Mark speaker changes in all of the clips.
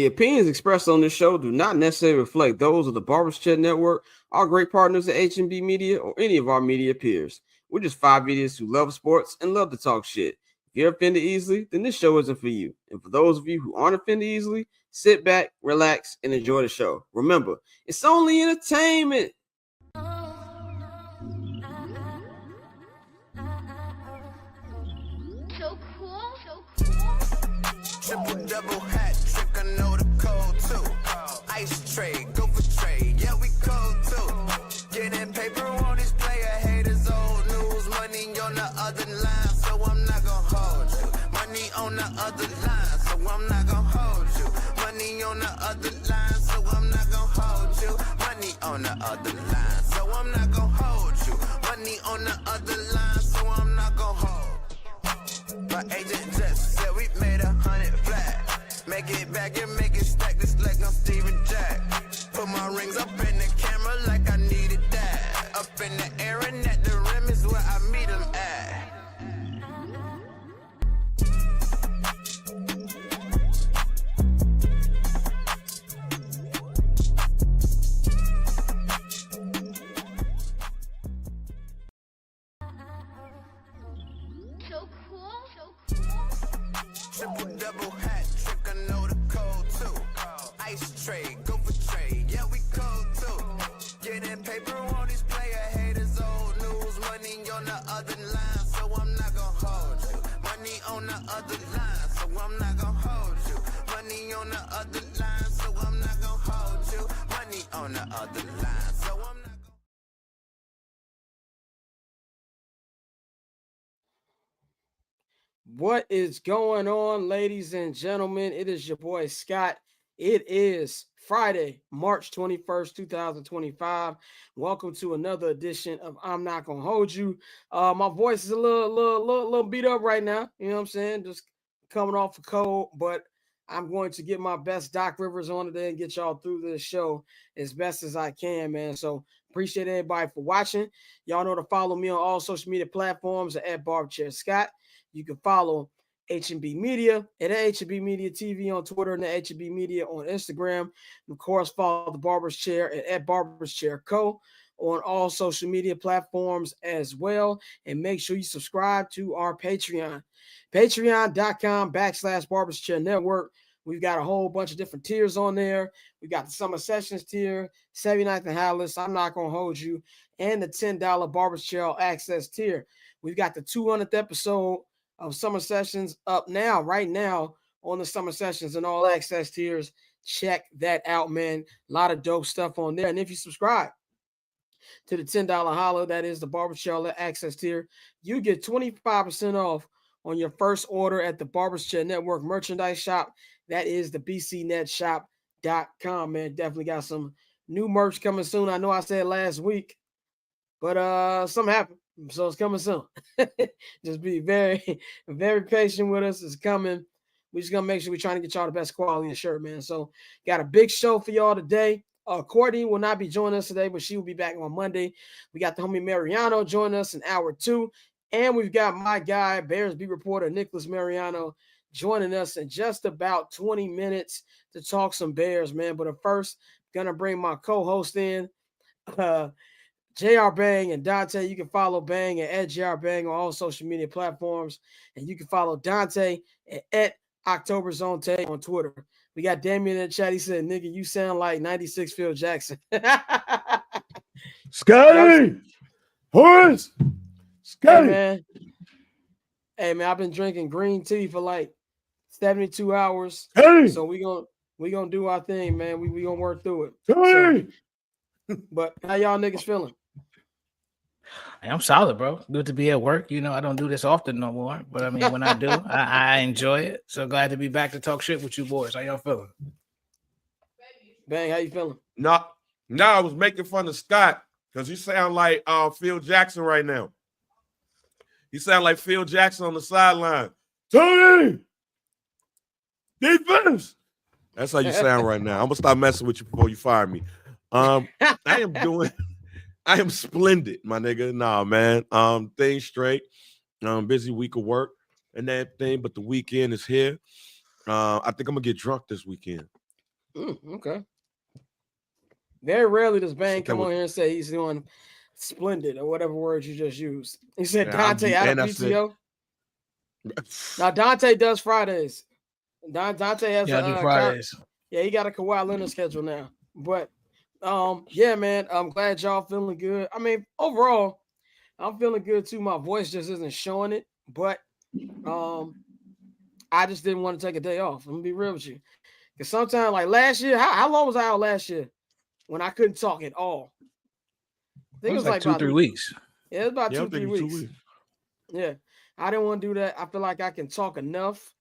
Speaker 1: The opinions expressed on this show do not necessarily reflect those of the Barber's Chat Network, our great partners at H&B Media, or any of our media peers. We're just five idiots who love sports and love to talk shit. If you're offended easily, then this show isn't for you. And for those of you who aren't offended easily, sit back, relax, and enjoy the show. Remember, it's only entertainment.
Speaker 2: So cool.
Speaker 3: Triple double hat trick, I know the code too. Ice trade, go for trade, yeah we cold too. Getting paper on this player, haters old news. Money on the other line, so I'm not gonna hold you. Money on the other line, so I'm not gonna hold you. Money on the other line, so I'm not gonna hold you. Money on the other line, so I'm not gonna hold you. Money on the other line, so I'm not gonna hold. My agent just said we made 100 flat. Make it back and make it stack this like I'm Steven Jack. Put my rings up in the camera like I needed that. Up in the air and at the rim is where I meet them at.
Speaker 2: So cool.
Speaker 3: Triple double hat trick, I know the code too. Ice trade, go for trade, yeah we cold too. Getting paper on these player haters, old news. Money on the other line, so I'm not gonna hold you. Money on the other line, so I'm not gonna hold you. Money on the other line, so I'm not gonna hold you. Money on the other line, so I'm not gonna.
Speaker 1: What is going on, ladies and gentlemen? It is your boy Scott. It is Friday, March 21st, 2025. Welcome to another edition of I'm Not Gonna Hold You. My voice is a little beat up right now. You know what I'm saying? Just coming off a cold, but I'm going to get my best Doc Rivers on today and get y'all through this show as best as I can, man. So appreciate everybody for watching. Y'all know to follow me on all social media platforms at Barber Scott. You can follow H&B Media at H&B Media TV on Twitter and H&B Media on Instagram. And of course, follow the Barber's Chair at Barber's Chair Co. on all social media platforms as well. And make sure you subscribe to our Patreon. Patreon.com/Barber's Chair Network. We've got a whole bunch of different tiers on there. We got the Summer Sessions tier, 79th and Highlights, I'm Not Gonna Hold You, and the $10 Barber's Chair Access tier. We've got the 200th episode of Summer Sessions up now, right now, on the Summer Sessions and all access tiers. Check that out, man. A lot of dope stuff on there. And if you subscribe to the $10 holla, that is the Barbershop access tier, you get 25% off on your first order at the Barber's Chair Network merchandise shop. That is the bcnetshop.com, man. Definitely got some new merch coming soon. I know I said last week, but something happened. So it's coming soon. Just be very, very patient with us. It's coming. We're just going to make sure we're trying to get y'all the best quality of shirt, man. So got a big show for y'all today. Courtney will not be joining us today, but she will be back on Monday. We got the homie Mariano joining us in hour 2. And we've got my guy, Bears beat reporter Nicholas Moreano, joining us in just about 20 minutes to talk some Bears, man. But first, going to bring my co-host in. JR Bang and Dante. You can follow Bang at JR Bang on all social media platforms. And you can follow Dante at OctoberZone on Twitter. We got Damien in the chat. He said, nigga, you sound like 96 Phil Jackson.
Speaker 4: Scotty! Horace! Scotty!
Speaker 1: Hey, man, I've been drinking green tea for like 72 hours.
Speaker 4: Hey!
Speaker 1: So we gonna do our thing, man. We gonna work through it.
Speaker 4: Hey!
Speaker 1: So, but how y'all niggas feeling?
Speaker 5: I'm solid, bro. Good to be at work. You know, I don't do this often no more, but I mean, when I do, I enjoy it. So glad to be back to talk shit with you boys. How y'all feeling?
Speaker 1: Bang, how you feeling?
Speaker 4: No, I was making fun of Scott because you sound like Phil Jackson right now. You sound like Phil Jackson on the sideline. Tony! Defense! That's how you sound right now. I'm gonna stop messing with you before you fire me. I am splendid, my nigga. Nah, man. Things straight. Busy week of work and that thing, but the weekend is here. I think I'm gonna get drunk this weekend.
Speaker 1: Okay. Very rarely does Bang
Speaker 4: Shit, that
Speaker 1: come
Speaker 4: was-
Speaker 1: on here and say he's doing splendid or whatever word you just used. He said
Speaker 4: Yeah,
Speaker 1: Dante out of
Speaker 4: and I said-
Speaker 1: PTO. Now Dante does Fridays. Dante has
Speaker 5: Yeah, I do
Speaker 1: a
Speaker 5: Fridays.
Speaker 1: he got a Kawhi Leonard schedule now. But yeah, man, I'm glad y'all feeling good. I mean, overall, I'm feeling good too. My voice just isn't showing it, but I just didn't want to take a day off. I'm gonna be real with you. Because sometimes, like last year, how long was I out last year when I couldn't talk at all? I think
Speaker 5: It was like
Speaker 1: about
Speaker 5: 2-3 weeks.
Speaker 1: Yeah, it was about
Speaker 4: Yeah, I'm
Speaker 1: 2-3
Speaker 4: thinking
Speaker 1: weeks.
Speaker 4: 2 weeks.
Speaker 1: Yeah, I didn't want to do that. I feel like I can talk enough.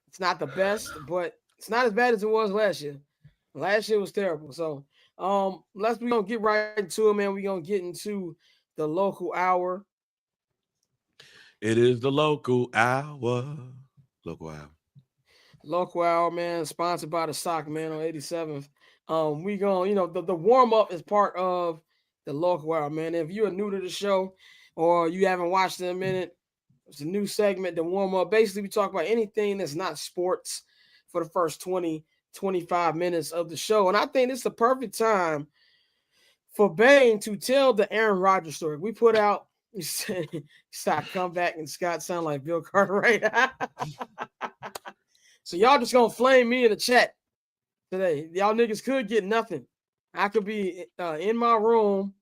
Speaker 1: It's not the best, but it's not as bad as it was last year. Last year was terrible. So, we gonna get right into it, man. We gonna get into the local hour.
Speaker 4: It is the local hour. Local hour.
Speaker 1: Local hour, man, sponsored by the Sock Man on 87th. We going, the warm up is part of the local hour, man. If you are new to the show or you haven't watched it in a minute, it's a new segment, the warm up. Basically, we talk about anything that's not sports for the first 20-25 minutes of the show. And I think it's the perfect time for Bang to tell the Aaron Rodgers story. We put out, you said, Scott, come back, and Scott sound like Bill Cartwright. So y'all just gonna flame me in the chat today. Y'all niggas could get nothing. I could be in my room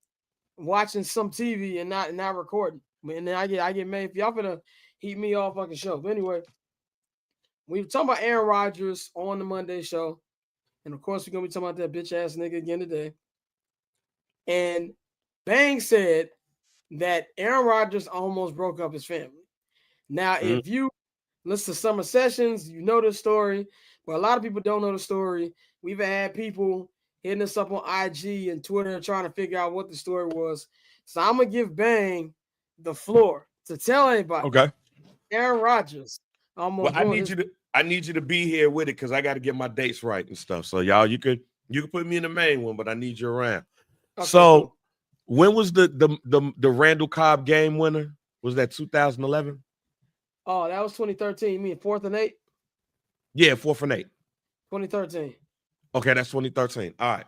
Speaker 1: watching some TV and not recording. And then I get made. If y'all gonna heat me off fucking show. But anyway, we were talking about Aaron Rodgers on the Monday show. And of course, we're gonna be talking about that bitch ass nigga again today. And Bang said that Aaron Rodgers almost broke up his family. Now, if you listen to Summer Sessions, you know the story, but a lot of people don't know the story. We've had people hitting us up on IG and Twitter trying to figure out what the story was. So I'm gonna give Bang the floor to tell anybody.
Speaker 4: Okay.
Speaker 1: Aaron Rodgers almost.
Speaker 4: Well, I need you to be here with it because I got to get my dates right and stuff. So y'all, you could put me in the main one, but I need you around.
Speaker 1: Okay,
Speaker 4: so
Speaker 1: cool.
Speaker 4: when was the Randall Cobb game winner? Was that 2011?
Speaker 1: Oh, that was 2013. You mean 4th and 8?
Speaker 4: Yeah, 4th and 8.
Speaker 1: 2013.
Speaker 4: Okay, that's 2013. All right.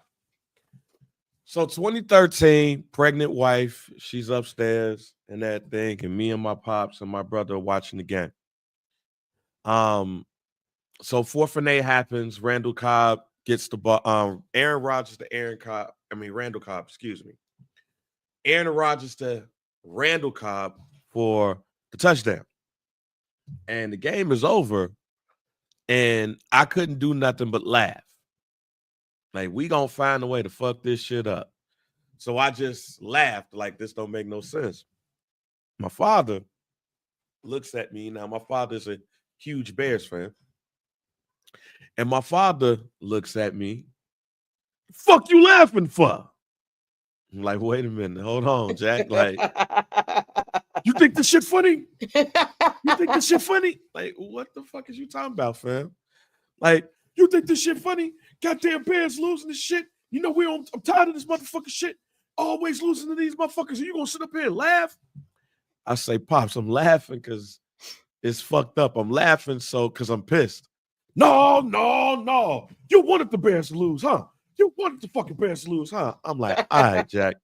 Speaker 4: So 2013, pregnant wife, she's upstairs and that thing, and me and my pops and my brother are watching the game. So 4th and 8 happens. Randall Cobb gets the ball. Aaron Rodgers to Randall Cobb, excuse me. Aaron Rodgers to Randall Cobb for the touchdown. And the game is over, and I couldn't do nothing but laugh. Like, we gonna find a way to fuck this shit up. So I just laughed like this don't make no sense. My father looks at me. Now, my father's a huge Bears fan. And my father looks at me. Fuck you laughing for? I'm like, wait a minute. Hold on, Jack. Like, you think this shit funny? You think this shit funny? Like, what the fuck is you talking about, fam? Like, you think this shit funny? Goddamn Bears losing this shit. You know, I'm tired of this motherfucking shit. Always losing to these motherfuckers. Are you gonna sit up here and laugh? I say, Pops, I'm laughing because it's fucked up. I'm laughing because I'm pissed. No. You wanted the Bears to lose, huh? You wanted the fucking Bears to lose, huh? I'm like, all right, Jack.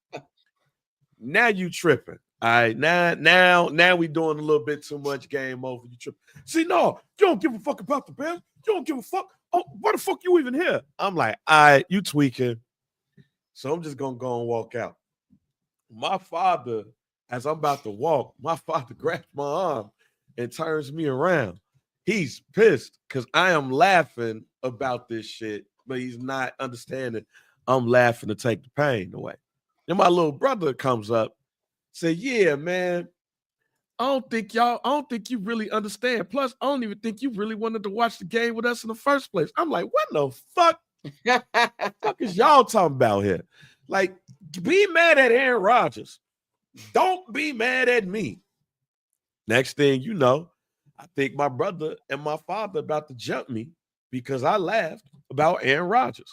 Speaker 4: Now you tripping. All right, now we doing a little bit too much game over. You tripping. See, no, you don't give a fuck about the Bears. You don't give a fuck. Oh, why the fuck you even here? I'm like, all right, you tweaking. So I'm just gonna go and walk out. My father, as I'm about to walk, my father grabs my arm and turns me around. He's pissed because I am laughing about this shit, but he's not understanding I'm laughing to take the pain away. Then my little brother comes up, say, yeah, man, I don't think you really understand. Plus, I don't even think you really wanted to watch the game with us in the first place. I'm like, what the fuck? What the fuck is y'all talking about here? Like, be mad at Aaron Rodgers. Don't be mad at me. Next thing you know, I think my brother and my father about to jump me because I laughed about Aaron Rodgers.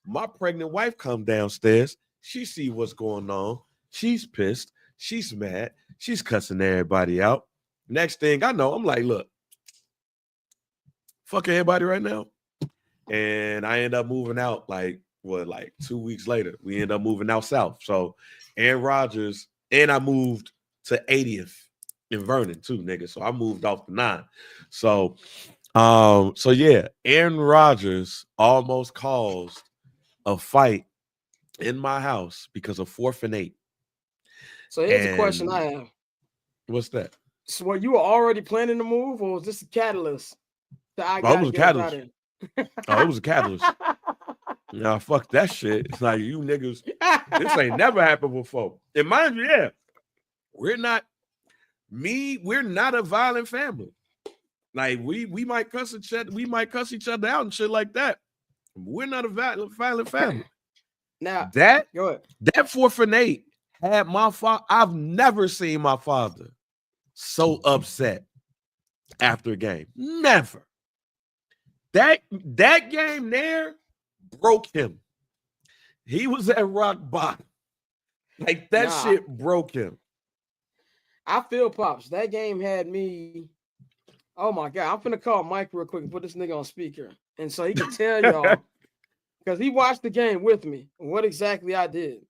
Speaker 4: My pregnant wife come downstairs. She see what's going on. She's pissed. She's mad. She's cussing everybody out. Next thing I know, I'm like, look, fuck everybody right now. and I end up moving out like 2 weeks later. We end up moving out south. So Aaron Rodgers, and I moved to 80th in Vernon too, nigga. So I moved off the 9. So yeah, Aaron Rodgers almost caused a fight in my house because of 4th and 8.
Speaker 1: So here's a question I have.
Speaker 4: What's that?
Speaker 1: So were you already planning to move, or was this a catalyst?
Speaker 4: It was a catalyst. It was a catalyst. Nah, fuck that shit. It's like, you niggas, this ain't never happened before. And mind you, yeah, we're not a violent family. Like we might cuss each other out and shit like that. We're not a violent family.
Speaker 1: Now
Speaker 4: that
Speaker 1: go ahead.
Speaker 4: That 4th and 8 had my father. I've never seen my father so upset after a game. Never. That game there broke him. He was at rock bottom. Like that shit broke him.
Speaker 1: I feel Pops. That game had me. Oh my God. I'm finna call Mike real quick and put this nigga on speaker. And so he can tell y'all, because he watched the game with me, what exactly I did.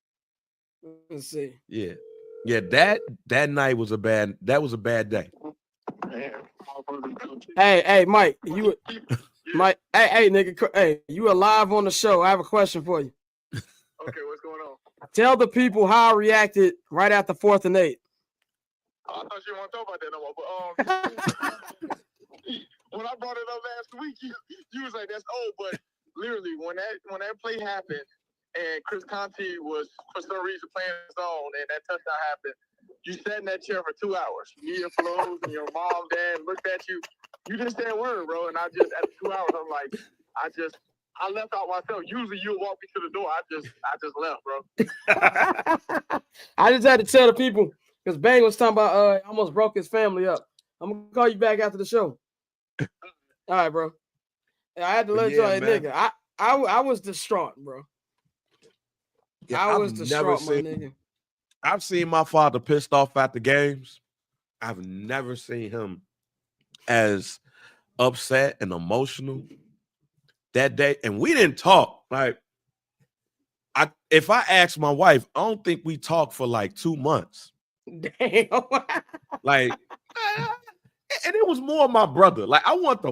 Speaker 1: Let's see.
Speaker 4: Yeah. That night was a bad day.
Speaker 1: Hey, Mike, hey, nigga, hey, you are live on the show. I have a question for you.
Speaker 6: Okay, what's going on?
Speaker 1: Tell the people how I reacted right after 4th and 8.
Speaker 6: I thought you didn't want to talk about that no more, but when I brought it up last week, you was like, that's old, but literally when that play happened and Chris Conte was for some reason playing his own and that touchdown happened, you sat in that chair for 2 hours. Me and Flo's and your mom, dad looked at you. You didn't say a word, bro. And I just, after 2 hours, I'm like, I left out myself. Usually you'll walk me to the door. I just left, bro.
Speaker 1: I just had to tell the people, because Bang was talking about almost broke his family up. I'm gonna call you back after the show. All right, bro. I had to let you know, nigga. I was distraught, bro.
Speaker 4: Yeah,
Speaker 1: I was distraught, my nigga.
Speaker 4: I've seen my father pissed off at the games. I've never seen him as upset and emotional that day. And we didn't talk. Like, if I ask my wife, I don't think we talked for like 2 months.
Speaker 1: Damn.
Speaker 4: Like, and it was more my brother. Like, I want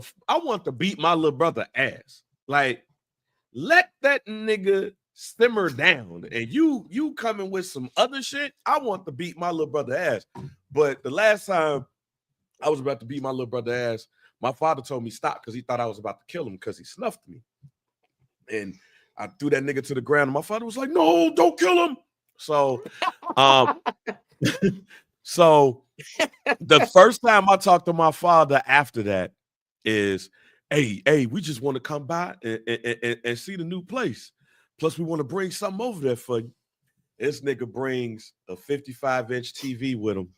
Speaker 4: to beat my little brother ass. Like, let that nigga simmer down. And you coming with some other shit, I want to beat my little brother ass. But the last time I was about to beat my little brother ass, my father told me stop because he thought I was about to kill him because he snuffed me. And I threw that nigga to the ground. And my father was like, no, don't kill him. So, so the first time I talked to my father after that is, hey, we just want to come by and see the new place. Plus, we want to bring something over there for you. This nigga brings a 55-inch TV with him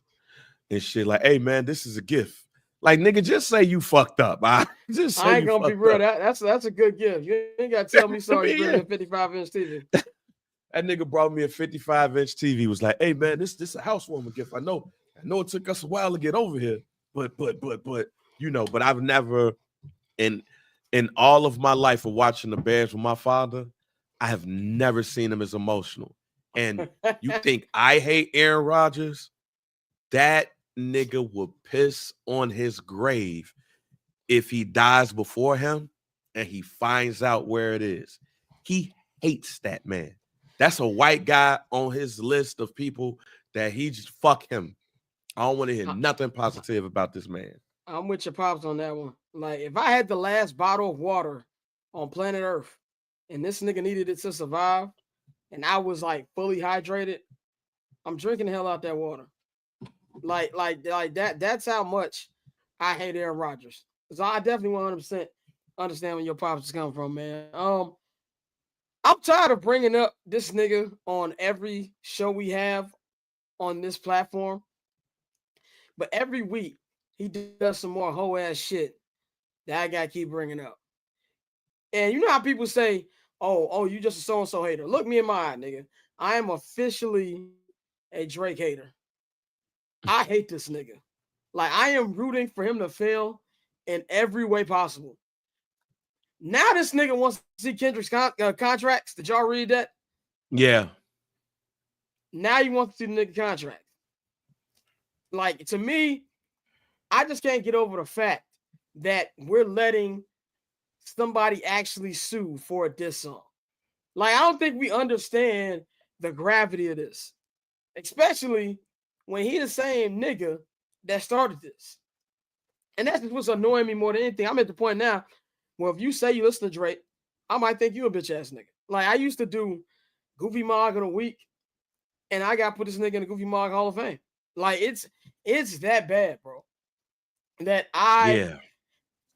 Speaker 4: and shit. Like, hey, man, this is a gift. Like, nigga, just say you fucked up. I
Speaker 1: ain't gonna be real. That's a good gift. You ain't gotta tell me sorry. You bring a 55-inch TV.
Speaker 4: That nigga brought me a 55-inch TV. Was like, hey, man, this a housewarming gift. I know it took us a while to get over here, but you know, but I've never in all of my life of watching the Bears with my father, I have never seen him as emotional. And you think I hate Aaron Rodgers? That nigga would piss on his grave if he dies before him and he finds out where it is. He hates that man. That's a white guy on his list of people that he just fuck him. I don't want to hear nothing positive about this man.
Speaker 1: I'm with your pops on that one. Like, if I had the last bottle of water on planet Earth and this nigga needed it to survive and I was like fully hydrated, I'm drinking the hell out that water. Like that. That's how much I hate Aaron Rodgers. So I definitely 100% understand where your pops is coming from, man. I'm tired of bringing up this nigga on every show we have on this platform. But every week, he does some more whole ass shit that I got to keep bringing up. And you know how people say, oh, you just a so-and-so hater. Look me in my eye, nigga. I am officially a Drake hater. I hate this nigga. Like, I am rooting for him to fail in every way possible. Now this nigga wants to see Kendrick's contracts. Did y'all read that?
Speaker 4: Yeah.
Speaker 1: Now you want to see the nigga contract. Like, to me, I just can't get over the fact that we're letting somebody actually sue for a diss song. Like, I don't think we understand the gravity of this, especially when he the same nigga that started this. And that's what's annoying me more than anything. I'm at the point now where if you say you listen to Drake, I might think you a bitch ass nigga. Like, I used to do Goofy Mog of the Week, and I got to put this nigga in the Goofy Mog Hall of Fame. Like, it's that bad, bro. That
Speaker 4: Yeah.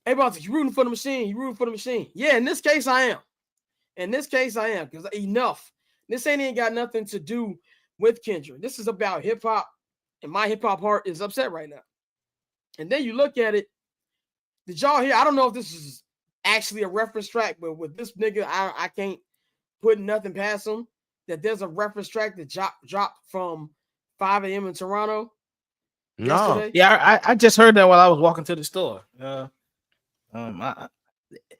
Speaker 1: Hey, about you rooting for the machine. You rooting for the machine. Yeah, in this case, I am. In this case, I am. Because enough. This ain't got nothing to do with Kendrick. This is about hip-hop, and my hip-hop heart is upset right now. And then you look at it. Did y'all hear? I don't know if this is actually a reference track, but with this nigga, I can't put nothing past him. That there's a reference track that dropped from 5 a.m. in Toronto.
Speaker 4: No.
Speaker 1: Yesterday.
Speaker 5: Yeah, I just heard that while I was walking to the store.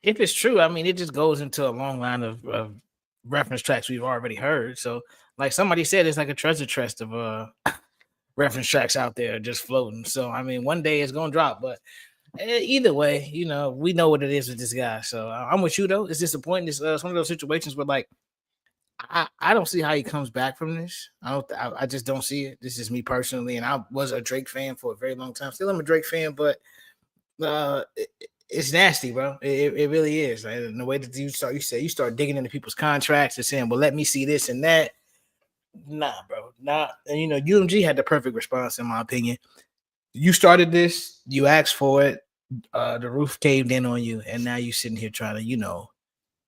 Speaker 5: If it's true, I mean, it just goes into a long line of reference tracks we've already heard. So, like somebody said, it's like a treasure chest of reference tracks out there just floating. So, I mean, one day it's gonna drop, but either way, you know, we know what it is with this guy. So, I'm with you though. It's disappointing. It's one of those situations where, like, I don't see how he comes back from this. I just don't see it. This is me personally, and I was a Drake fan for a very long time. Still, I'm a Drake fan, but it's nasty, bro. It really is. Like, the way that you start digging into people's contracts and saying, "Well, let me see this and that." Nah, bro, nah. And you know, UMG had the perfect response, in my opinion. You started this. You asked for it. The roof caved in on you, and now you're sitting here trying to, you know,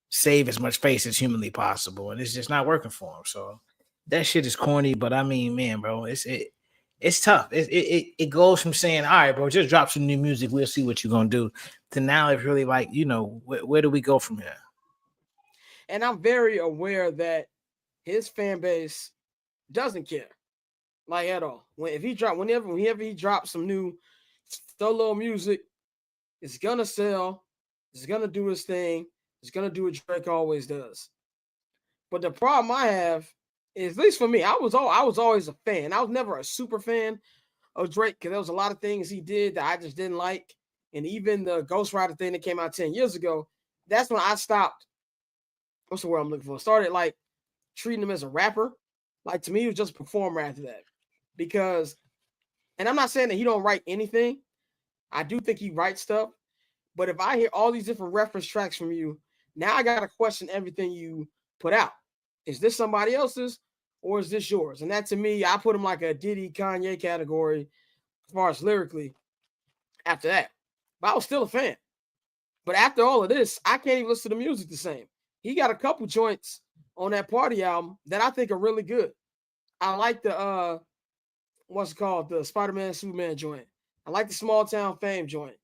Speaker 5: save as much face as humanly possible, and it's just not working for him. So that shit is corny, but I mean, man, bro, it's tough. It goes from saying, all right, bro, just drop some new music, we'll see what you're gonna do, to now it's really like, you know, where do we go from here?
Speaker 1: And I'm very aware that his fan base doesn't care, like, at all. Whenever he drops some new solo music, it's gonna sell, it's gonna do his thing. It's gonna do what Drake always does. But the problem I have is, at least for me, I was always a fan. I was never a super fan of Drake because there was a lot of things he did that I just didn't like. And even the Ghost Rider thing that came out 10 years ago, that's when I stopped. What's the word I'm looking for? Started like treating him as a rapper. Like, to me, he was just a performer after that. Because, and I'm not saying that he don't write anything. I do think he writes stuff. But if I hear all these different reference tracks from you, now I got to question everything you put out. Is this somebody else's or is this yours? And that, to me, I put him like a Diddy, Kanye category as far as lyrically after that. But I was still a fan. But after all of this, I can't even listen to the music the same. He got a couple joints on that Party album that I think are really good. I like the, what's it called? The Spider-Man, Superman joint. I like the Small Town Fame joint.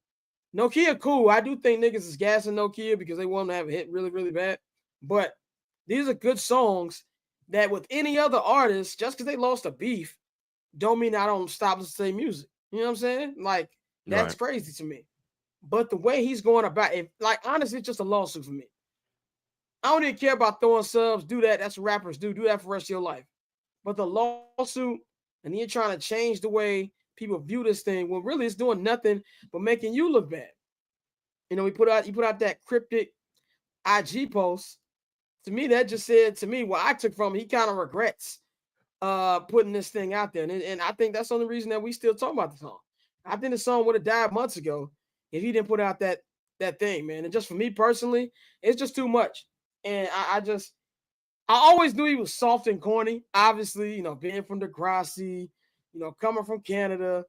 Speaker 1: Nokia, cool. I do think niggas is gassing Nokia because they want to have a hit really, really bad. But these are good songs that with any other artist, just because they lost a beef, don't mean I don't stop listening to their music. You know what I'm saying? Like, that's crazy to me. But the way he's going about it, like, honestly, it's just a lawsuit for me. I don't even care about throwing subs. Do that. That's what rappers do. Do that for the rest of your life. But the lawsuit, and you're trying to change the way people view this thing, well, really, it's doing nothing but making you look bad. You know, he put out that cryptic IG post. To me, that just said to me what I took from him, he kind of regrets putting this thing out there. And I think that's the only reason that we still talk about the song. I think the song would have died months ago if he didn't put out that thing, man. And just for me personally, it's just too much. And I always knew he was soft and corny. Obviously, you know, being from Degrassi, you know, coming from Canada.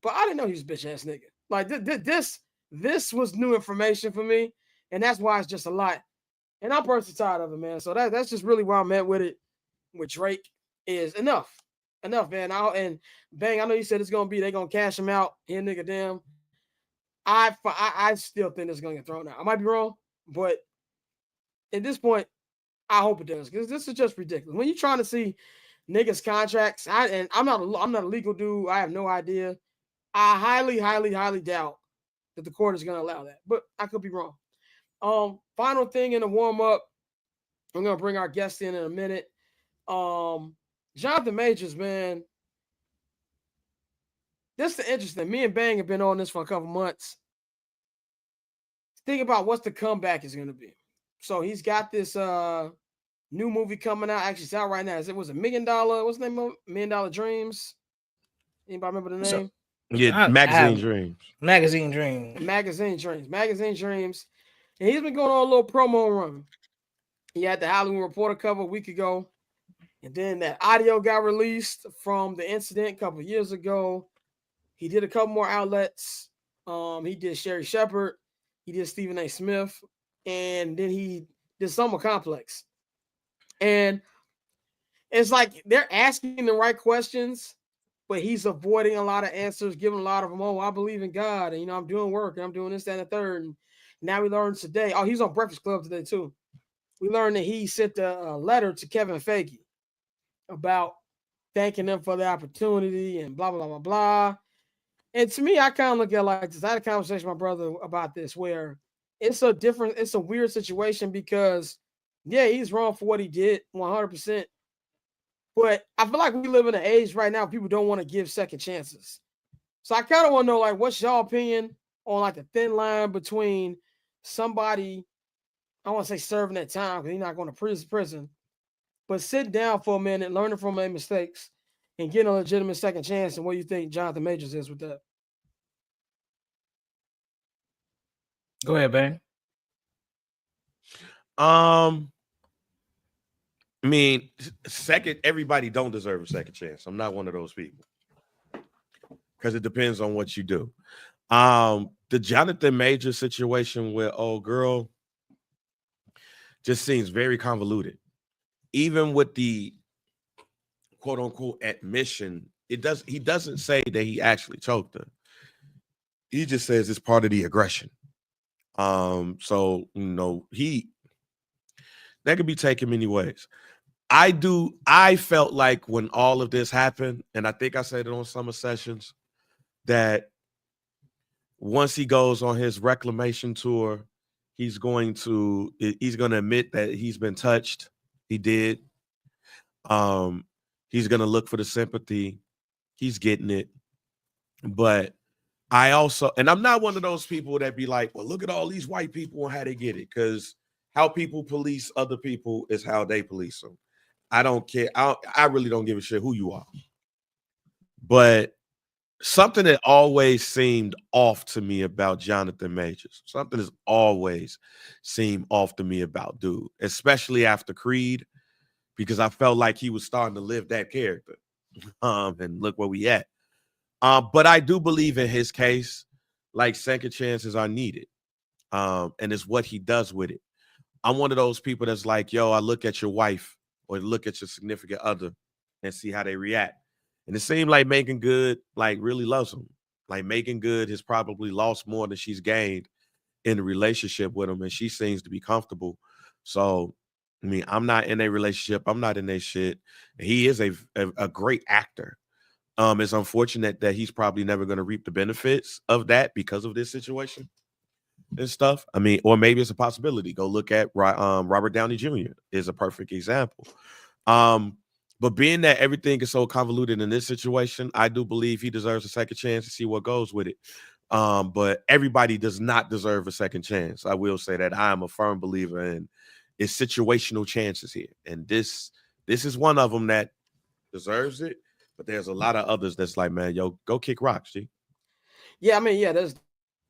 Speaker 1: But I didn't know he was a bitch ass nigga. Like, this was new information for me. And that's why it's just a lot. And I'm personally tired of it, man. So that's just really where I'm at with it. With Drake is enough, man. And Bang, I know you said it's gonna be they're gonna cash him out. Here, nigga, damn. I still think it's gonna get thrown out. I might be wrong, but at this point, I hope it does, because this is just ridiculous. When you're trying to see niggas' contracts, I'm not a legal dude. I have no idea. I highly, highly, highly doubt that the court is gonna allow that, but I could be wrong. Final thing in the warm up. I'm gonna bring our guest in a minute. Jonathan Majors, man. This is interesting. Me and Bang have been on this for a couple months. Think about what's the comeback is gonna be. So he's got this new movie coming out. Actually, it's out right now. It was $1 million. What's the name of it? $1 Million Dreams? Anybody remember the name?
Speaker 4: Yeah, Magazine Dreams.
Speaker 5: Magazine Dreams.
Speaker 1: Magazine Dreams. Magazine Dreams. And he's been going on a little promo run. He had the Hollywood Reporter cover a week ago. And then that audio got released from the incident a couple of years ago. He did a couple more outlets. He did Sherry Shepherd. He did Stephen A. Smith. And then he did Summer Complex. And it's like they're asking the right questions, but he's avoiding a lot of answers, giving a lot of them, oh, I believe in God. And, I'm doing work and I'm doing this, that, and the third. And now we learned today. Oh, he's on Breakfast Club today, too. We learned that he sent a letter to Kevin Feige about thanking them for the opportunity and blah, blah, blah, blah. And to me, I kind of look at it like this. I had a conversation with my brother about this where it's a weird situation because, yeah, he's wrong for what he did 100%. But I feel like we live in an age right now people don't want to give second chances. So I kind of want to know, like, what's your opinion on, like, the thin line between somebody, I want to say serving that time because he's not going to prison, but sitting down for a minute, learning from their mistakes, and getting a legitimate second chance, and what do you think Jonathan Majors is with that?
Speaker 5: Go ahead, Bang.
Speaker 4: I mean, everybody don't deserve a second chance. I'm not one of those people because it depends on what you do. The Jonathan Majors situation with old girl just seems very convoluted. Even with the quote unquote admission, he doesn't say that he actually choked her. He just says it's part of the aggression. So that could be taken many ways. I felt like when all of this happened, and I think I said it on Summer Sessions, that once he goes on his reclamation tour, he's going to admit that he's been touched. He did. He's going to look for the sympathy. He's getting it. But I also, and I'm not one of those people that be like, well, look at all these white people and how they get it. Because how people police other people is how they police them. I don't care. I really don't give a shit who you are. But something that always seemed off to me about Jonathan Majors, something has always seemed off to me about dude, especially after Creed, because I felt like he was starting to live that character. And look where we at. But I do believe in his case, like second chances are needed. And it's what he does with it. I'm one of those people that's like, yo, I look at your wife or look at your significant other and see how they react. And it seemed like Megan Good, like, really loves him. Like, Megan Good has probably lost more than she's gained in the relationship with him, and she seems to be comfortable. So, I mean, I'm not in a relationship. I'm not in that shit. He is a great actor. It's unfortunate that he's probably never going to reap the benefits of that because of this situation and stuff. I mean, or maybe it's a possibility. Go look at Robert Downey Jr. is a perfect example. But being that everything is so convoluted in this situation, I do believe he deserves a second chance to see what goes with it. But everybody does not deserve a second chance. I will say that I am a firm believer in it's situational chances here. And this is one of them that deserves it. But there's a lot of others that's like, man, yo, go kick rocks, G.
Speaker 1: Yeah, I mean, yeah, there's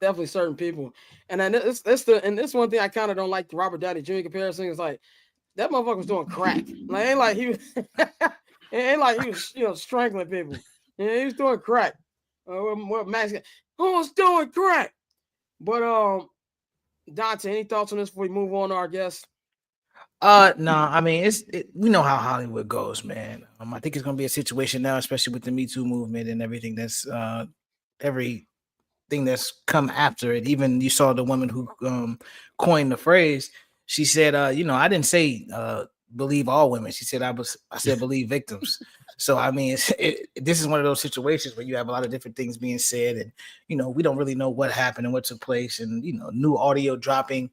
Speaker 1: definitely certain people. And then this one thing I kind of don't like the Robert Downey Jr. comparison is like, that motherfucker was doing crack. Like, ain't like he was, strangling people. Yeah, he was doing crack. What Max was doing crack. But Dante, any thoughts on this before we move on to our guest?
Speaker 5: No, I mean, we know how Hollywood goes, man. I think it's gonna be a situation now, especially with the Me Too movement and everything that's everything that's come after it. Even you saw the woman who coined the phrase. She said, I didn't say believe all women. She said I said believe victims. So I mean, this is one of those situations where you have a lot of different things being said, and we don't really know what happened and what took place, and new audio dropping.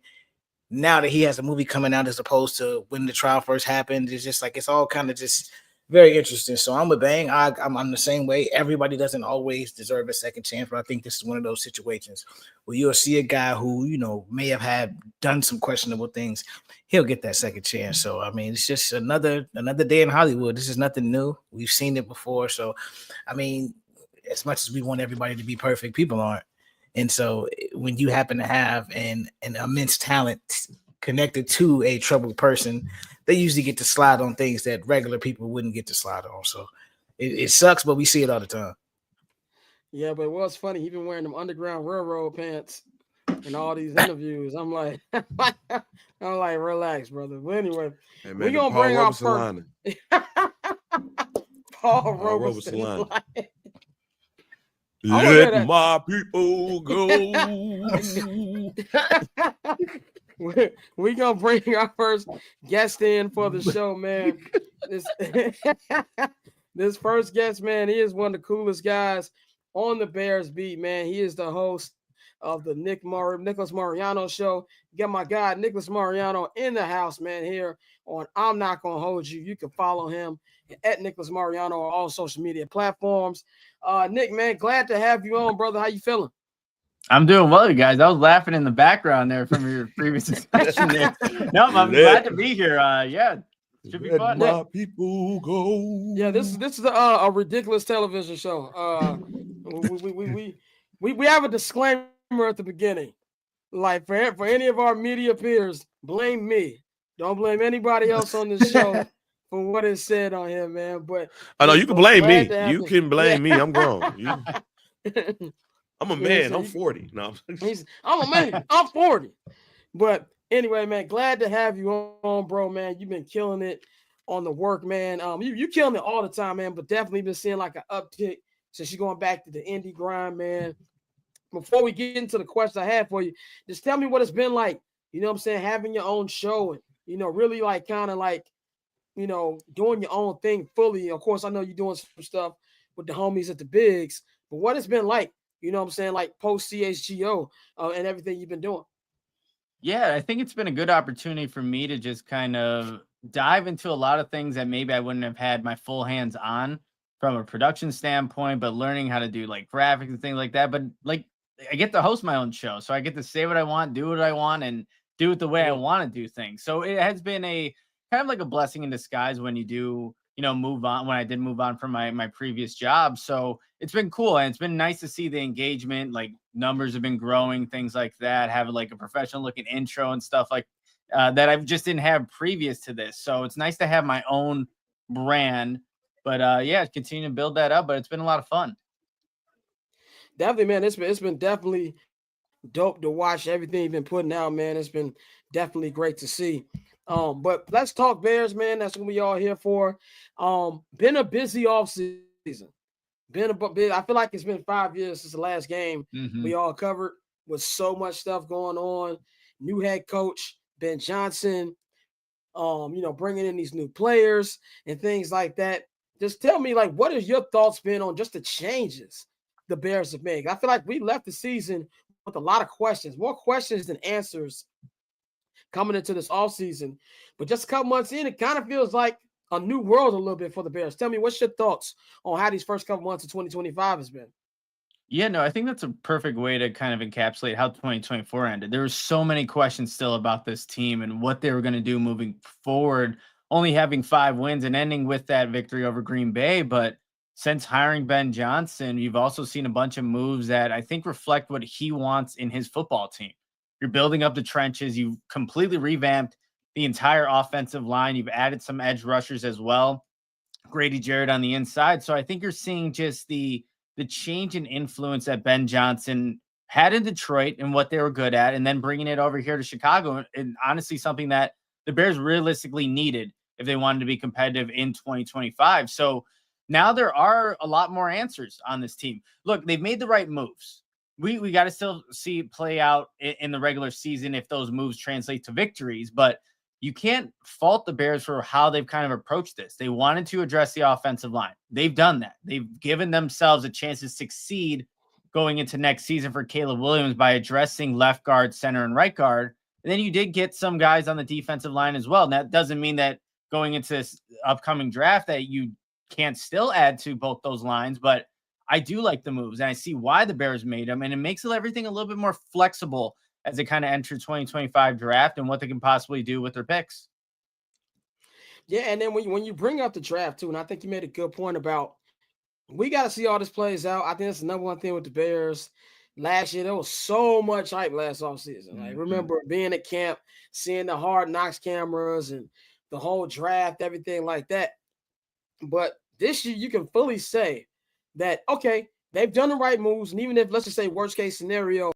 Speaker 5: now that he has a movie coming out as opposed to when the trial first happened. It's just like it's all kind of just very interesting. So I'm with Bang. I'm the same way. Everybody doesn't always deserve a second chance, but I think this is one of those situations where you'll see a guy who, you know, may have done some questionable things. He'll get that second chance. So I mean, it's just another day in Hollywood. This is nothing new. We've seen it before. So I mean, as much as we want everybody to be perfect, people aren't. And so when you happen to have an immense talent connected to a troubled person, they usually get to slide on things that regular people wouldn't get to slide on. So it sucks, but we see it all the time.
Speaker 1: Yeah, but it was funny. He been wearing them Underground Railroad pants in all these interviews. I'm like, relax, brother. But anyway,
Speaker 4: Hey,
Speaker 1: we
Speaker 4: man,
Speaker 1: gonna
Speaker 4: Paul
Speaker 1: bring our
Speaker 4: Robeson
Speaker 1: first
Speaker 4: line.
Speaker 1: Paul Robeson
Speaker 4: line.
Speaker 1: line.
Speaker 4: Let my people go.
Speaker 1: We gonna bring our first guest in for the show, man. This first guest, man, he is one of the coolest guys on the Bears beat, man. He is the host of the Nicholas Moreano show. You got my guy Nicholas Moreano in the house, man, here on I'm Not Gonna Hold You. You can follow him at Nicholas Moreano on all social media platforms. Nick, man, glad to have you on, brother. How you feeling?
Speaker 7: I'm doing well, you guys. I was laughing in the background there from your previous discussion there. No, I'm glad to be here. Yeah, should be fun.
Speaker 4: My people go.
Speaker 1: Yeah, this is a ridiculous television show. We have a disclaimer at the beginning, like for any of our media peers, blame me. Don't blame anybody else on this show for what is said on here, man. But
Speaker 4: I know you can blame me. You can blame me. I'm grown. I'm a man. I'm 40. No,
Speaker 1: I'm a man. I'm 40. But anyway, man, glad to have you on, bro, man. You've been killing it on the work, man. You killing it all the time, man, but definitely been seeing like an uptick since you're going back to the indie grind, man. Before we get into the question I have for you, just tell me what it's been like, you know what I'm saying, having your own show and, you know, really like kind of like, you know, doing your own thing fully. Of course, I know you're doing some stuff with the homies at the Bigs, but what it's been like, you know what I'm saying, like post CHGO and everything you've been doing.
Speaker 7: Yeah, I think it's been a good opportunity for me to just kind of dive into a lot of things that maybe I wouldn't have had my full hands on from a production standpoint, but learning how to do like graphics and things like that. But like I get to host my own show, so I get to say what I want, do what I want, and do it the way I want to do things. So it has been a kind of like a blessing in disguise when you do, you know, move on, when I did move on from my previous job. So it's been cool. And it's been nice to see the engagement, like numbers have been growing, things like that, having like a professional looking intro and stuff like that I just didn't have previous to this. So it's nice to have my own brand, but yeah, continue to build that up, but it's been a lot of fun.
Speaker 1: Definitely, man. It's been definitely dope to watch everything you've been putting out, man. It's been definitely great to see. But let's talk Bears, man. That's what we all here for. Been a busy offseason. I feel like it's been 5 years since the last game we all covered with so much stuff going on. New head coach, Ben Johnson, you know, bringing in these new players and things like that. Just tell me, like, what has your thoughts been on just the changes the Bears have made? I feel like we left the season with a lot of questions, more questions than answers coming into this offseason. But just a couple months in, it kind of feels like a new world a little bit for the Bears. Tell me, what's your thoughts on how these first couple months of 2025 has been?
Speaker 7: Yeah, no, I think that's a perfect way to kind of encapsulate how 2024 ended. There were so many questions still about this team and what they were going to do moving forward, only having 5 wins and ending with that victory over Green Bay. But since hiring Ben Johnson, you've also seen a bunch of moves that I think reflect what he wants in his football team. You're building up the trenches. You've completely revamped the entire offensive line. You've added some edge rushers as well. Grady Jarrett on the inside. So I think you're seeing just the change in influence that Ben Johnson had in Detroit and what they were good at, and then bringing it over here to Chicago. And honestly, something that the Bears realistically needed if they wanted to be competitive in 2025. So now there are a lot more answers on this team. Look, they've made the right moves. We got to still see it play out in the regular season if those moves translate to victories, but you can't fault the Bears for how they've kind of approached this. They wanted to address the offensive line. They've done that. They've given themselves a chance to succeed going into next season for Caleb Williams by addressing left guard, center, and right guard. And then you did get some guys on the defensive line as well. And that doesn't mean that going into this upcoming draft that you can't still add to both those lines, but I do like the moves and I see why the Bears made them, and it makes everything a little bit more flexible as they kind of enter 2025 draft and what they can possibly do with their picks.
Speaker 1: Yeah, and then when you bring up the draft too, and I think you made a good point about we got to see all this plays out. I think that's the number one thing with the Bears. Last year, there was so much hype last offseason. I remember being at camp, seeing the Hard Knocks cameras and the whole draft, everything like that. But this year, you can fully say that, okay, they've done the right moves. And even if, let's just say, worst case scenario,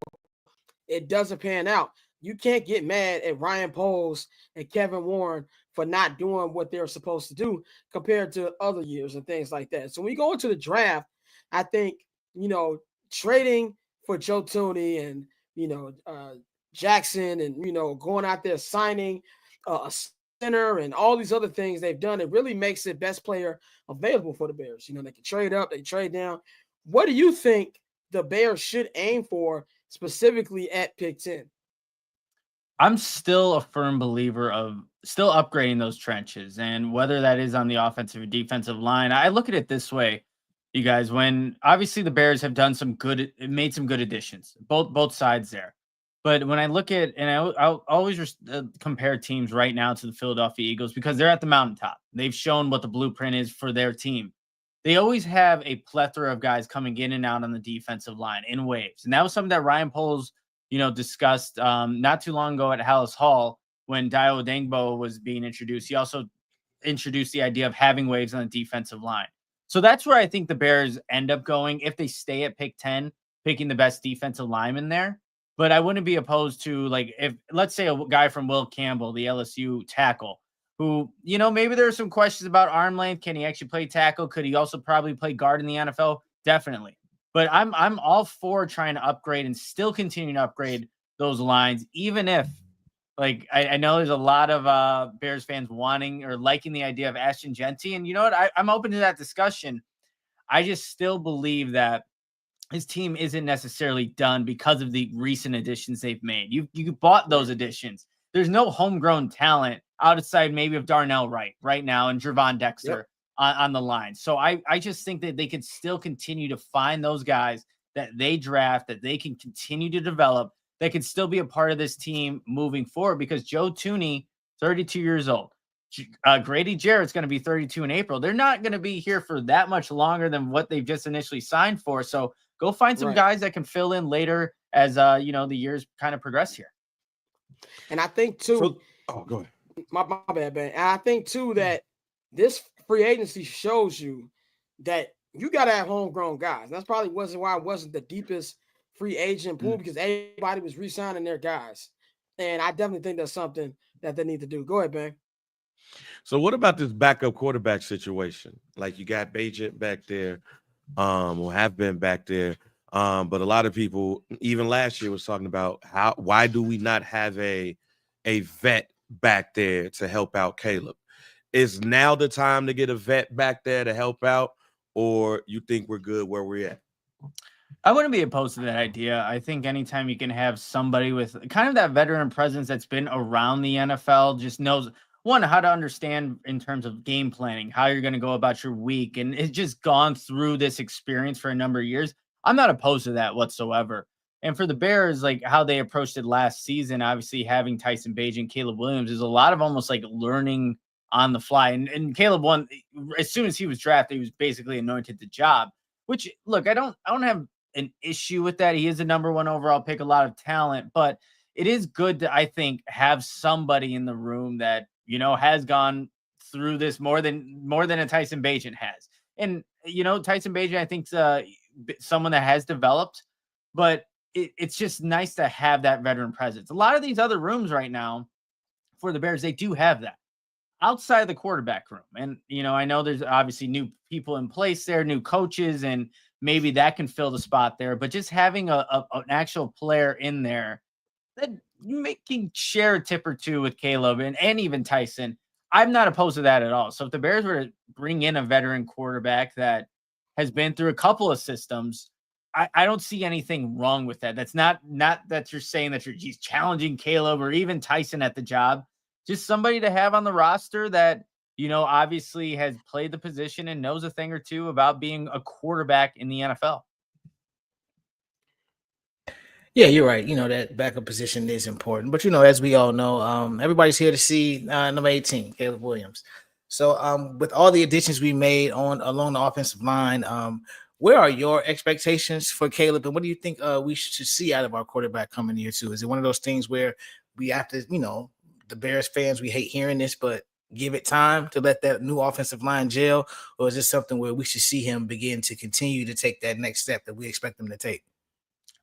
Speaker 1: it doesn't pan out, you can't get mad at Ryan Poles and Kevin Warren for not doing what they're supposed to do compared to other years and things like that. So when we go into the draft, I think, trading for Joe Thuney and, Jackson and, going out there signing a center and all these other things they've done, it really makes it best player available for the Bears. They can trade up, they trade down. What do you think the Bears should aim for specifically at pick 10?
Speaker 7: I'm still a firm believer of still upgrading those trenches, and whether that is on the offensive or defensive line. I look at it this way, you guys, when obviously the Bears have done made some good additions, both sides there. But when I look at, and I'll always compare teams right now to the Philadelphia Eagles because they're at the mountaintop. They've shown what the blueprint is for their team. They always have a plethora of guys coming in and out on the defensive line in waves. And that was something that Ryan Poles, discussed not too long ago at Hallis Hall when Dio Odengbo was being introduced. He also introduced the idea of having waves on the defensive line. So that's where I think the Bears end up going if they stay at pick 10, picking the best defensive lineman there. But I wouldn't be opposed to, like, if let's say a guy from Will Campbell, the LSU tackle, who, maybe there are some questions about arm length. Can he actually play tackle? Could he also probably play guard in the NFL? Definitely. But I'm all for trying to upgrade and still continue to upgrade those lines, even if, like, I know there's a lot of Bears fans wanting or liking the idea of Ashton Genty. And you know what? I'm open to that discussion. I just still believe that his team isn't necessarily done because of the recent additions they've made. You bought those additions. There's no homegrown talent outside maybe of Darnell Wright right now and Jervon Dexter on the line. So I just think that they could still continue to find those guys that they draft, that they can continue to develop, that can still be a part of this team moving forward, because Joe Thuney, 32 years old, Grady Jarrett's going to be 32 in April. They're not going to be here for that much longer than what they've just initially signed for. So go find some guys that can fill in later as, the years kind of progress here.
Speaker 1: And I think, too,
Speaker 4: go ahead.
Speaker 1: My bad, man. And I think, too, that this free agency shows you that you got to have homegrown guys. That's probably why it wasn't the deepest free agent pool, because everybody was re-signing their guys. And I definitely think that's something that they need to do. Go ahead, man.
Speaker 4: So what about this backup quarterback situation? Like, you got Bajent back there, or have been back there. But a lot of people, even last year, was talking about why do we not have a vet back there to help out Caleb? Is now the time to get a vet back there to help out, or you think we're good where we're at?
Speaker 7: I wouldn't be opposed to that idea. I think anytime you can have somebody with kind of that veteran presence that's been around the NFL, just knows, one, how to understand in terms of game planning, how you're going to go about your week, and it's just gone through this experience for a number of years. I'm not opposed to that whatsoever. And for the Bears, like how they approached it last season, obviously having Tyson Bagent and Caleb Williams is a lot of almost like learning on the fly. And Caleb won as soon as he was drafted, he was basically anointed the job, which, look, I don't have an issue with that. He is a number 1 overall pick, a lot of talent, but it is good to, I think, have somebody in the room that, has gone through this more than a Tyson Bagent has. And, Tyson Bagent, I think, someone that has developed, but it's just nice to have that veteran presence. A lot of these other rooms right now for the Bears, they do have that outside of the quarterback room. And, I know there's obviously new people in place there, new coaches, and maybe that can fill the spot there, but just having an actual player in there that can share a tip or two with Caleb and even Tyson, I'm not opposed to that at all. So if the Bears were to bring in a veteran quarterback that has been through a couple of systems, I don't see anything wrong with that. That's not that you're saying that he's challenging Caleb or even Tyson at the job. Just somebody to have on the roster that, obviously has played the position and knows a thing or two about being a quarterback in the NFL.
Speaker 5: Yeah, you're right. That backup position is important. But, as we all know, everybody's here to see number 18, Caleb Williams. So with all the additions we made along the offensive line, where are your expectations for Caleb? And what do you think we should see out of our quarterback coming year two? Is it one of those things where we have to, the Bears fans, we hate hearing this, but give it time to let that new offensive line gel? Or is this something where we should see him begin to continue to take that next step that we expect him to take?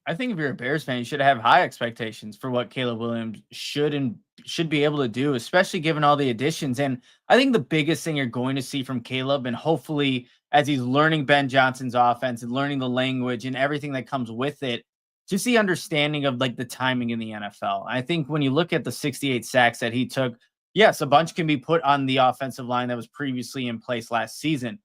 Speaker 7: I think if you're a Bears fan, you should have high expectations for what Caleb Williams should be able to do, especially given all the additions. And I think the biggest thing you're going to see from Caleb, and hopefully as he's learning Ben Johnson's offense and learning the language and everything that comes with it, just the understanding of like the timing in the NFL. I think when you look at the 68 sacks that he took, yes, a bunch can be put on the offensive line that was previously in place last season.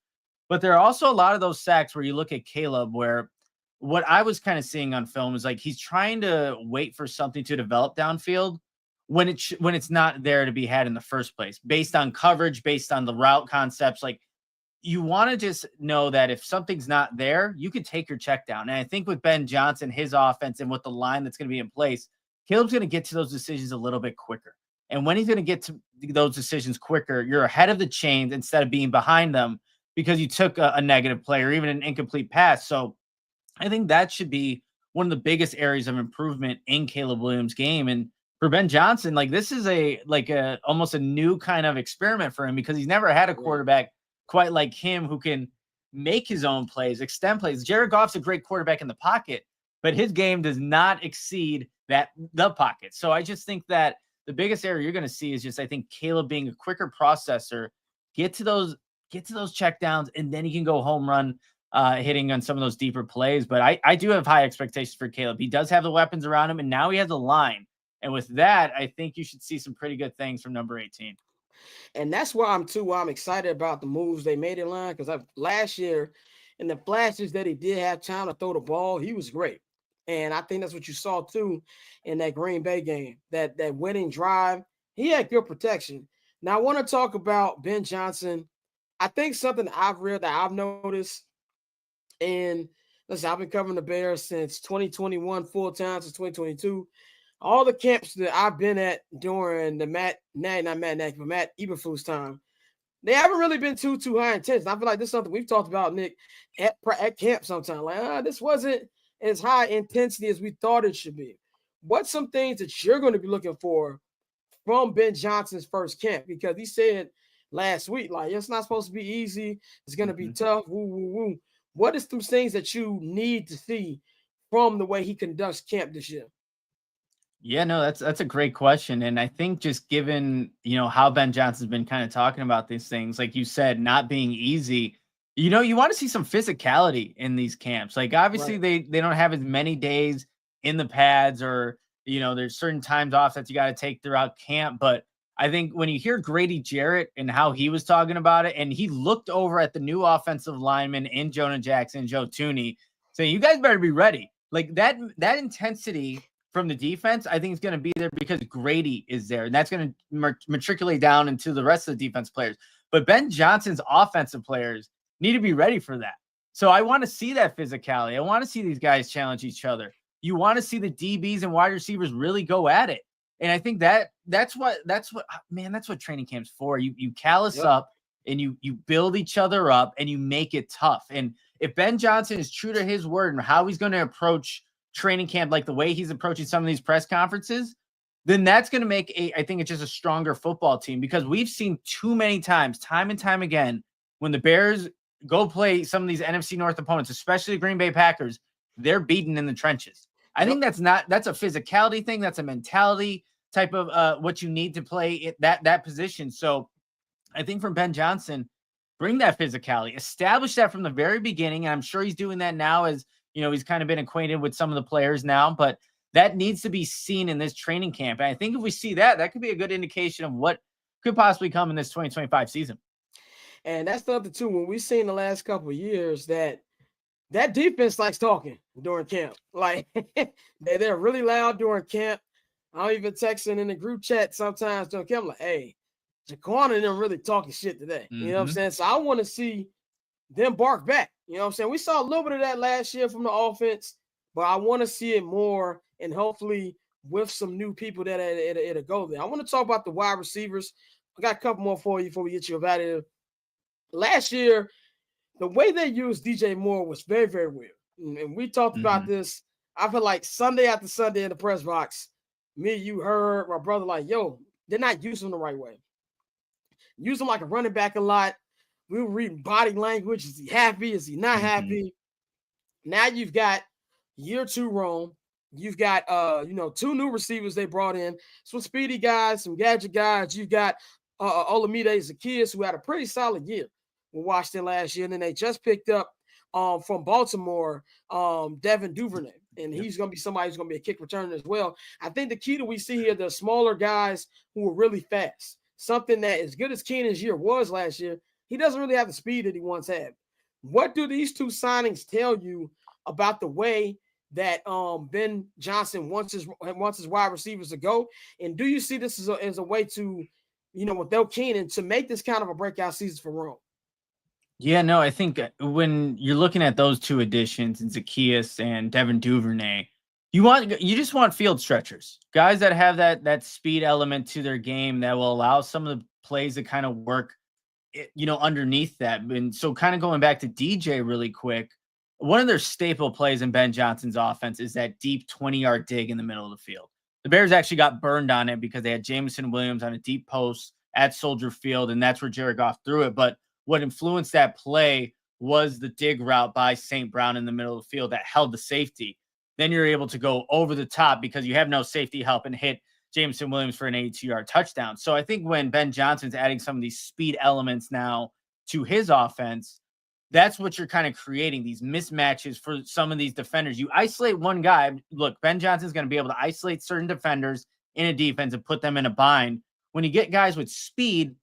Speaker 7: But there are also a lot of those sacks where you look at Caleb where what I was kind of seeing on film is like he's trying to wait for something to develop downfield when it's not there to be had in the first place, based on coverage, based on the route concepts. Like, you want to just know that if something's not there, you can take your check down. And I think with Ben Johnson, his offense, and with the line that's going to be in place, Caleb's going to get to those decisions a little bit quicker. And when he's going to get to those decisions quicker, you're ahead of the chains instead of being behind them because you took a negative play or even an incomplete pass. So I think that should be one of the biggest areas of improvement in Caleb Williams' game. And for Ben Johnson, like, this is almost a new kind of experiment for him because he's never had a quarterback quite like him who can make his own plays, extend plays. Jared Goff's a great quarterback in the pocket, but his game does not exceed the pocket. So I just think that the biggest area you're going to see is just, I think, Caleb being a quicker processor, get to those check downs, and then he can go home run hitting on some of those deeper plays. But I do have high expectations for Caleb. He does have the weapons around him, and now he has a line. And with that, I think you should see some pretty good things from number 18.
Speaker 1: And that's why I'm excited about the moves they made in line, because last year, in the flashes that he did have time to throw the ball, he was great. And I think that's what you saw too in that Green Bay game, that winning drive. He had good protection. Now I want to talk about Ben Johnson. I think something I've noticed, and listen, I've been covering the Bears since 2021 full time, since 2022. All the camps that I've been at during the Matt Eberflus time, they haven't really been too high intense. I feel like this is something we've talked about, Nick, at camp sometime. Like, this wasn't as high intensity as we thought it should be. What's some things that you're going to be looking for from Ben Johnson's first camp? Because he said last week, like, it's not supposed to be easy. It's going to be tough. Woo, woo, woo. What is some things that you need to see from the way he conducts camp this year?
Speaker 7: Yeah, no, that's a great question. And I think just given, how Ben Johnson's been kind of talking about these things, like you said, not being easy, you want to see some physicality in these camps. Like, obviously right. They don't have as many days in the pads, or, there's certain times off that you got to take throughout camp. But I think when you hear Grady Jarrett and how he was talking about it, and he looked over at the new offensive lineman in Jonah Jackson, Joe Thuney, saying, you guys better be ready. Like, that intensity from the defense, I think it's going to be there because Grady is there, and that's going to matriculate down into the rest of the defense players. But Ben Johnson's offensive players need to be ready for that. So I want to see that physicality. I want to see these guys challenge each other. You want to see the DBs and wide receivers really go at it. And I think that's what training camp's for. You callous up and you build each other up and you make it tough. And if Ben Johnson is true to his word and how he's going to approach training camp, like the way he's approaching some of these press conferences, then that's going to make I think it's just a stronger football team, because we've seen too many times, time and time again, when the Bears go play some of these NFC North opponents, especially the Green Bay Packers, they're beaten in the trenches. I think that's a physicality thing. That's a mentality type of what you need to play that position. So I think from Ben Johnson, bring that physicality, establish that from the very beginning. And I'm sure he's doing that now, as he's kind of been acquainted with some of the players now, but that needs to be seen in this training camp. And I think if we see that could be a good indication of what could possibly come in this 2025 season.
Speaker 1: And that's the other too, when we've seen the last couple of years that that defense likes talking during camp. Like they're really loud during camp. I'm even texting in the group chat sometimes during camp, like, hey, Jaquan and them really talking shit today. You know what I'm saying? So I want to see them bark back. You know what I'm saying? We saw a little bit of that last year from the offense, but I want to see it more, and hopefully with some new people that it'll go there. I want to talk about the wide receivers. I got a couple more for you before we get you about it. Last year, the way they used DJ Moore was very, very weird. And we talked about this. I feel like Sunday after Sunday in the press box, me, you heard my brother like, yo, they're not using him the right way. Use him like a running back a lot. We were reading body language. Is he happy? Is he not happy? Now you've got year 2 Rome. You've got 2 new receivers they brought in, some speedy guys, some gadget guys. You've got Olamide Zacchaeus, who had a pretty solid year with Washington last year. And then they just picked up from Baltimore, Devin Duvernay. And he's going to be somebody who's going to be a kick returner as well. I think the key that we see here, the smaller guys who are really fast. Something that, as good as Keenan's year was last year, he doesn't really have the speed that he once had. What do these 2 signings tell you about the way that Ben Johnson wants his wide receivers to go? And do you see this as a way to, without Keenan, to make this kind of a breakout season for Rome?
Speaker 7: Yeah, no, I think when you're looking at those 2 additions, and Zacchaeus and Devin Duvernay, you just want field stretchers, guys that have that speed element to their game that will allow some of the plays to kind of work, underneath that. And so kind of going back to DJ really quick, one of their staple plays in Ben Johnson's offense is that deep 20-yard dig in the middle of the field. The Bears actually got burned on it because they had Jameson Williams on a deep post at Soldier Field, and that's where Jared Goff threw it. But what influenced that play was the dig route by St. Brown in the middle of the field that held the safety. Then you're able to go over the top because you have no safety help and hit Jameson Williams for an 82-yard touchdown. So I think when Ben Johnson's adding some of these speed elements now to his offense, that's what you're kind of creating, these mismatches for some of these defenders. You isolate one guy. Look, Ben Johnson's going to be able to isolate certain defenders in a defense and put them in a bind. When you get guys with speed,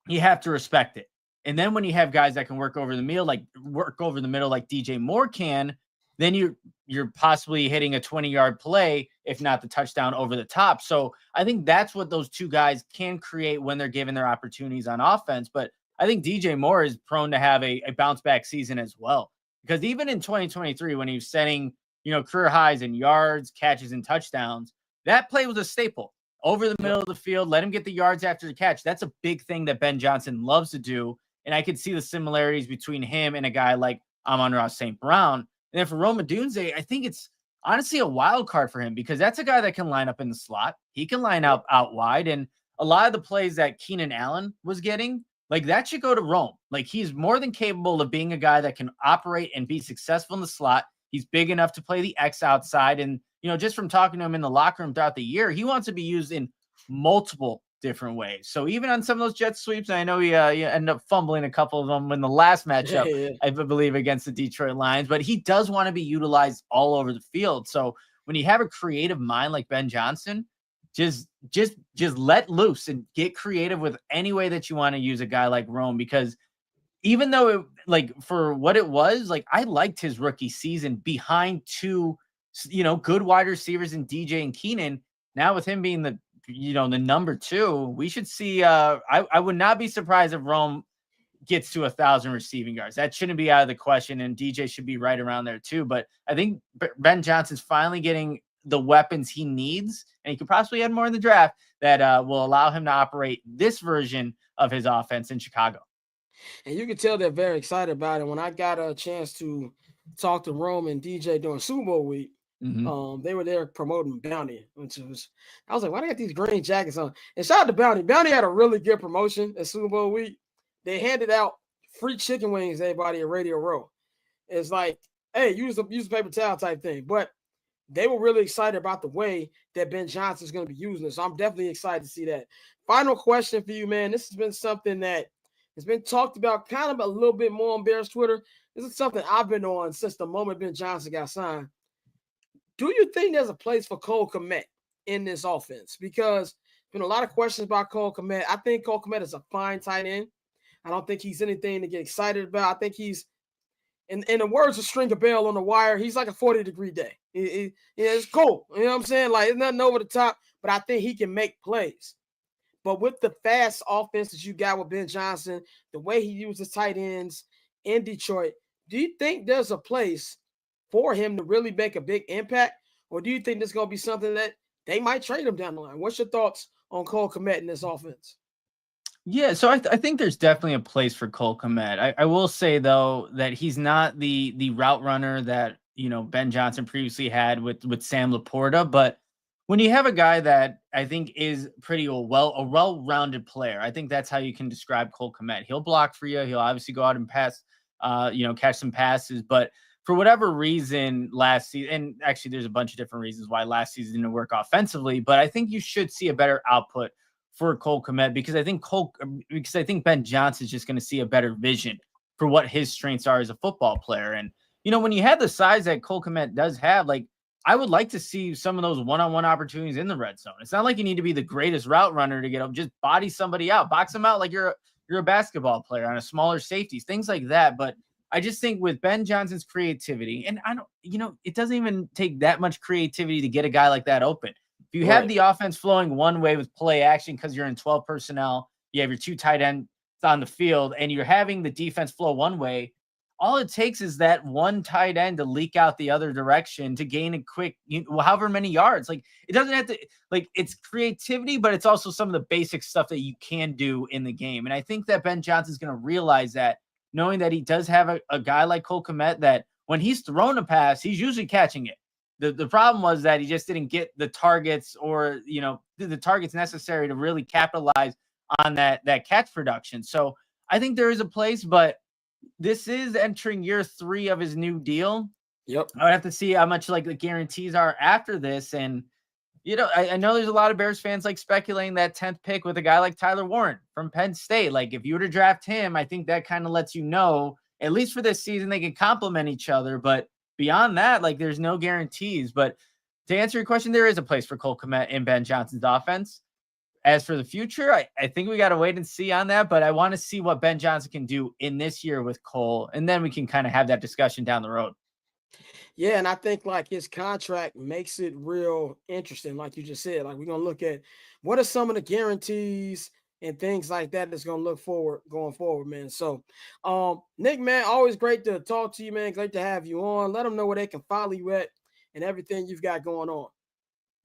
Speaker 7: you have to respect it. And then when you have guys that can work over the middle like DJ Moore can, then you're possibly hitting a 20-yard play, if not the touchdown over the top. So I think that's what those 2 guys can create when they're given their opportunities on offense. But I think DJ Moore is prone to have a bounce back season as well, because even in 2023, when he was setting, career highs in yards, catches, and touchdowns, that play was a staple over the middle of the field. Let him get the yards after the catch. That's a big thing that Ben Johnson loves to do. And I could see the similarities between him and a guy like Amon-Ra St. Brown. And then for Rome Odunze, I think it's honestly a wild card for him because that's a guy that can line up in the slot. He can line up out wide. And a lot of the plays that Keenan Allen was getting, like that should go to Rome. Like he's more than capable of being a guy that can operate and be successful in the slot. He's big enough to play the X outside. And, just from talking to him in the locker room throughout the year, he wants to be used in multiple different ways. So even on some of those jet sweeps, I know he ended up fumbling a couple of them in the last matchup, I believe, against the Detroit Lions, but he does want to be utilized all over the field. So when you have a creative mind like Ben Johnson, just let loose and get creative with any way that you want to use a guy like Rome, because even though for what it was, I liked his rookie season behind 2, good wide receivers in DJ and Keenan. Now with him being the number 2, we should see, I would not be surprised if Rome gets to 1,000 receiving yards. That shouldn't be out of the question. And DJ should be right around there too. But I think Ben Johnson's finally getting the weapons he needs, and he could possibly add more in the draft that will allow him to operate this version of his offense in Chicago.
Speaker 1: And you can tell they're very excited about it. When I got a chance to talk to Rome and DJ during Super Bowl week, they were there promoting Bounty, which was, I was like, why they got these green jackets on? And shout out to Bounty. Bounty had a really good promotion at Super Bowl week. They handed out free chicken wings to everybody at Radio Row. It's like, hey, use a paper towel type thing. But they were really excited about the way that Ben Johnson is going to be using it. So I'm definitely excited to see that. Final question for you, man. This has been something that has been talked about kind of a little bit more on Bears Twitter. This is something I've been on since the moment Ben Johnson got signed. Do you think there's a place for Cole Kmet in this offense? Because there's been a lot of questions about Cole Kmet. I think Cole Kmet is a fine tight end. I don't think he's anything to get excited about. I think he's in the words of Stringer Bell on the Wire, he's like a 40-degree day. It's cold. You know what I'm saying? Like, it's nothing over the top, but I think he can make plays. But with the fast offense that you got with Ben Johnson, the way he uses tight ends in Detroit, do you think there's a place for him to really make a big impact? Or do you think this is going to be something that they might trade him down the line? What's your thoughts on Cole Kmet in this offense?
Speaker 7: Yeah, so I think there's definitely a place for Cole Kmet. I will say, though, that he's not the route runner that, Ben Johnson previously had with Sam Laporta. But when you have a guy that I think is a well-rounded player, I think that's how you can describe Cole Kmet. He'll block for you. He'll obviously go out and pass, catch some passes. But for whatever reason last season, and actually there's a bunch of different reasons why last season didn't work offensively, but I think you should see a better output for Cole Kmet because I think Ben Johnson's just going to see a better vision for what his strengths are as a football player. And, when you have the size that Cole Kmet does have, like, I would like to see some of those one-on-one opportunities in the red zone. It's not like you need to be the greatest route runner to get up, just body somebody out, box them out like you're a basketball player on a smaller safeties, things like that. But I just think with Ben Johnson's creativity, and it doesn't even take that much creativity to get a guy like that open. If you have the offense flowing one way with play action because you're in 12 personnel, you have your two tight ends on the field, and you're having the defense flow one way, all it takes is that one tight end to leak out the other direction to gain a quick, however many yards. Like, it doesn't have to, like, it's creativity, but it's also some of the basic stuff that you can do in the game. And I think that Ben Johnson's going to realize that, knowing that he does have a guy like Cole Kmet that when he's thrown a pass, he's usually catching it. The problem was that he just didn't get the targets or, the targets necessary to really capitalize on that catch production. So I think there is a place, but this is entering year 3 of his new deal.
Speaker 1: Yep.
Speaker 7: I would have to see how much like the guarantees are after this. And, I know there's a lot of Bears fans like speculating that 10th pick with a guy like Tyler Warren from Penn State. Like, if you were to draft him, I think that kind of lets you know, at least for this season, they can complement each other. But beyond that, like, there's no guarantees. But to answer your question, there is a place for Cole Kmet in Ben Johnson's offense. As for the future, I think we got to wait and see on that. But I want to see what Ben Johnson can do in this year with Cole. And then we can kind of have that discussion down the road.
Speaker 1: Yeah, and I think like his contract makes it real interesting, like you just said. Like, we're gonna look at what are some of the guarantees and things like that that's gonna look forward going forward, man. So, Nick, man, always great to talk to you, man. Great to have you on. Let them know where they can follow you at and everything you've got going on.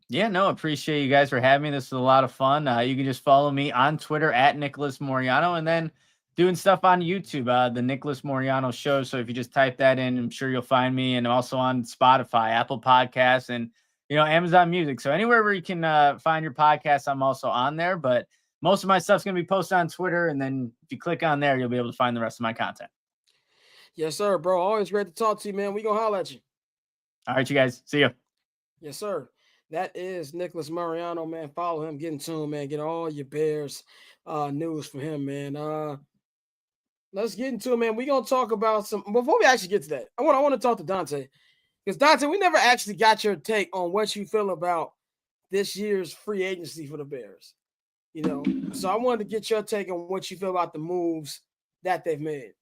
Speaker 7: Yeah, no, appreciate you guys for having me. This was a lot of fun. You can just follow me on Twitter at Nicholas Moreano, and then doing stuff on YouTube, the Nicholas Moreano Show. So if you just type that in, I'm sure you'll find me, and also on Spotify, Apple Podcasts, and Amazon Music. So anywhere where you can find your podcast, I'm also on there. But most of my stuff's gonna be posted on Twitter, and then if you click on there, you'll be able to find the rest of my content.
Speaker 1: Yes, sir, bro. Always great to talk to you, man. We gonna holler at you.
Speaker 7: All right, you guys. See ya.
Speaker 1: Yes, sir. That is Nicholas Moreano, man. Follow him, get in tune, man. Get all your Bears news from him, man. Let's get into it, man. We're gonna talk about some before we actually get to that. I want to talk to Dante. Because Dante, we never actually got your take on what you feel about this year's free agency for the Bears. So I wanted to get your take on what you feel about the moves that they've made.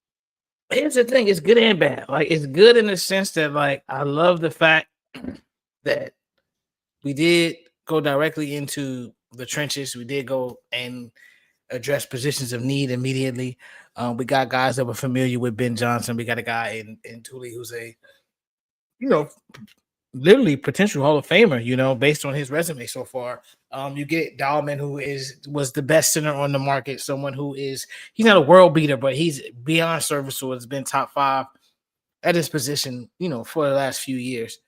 Speaker 5: Here's the thing, it's good and bad. Like, it's good in the sense that, like, I love the fact that we did go directly into the trenches. We did go and address positions of need immediately. We got guys that were familiar with Ben Johnson. We got a guy in Thule who's a, literally potential Hall of Famer, based on his resume so far. You get Dahlman, who was the best center on the market, someone who he's not a world beater, but he's beyond serviceable. It's been top 5 at his position, for the last few years.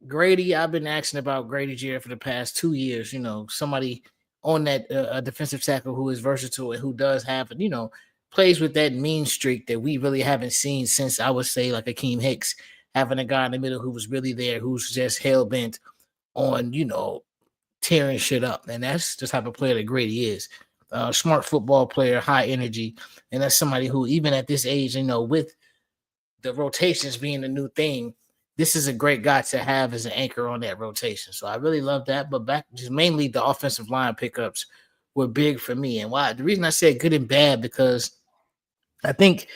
Speaker 5: Grady, I've been asking about Grady Jarrett for the past 2 years, somebody on that defensive tackle who is versatile and who does have, plays with that mean streak that we really haven't seen since, I would say, like Akeem Hicks, having a guy in the middle who was really there, who's just hell-bent on, tearing shit up. And that's the type of player that Grady is. Smart football player, high energy. And that's somebody who, even at this age, with the rotations being a new thing, this is a great guy to have as an anchor on that rotation. So I really love that. But just mainly the offensive line pickups were big for me. And why? The reason I said good and bad, because I think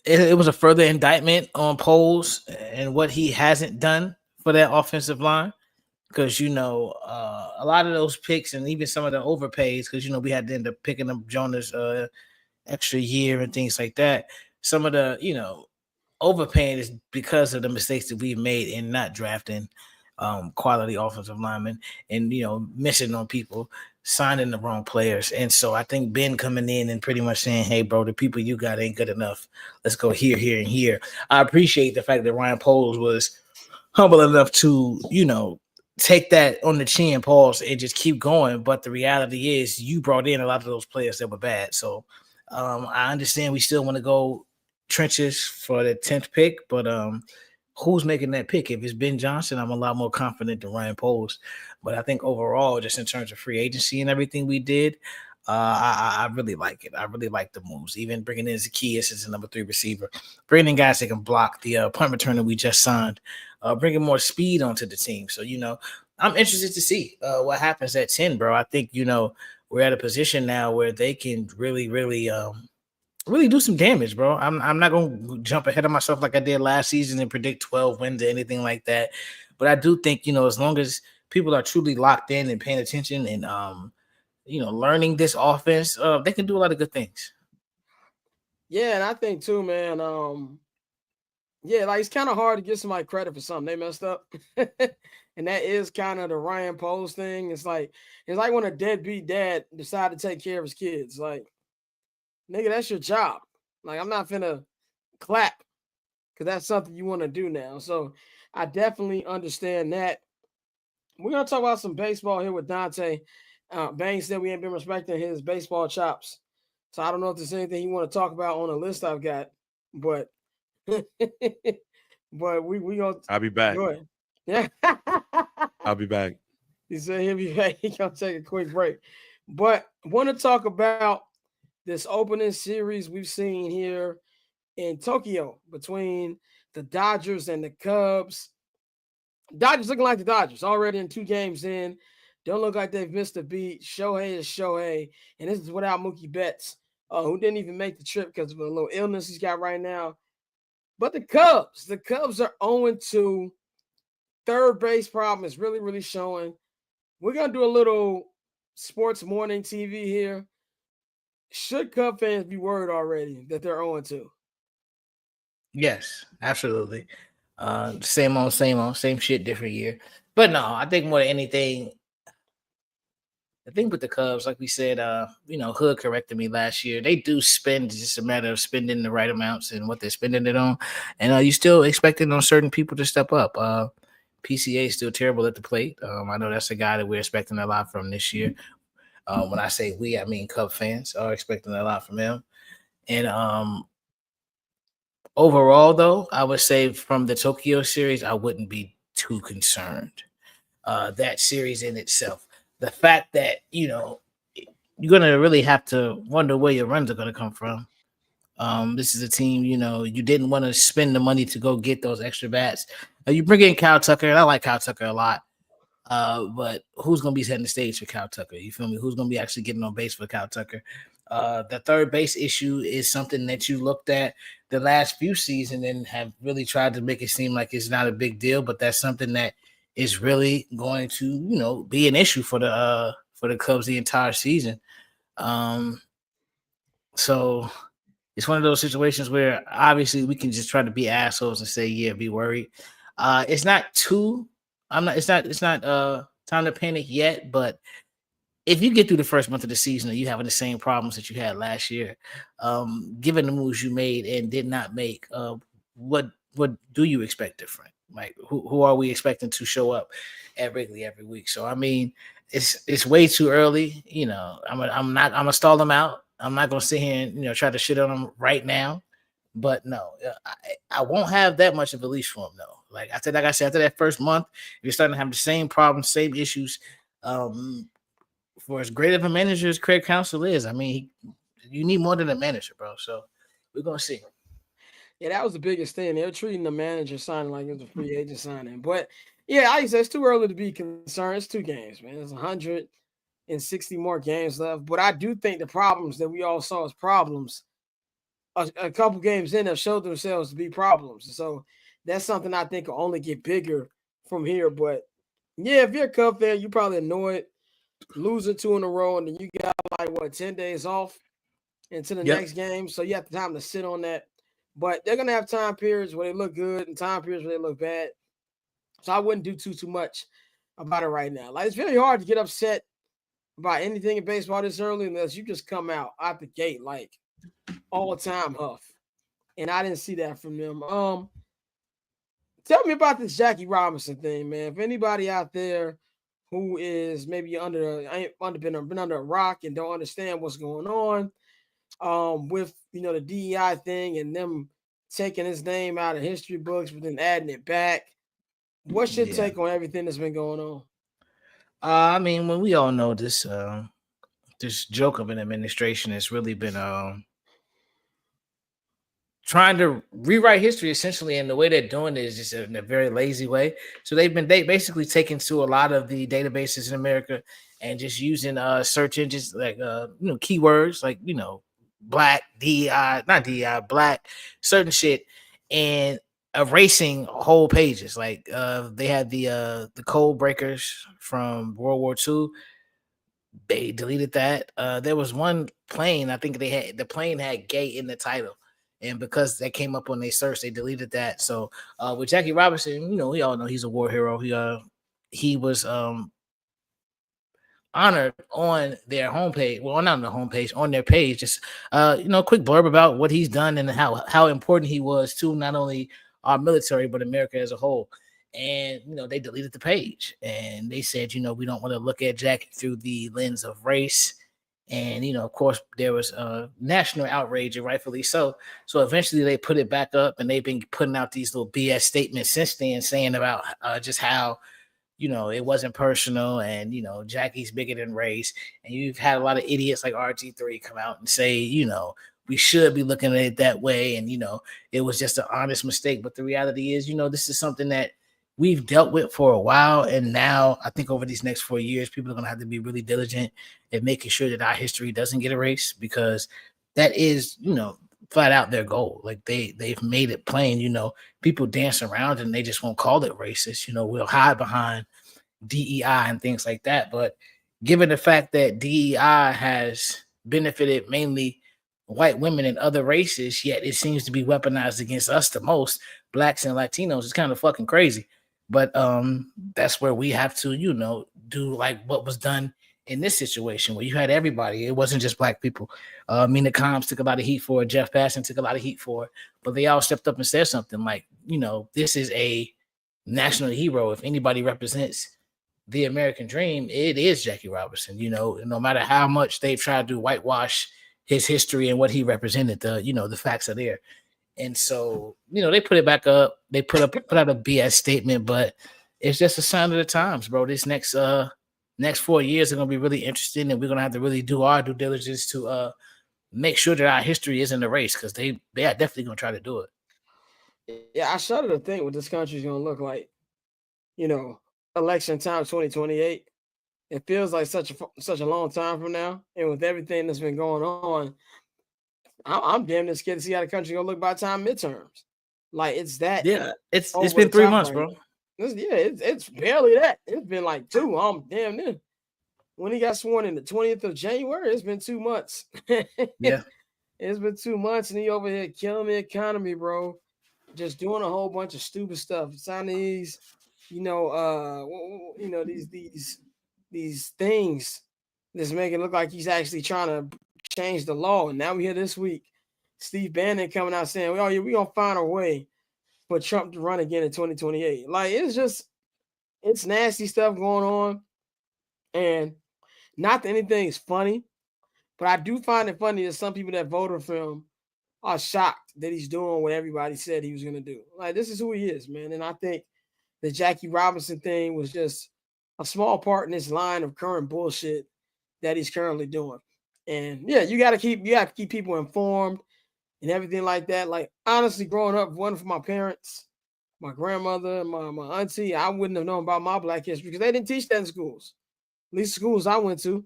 Speaker 5: it was a further indictment on Poles and what he hasn't done for that offensive line. Because, a lot of those picks and even some of the overpays, because, we had to end up picking up Jonas extra year and things like that. Some of the, overpaying is because of the mistakes that we've made in not drafting quality offensive linemen and, missing on people, signing the wrong players. And so I think Ben coming in and pretty much saying, hey, bro, the people you got ain't good enough. Let's go here, here, and here. I appreciate the fact that Ryan Poles was humble enough to, take that on the chin, pause, and just keep going. But the reality is you brought in a lot of those players that were bad. So I understand we still want to go trenches for the 10th pick, but who's making that pick? If it's Ben Johnson, I'm a lot more confident than Ryan Poles. But I think overall, just in terms of free agency and everything we did, I really like it. I really like the moves. Even bringing in Zacchaeus as a number 3 receiver, bringing in guys that can block the punt returner we just signed, bringing more speed onto the team. So, I'm interested to see what happens at 10, bro. I think, we're at a position now where they can really, really, really do some damage, bro. I'm not going to jump ahead of myself like I did last season and predict 12 wins or anything like that. But I do think, as long as people are truly locked in and paying attention and, learning this offense, they can do a lot of good things.
Speaker 1: Yeah, and I think too, man. Like it's kind of hard to give somebody credit for something they messed up, and that is kind of the Ryan Poles thing. It's like when a deadbeat dad decided to take care of his kids. Like, nigga, that's your job. Like, I'm not finna clap because that's something you want to do now. So I definitely understand that. We're gonna talk about some baseball here with Dante. Bang said we ain't been respecting his baseball chops. So I don't know if there's anything you want to talk about on the list I've got, but we gonna.
Speaker 4: I'll be back.
Speaker 1: Go ahead. Yeah,
Speaker 4: I'll be back.
Speaker 1: he said he'll be back. He gonna take a quick break, but want to talk about this opening series we've seen here in Tokyo between the Dodgers and the Cubs. Dodgers looking like the Dodgers already in 2 games in. Don't look like they've missed a beat. Shohei is Shohei, and this is without Mookie Betts, who didn't even make the trip because of a little illness he's got right now. But the Cubs are 0-2. Third base problem is really, really showing. We're going to do a little sports morning TV here. Should Cub fans be worried already that they're 0-2?
Speaker 5: Yes, absolutely. Same old, same shit, different year. But no, I think more than anything, I think with the Cubs, like we said, Hood corrected me last year. They do spend, it's just a matter of spending the right amounts and what they're spending it on. And you still expecting on certain people to step up. PCA is still terrible at the plate. I know that's a guy that we're expecting a lot from this year. When I say we, I mean Cub fans are expecting a lot from him. And overall, though, I would say from the Tokyo series, I wouldn't be too concerned. That series in itself. The fact that, you're going to really have to wonder where your runs are going to come from. This is a team, you didn't want to spend the money to go get those extra bats. You bring in Kyle Tucker, and I like Kyle Tucker a lot. But who's going to be setting the stage for Kyle Tucker? You feel me? Who's going to be actually getting on base for Kyle Tucker? The third base issue is something that you looked at the last few seasons and have really tried to make it seem like it's not a big deal, but that's something that is really going to, be an issue for the Cubs the entire season. So it's one of those situations where obviously we can just try to be assholes and say, yeah, be worried. It's not time to panic yet, but if you get through the first month of the season and you having the same problems that you had last year, given the moves you made and did not make, what do you expect different? Like who are we expecting to show up at Wrigley every week? So I mean, it's way too early. I'm gonna stall them out. I'm not gonna sit here and try to shit on them right now. But no, I won't have that much of a leash for them though. Like I said, after that first month, you're starting to have the same problems, same issues. For as great of a manager as Craig Counsell is, I mean, you need more than a manager, bro. So we're gonna see.
Speaker 1: Yeah, that was the biggest thing. They're treating the manager signing like it was a free agent signing. But yeah, like I said, it's too early to be concerned. It's 2 games, man. There's 160 more games left. But I do think the problems that we all saw as problems a couple games in have showed themselves to be problems. So that's something I think will only get bigger from here. But yeah, if you're a Cub fan, you probably annoyed losing 2 in a row, and then you got like 10 days off into the next game. So you have the time to sit on that. But they're gonna have time periods where they look good and time periods where they look bad. So I wouldn't do too much about it right now. Like, it's very hard to get upset about anything in baseball this early unless you just come out the gate like all time Huff. And I didn't see that from them. Tell me about this Jackie Robinson thing, man. If anybody out there who is maybe been under a rock and don't understand what's going on with the DEI thing and them taking his name out of history books but then adding it back. What's your take on everything that's been going on?
Speaker 5: I mean, when we all know this this joke of an administration has really been trying to rewrite history essentially, and the way they're doing it is just in a very lazy way. So they basically taken to a lot of the databases in America and just using search engines like keywords like black DEI, not DEI, black, certain shit, and erasing whole pages. Like they had the code breakers from World War II. They deleted that. There was one plane, I think the plane had gay in the title. And because that came up when they searched, they deleted that. So with Jackie Robinson, we all know he's a war hero. He was honored on their homepage. Well, not on the homepage, on their page. Just quick blurb about what he's done and how important he was to not only our military but America as a whole. And they deleted the page and they said, we don't want to look at Jackie through the lens of race. And of course, there was national outrage, and rightfully so. So eventually, they put it back up, and they've been putting out these little BS statements since then, saying about just how it wasn't personal, and Jackie's bigger than race. And you've had a lot of idiots like RG3 come out and say, we should be looking at it that way, and it was just an honest mistake. But the reality is, this is something that we've dealt with for a while, and now I think over these next 4 years, people are going to have to be really diligent at making sure that our history doesn't get erased, because that is, flat out their goal. Like they've made it plain. People dance around and they just won't call it racist. We'll hide behind DEI and things like that. But given the fact that DEI has benefited mainly white women and other races, yet it seems to be weaponized against us the most, blacks and Latinos, it's kind of fucking crazy. But that's where we have to, do like what was done in this situation where you had everybody. It wasn't just black people. Mina Combs took a lot of heat for it. Jeff Passan took a lot of heat for it. But they all stepped up and said something like, this is a national hero. If anybody represents the American dream, it is Jackie Robinson. No matter how much they've tried to whitewash his history and what he represented, the facts are there. And so, they put it back up. They put out a BS statement, but it's just a sign of the times, bro. This next 4 years are going to be really interesting, and we're going to have to really do our due diligence to make sure that our history isn't erased, because they are definitely going to try to do it.
Speaker 1: Yeah, I shudder to think what this country is going to look like, election time 2028. It feels like such a long time from now, and with everything that's been going on, I'm damn near scared to see how the country gonna look by the time midterms. Like it's that.
Speaker 5: Yeah, it's been 3 months, bro.
Speaker 1: It's barely that. It's been like 2. I'm damn near. When he got sworn in the 20th of January, it's been 2 months.
Speaker 5: Yeah,
Speaker 1: it's been 2 months, and he over here killing the economy, bro. Just doing a whole bunch of stupid stuff. Signing these, these things that's making it look like he's actually trying to change the law. And now we hear this week Steve Bannon coming out saying, "Oh yeah, we're gonna find a way for Trump to run again in 2028." Like it's nasty stuff going on. And not that anything is funny, but I do find it funny that some people that voted for him are shocked that he's doing what everybody said he was gonna do. Like, this is who he is, man. And I think the Jackie Robinson thing was just a small part in this line of current bullshit that he's currently doing. And yeah, you have to keep people informed and everything like that. Like, honestly, growing up, one for my parents, my grandmother, my auntie, I wouldn't have known about my Black history because they didn't teach that in schools. At least schools I went to,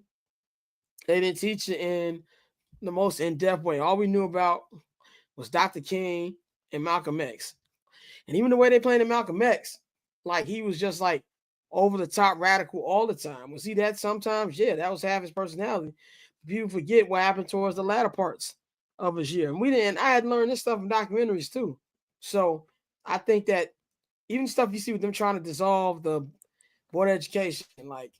Speaker 1: they didn't teach it in the most in-depth way. All we knew about was Dr. King and Malcolm X. And even the way they played in Malcolm X, like he was just like over the top radical all the time. Was he that sometimes? Yeah, that was half his personality. People forget what happened towards the latter parts of his year. And we didn't, I had learned this stuff in documentaries too. So I think that even stuff you see with them trying to dissolve the board of education, like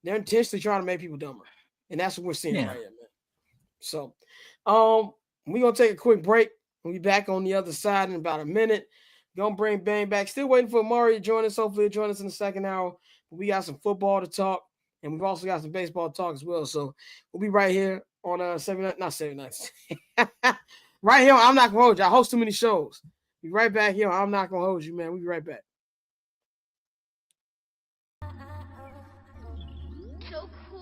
Speaker 1: they're intentionally trying to make people dumber. And that's what we're seeing right here, man. So we're gonna take a quick break. We'll be back on the other side in about a minute. Gonna bring Bang back. Still waiting for Amari to join us. Hopefully he'll join us in the second hour. But we got some football to talk, and we've also got some baseball to talk as well. So we'll be right here on 79, not 79. Right here on I'm Not Gonna Hold You. I host too many shows. Be right back here on I'm Not Gonna Hold You, man. We'll be right back.
Speaker 2: So cool.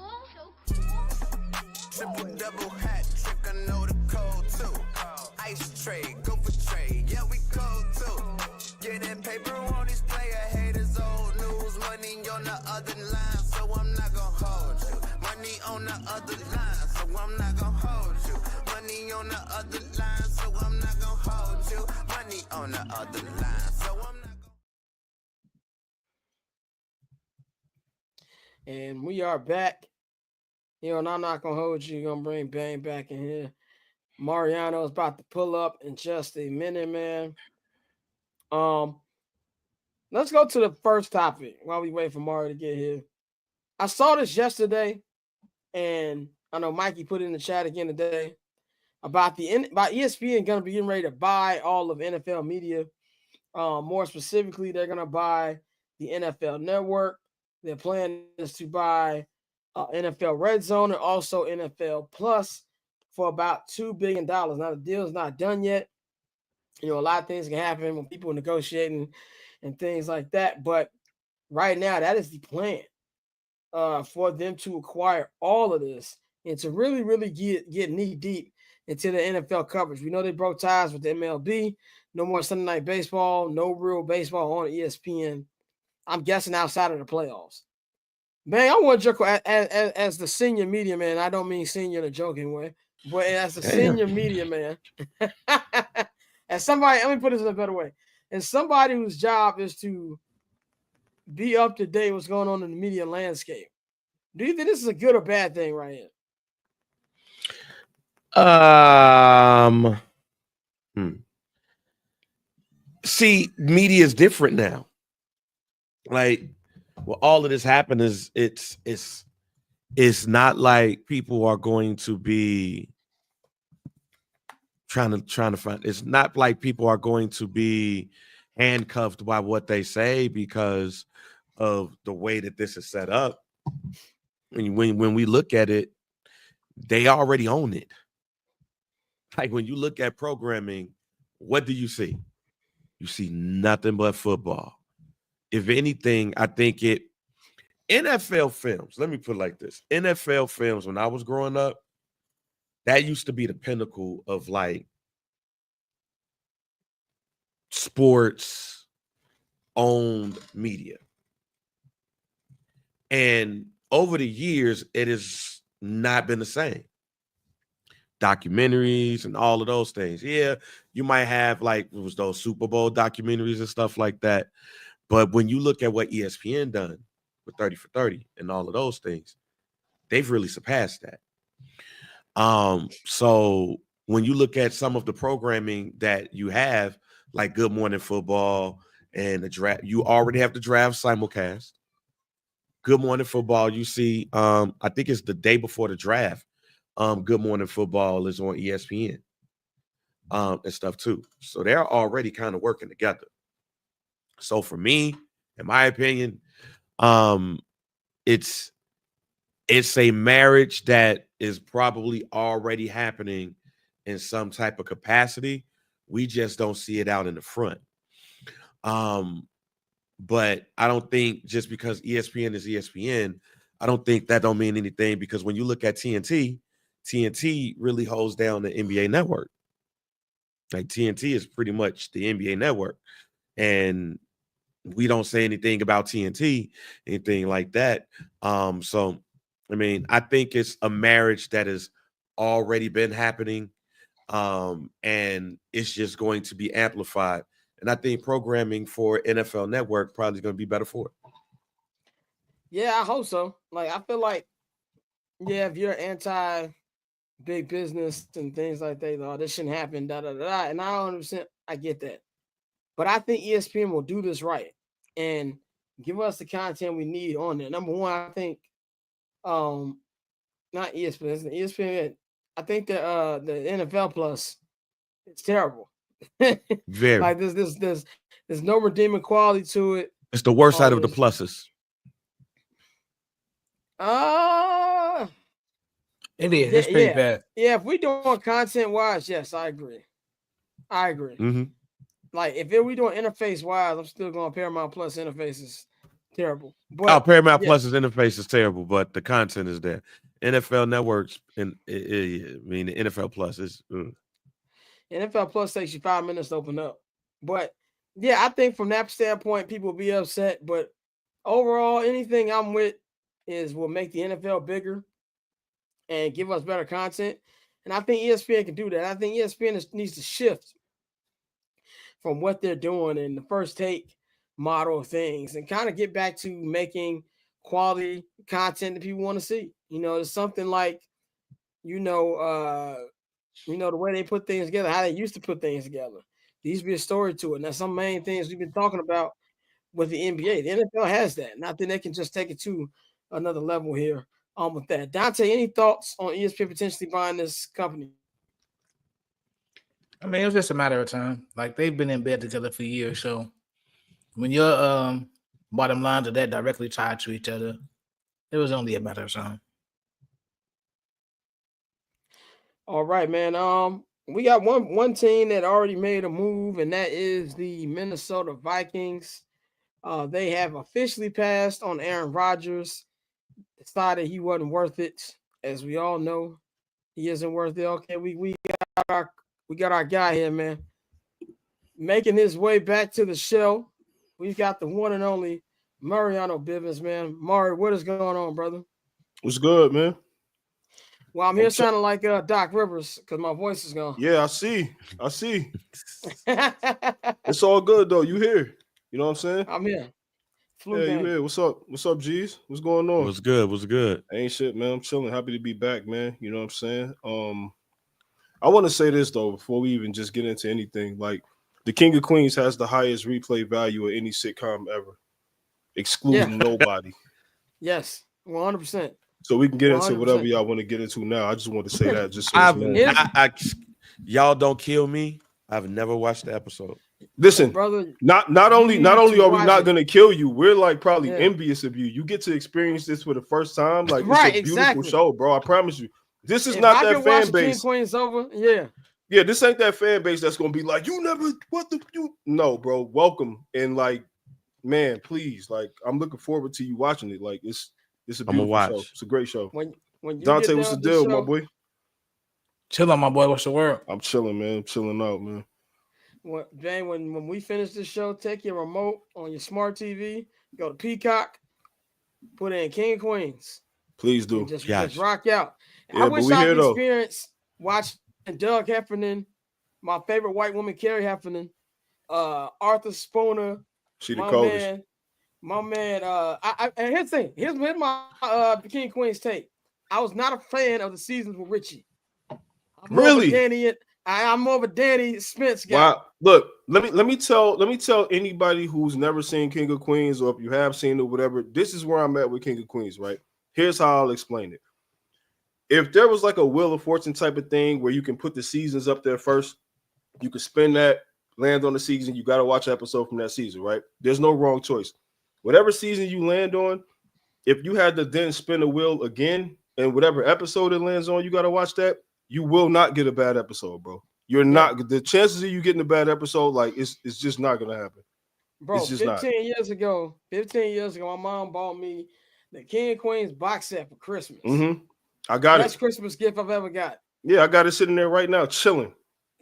Speaker 3: Triple double hat trick, I know the code too. Ice trade, go for trade, yeah we cold too. Getting paper on these player haters, old news. Money on the other line, so I'm not gonna hold you. Money on the other line, so I'm not gonna hold you. Money on the other line, so I'm not gonna hold you. Money on the other line, so I'm not gonna.
Speaker 1: And we are back. And I'm not gonna hold you. Gonna bring Bang back in here. Mariano is about to pull up in just a minute, man. Let's go to the first topic while we wait for Mario to get here. I saw this yesterday, and I know Mikey put it in the chat again today about ESPN gonna be getting ready to buy all of NFL media. More specifically, they're gonna buy the NFL Network. Their plan is to buy NFL Red Zone and also NFL Plus for about $2 billion. Now, the deal is not done yet. A lot of things can happen when people are negotiating and things like that. But right now, that is the plan for them to acquire all of this and to really, really get knee deep into the NFL coverage. We know they broke ties with the MLB. No more Sunday Night Baseball. No real baseball on ESPN. I'm guessing outside of the playoffs. Man, I want your as the senior media man. I don't mean senior in a joking way, but as the senior media man, as somebody, let me put this in a better way. As somebody whose job is to be up to date what's going on in the media landscape, do you think this is a good or bad thing right here?
Speaker 4: See, media is different now. Like, well, all of this happened is it's not like people are going to be trying to find. It's not like people are going to be handcuffed by what they say because of the way that this is set up. When we look at it, they already own it. Like when you look at programming, what do you see? You see nothing but football. If anything, I think NFL films, let me put it like this. NFL films, when I was growing up, that used to be the pinnacle of like sports owned media. And over the years, it has not been the same. Documentaries and all of those things. Yeah, you might have like it was those Super Bowl documentaries and stuff like that. But when you look at what ESPN done with 30 for 30 and all of those things, they've really surpassed that. So when you look at some of the programming that you have, like Good Morning Football and the draft, you already have the draft simulcast. Good Morning Football, you see, I think it's the day before the draft. Good Morning Football is on ESPN and stuff too. So they're already kind of working together. So for me, in my opinion, it's a marriage that is probably already happening in some type of capacity. We just don't see it out in the front. But I don't think just because ESPN is ESPN, I don't think that don't mean anything because when you look at TNT really holds down the NBA network. Like TNT is pretty much the NBA network. And we don't say anything about TNT, anything like that. So, I mean, I think it's a marriage that has already been happening. And it's just going to be amplified. And I think programming for NFL Network probably is going to be better for it.
Speaker 1: Yeah, I hope so. Like, I feel like, yeah, if you're anti big business and things like that, oh, this shouldn't happen, da da da. And I 100%, I get that. But I think ESPN will do this right and give us the content we need on there. Number one, I think, not ESPN, it's ESPN. I think the NFL Plus, it's terrible.
Speaker 4: Very.
Speaker 1: Like there's no redeeming quality to it.
Speaker 4: It's the worst out of the pluses.
Speaker 5: It is. It's pretty bad.
Speaker 1: Yeah, if we doing content wise, yes, I agree.
Speaker 4: Mm-hmm.
Speaker 1: Like if we doing interface wise, I'm still going Paramount Plus interface is terrible. But
Speaker 4: Paramount Plus's interface is terrible, but the content is there. NFL Networks and the NFL Plus is.
Speaker 1: NFL Plus takes you 5 minutes to open up. But yeah, I think from that standpoint, people will be upset. But overall, anything I'm with will make the NFL bigger and give us better content. And I think ESPN can do that. I think ESPN needs to shift from what they're doing in the first take model of things and kind of get back to making quality content that people want to see. It's something like, the way they put things together, how they used to put things together. There used to be a story to it. And that's some main things we've been talking about with the NBA. The NFL has that. And I think they can just take it to another level here with that. Dante, any thoughts on ESPN potentially buying this company?
Speaker 5: I mean, it was just a matter of time. Like, they've been in bed together for years. So when your bottom lines are that directly tied to each other, it was only a matter of time.
Speaker 1: All right, man. We got one team that already made a move, and that is the Minnesota Vikings. They have officially passed on Aaron Rodgers. Decided he wasn't worth it, as we all know. He isn't worth it. Okay, we got our guy here, man. Making his way back to the show. We've got the one and only Mariano Bivens, man. Mari, what is going on, brother?
Speaker 8: What's good, man?
Speaker 1: Well, I'm here sounding like Doc Rivers because my voice is gone.
Speaker 8: Yeah, I see. It's all good, though. You here. You know what I'm saying?
Speaker 1: I'm here.
Speaker 8: You here. What's up, G's? What's going on?
Speaker 4: What's good?
Speaker 8: Ain't shit, man. I'm chilling. Happy to be back, man. You know what I'm saying? I want to say this, though, before we even just get into anything. Like, the King of Queens has the highest replay value of any sitcom ever, excluding nobody.
Speaker 1: Yes, 100%.
Speaker 8: So we can get
Speaker 1: 100%.
Speaker 8: into whatever y'all want to get into now. I just want to say that. Just so
Speaker 4: y'all don't kill me. I've never watched the episode.
Speaker 8: Listen,
Speaker 1: brother.
Speaker 8: Not only are we not going to kill you, we're like probably envious of you. You get to experience this for the first time. Like, it's a beautiful show, bro. I promise you. This is not that fan base.
Speaker 1: King Queen's over. Yeah.
Speaker 8: Yeah, this ain't that fan base that's gonna be like, no, bro. Welcome. And like, man, please, like, I'm looking forward to you watching it. Like, it's a beautiful show. It's a great show.
Speaker 1: When
Speaker 8: Dante, what's the deal, my boy?
Speaker 5: Chilling, my boy. What's the word?
Speaker 8: I'm chilling, man. I'm chilling out, man.
Speaker 1: Jane, when we finish this show, take your remote on your smart TV, go to Peacock, put in King of Queens.
Speaker 8: Please do.
Speaker 1: Just rock out.
Speaker 8: Yeah,
Speaker 1: I wish I could experience watching Doug Heffernan, my favorite white woman, Carrie Heffernan, Arthur Spooner.
Speaker 8: She the coldest.
Speaker 1: Man, my man. And here's the thing. Here's my King of Queens take. I was not a fan of the seasons with Richie.
Speaker 8: Really?
Speaker 1: I'm more of a Danny Spence guy.
Speaker 8: Wow. Look, let me tell anybody who's never seen King of Queens, or if you have seen it, whatever. This is where I'm at with King of Queens, right? Here's how I'll explain it. If there was like a Wheel of Fortune type of thing where you can put the seasons up there first, you can spin that, land on the season. You got to watch an episode from that season, right? There's no wrong choice. Whatever season you land on, if you had to then spin the wheel again, and whatever episode it lands on, you got to watch that. You will not get a bad episode, bro. You're not. The chances of you getting a bad episode, like, it's just not gonna happen.
Speaker 1: Bro,
Speaker 8: it's just
Speaker 1: 15 years ago, my mom bought me the King of Queens box set for Christmas.
Speaker 8: Mm-hmm. I got
Speaker 1: Best Christmas gift I've ever got.
Speaker 8: Yeah, I got it sitting there right now, chilling.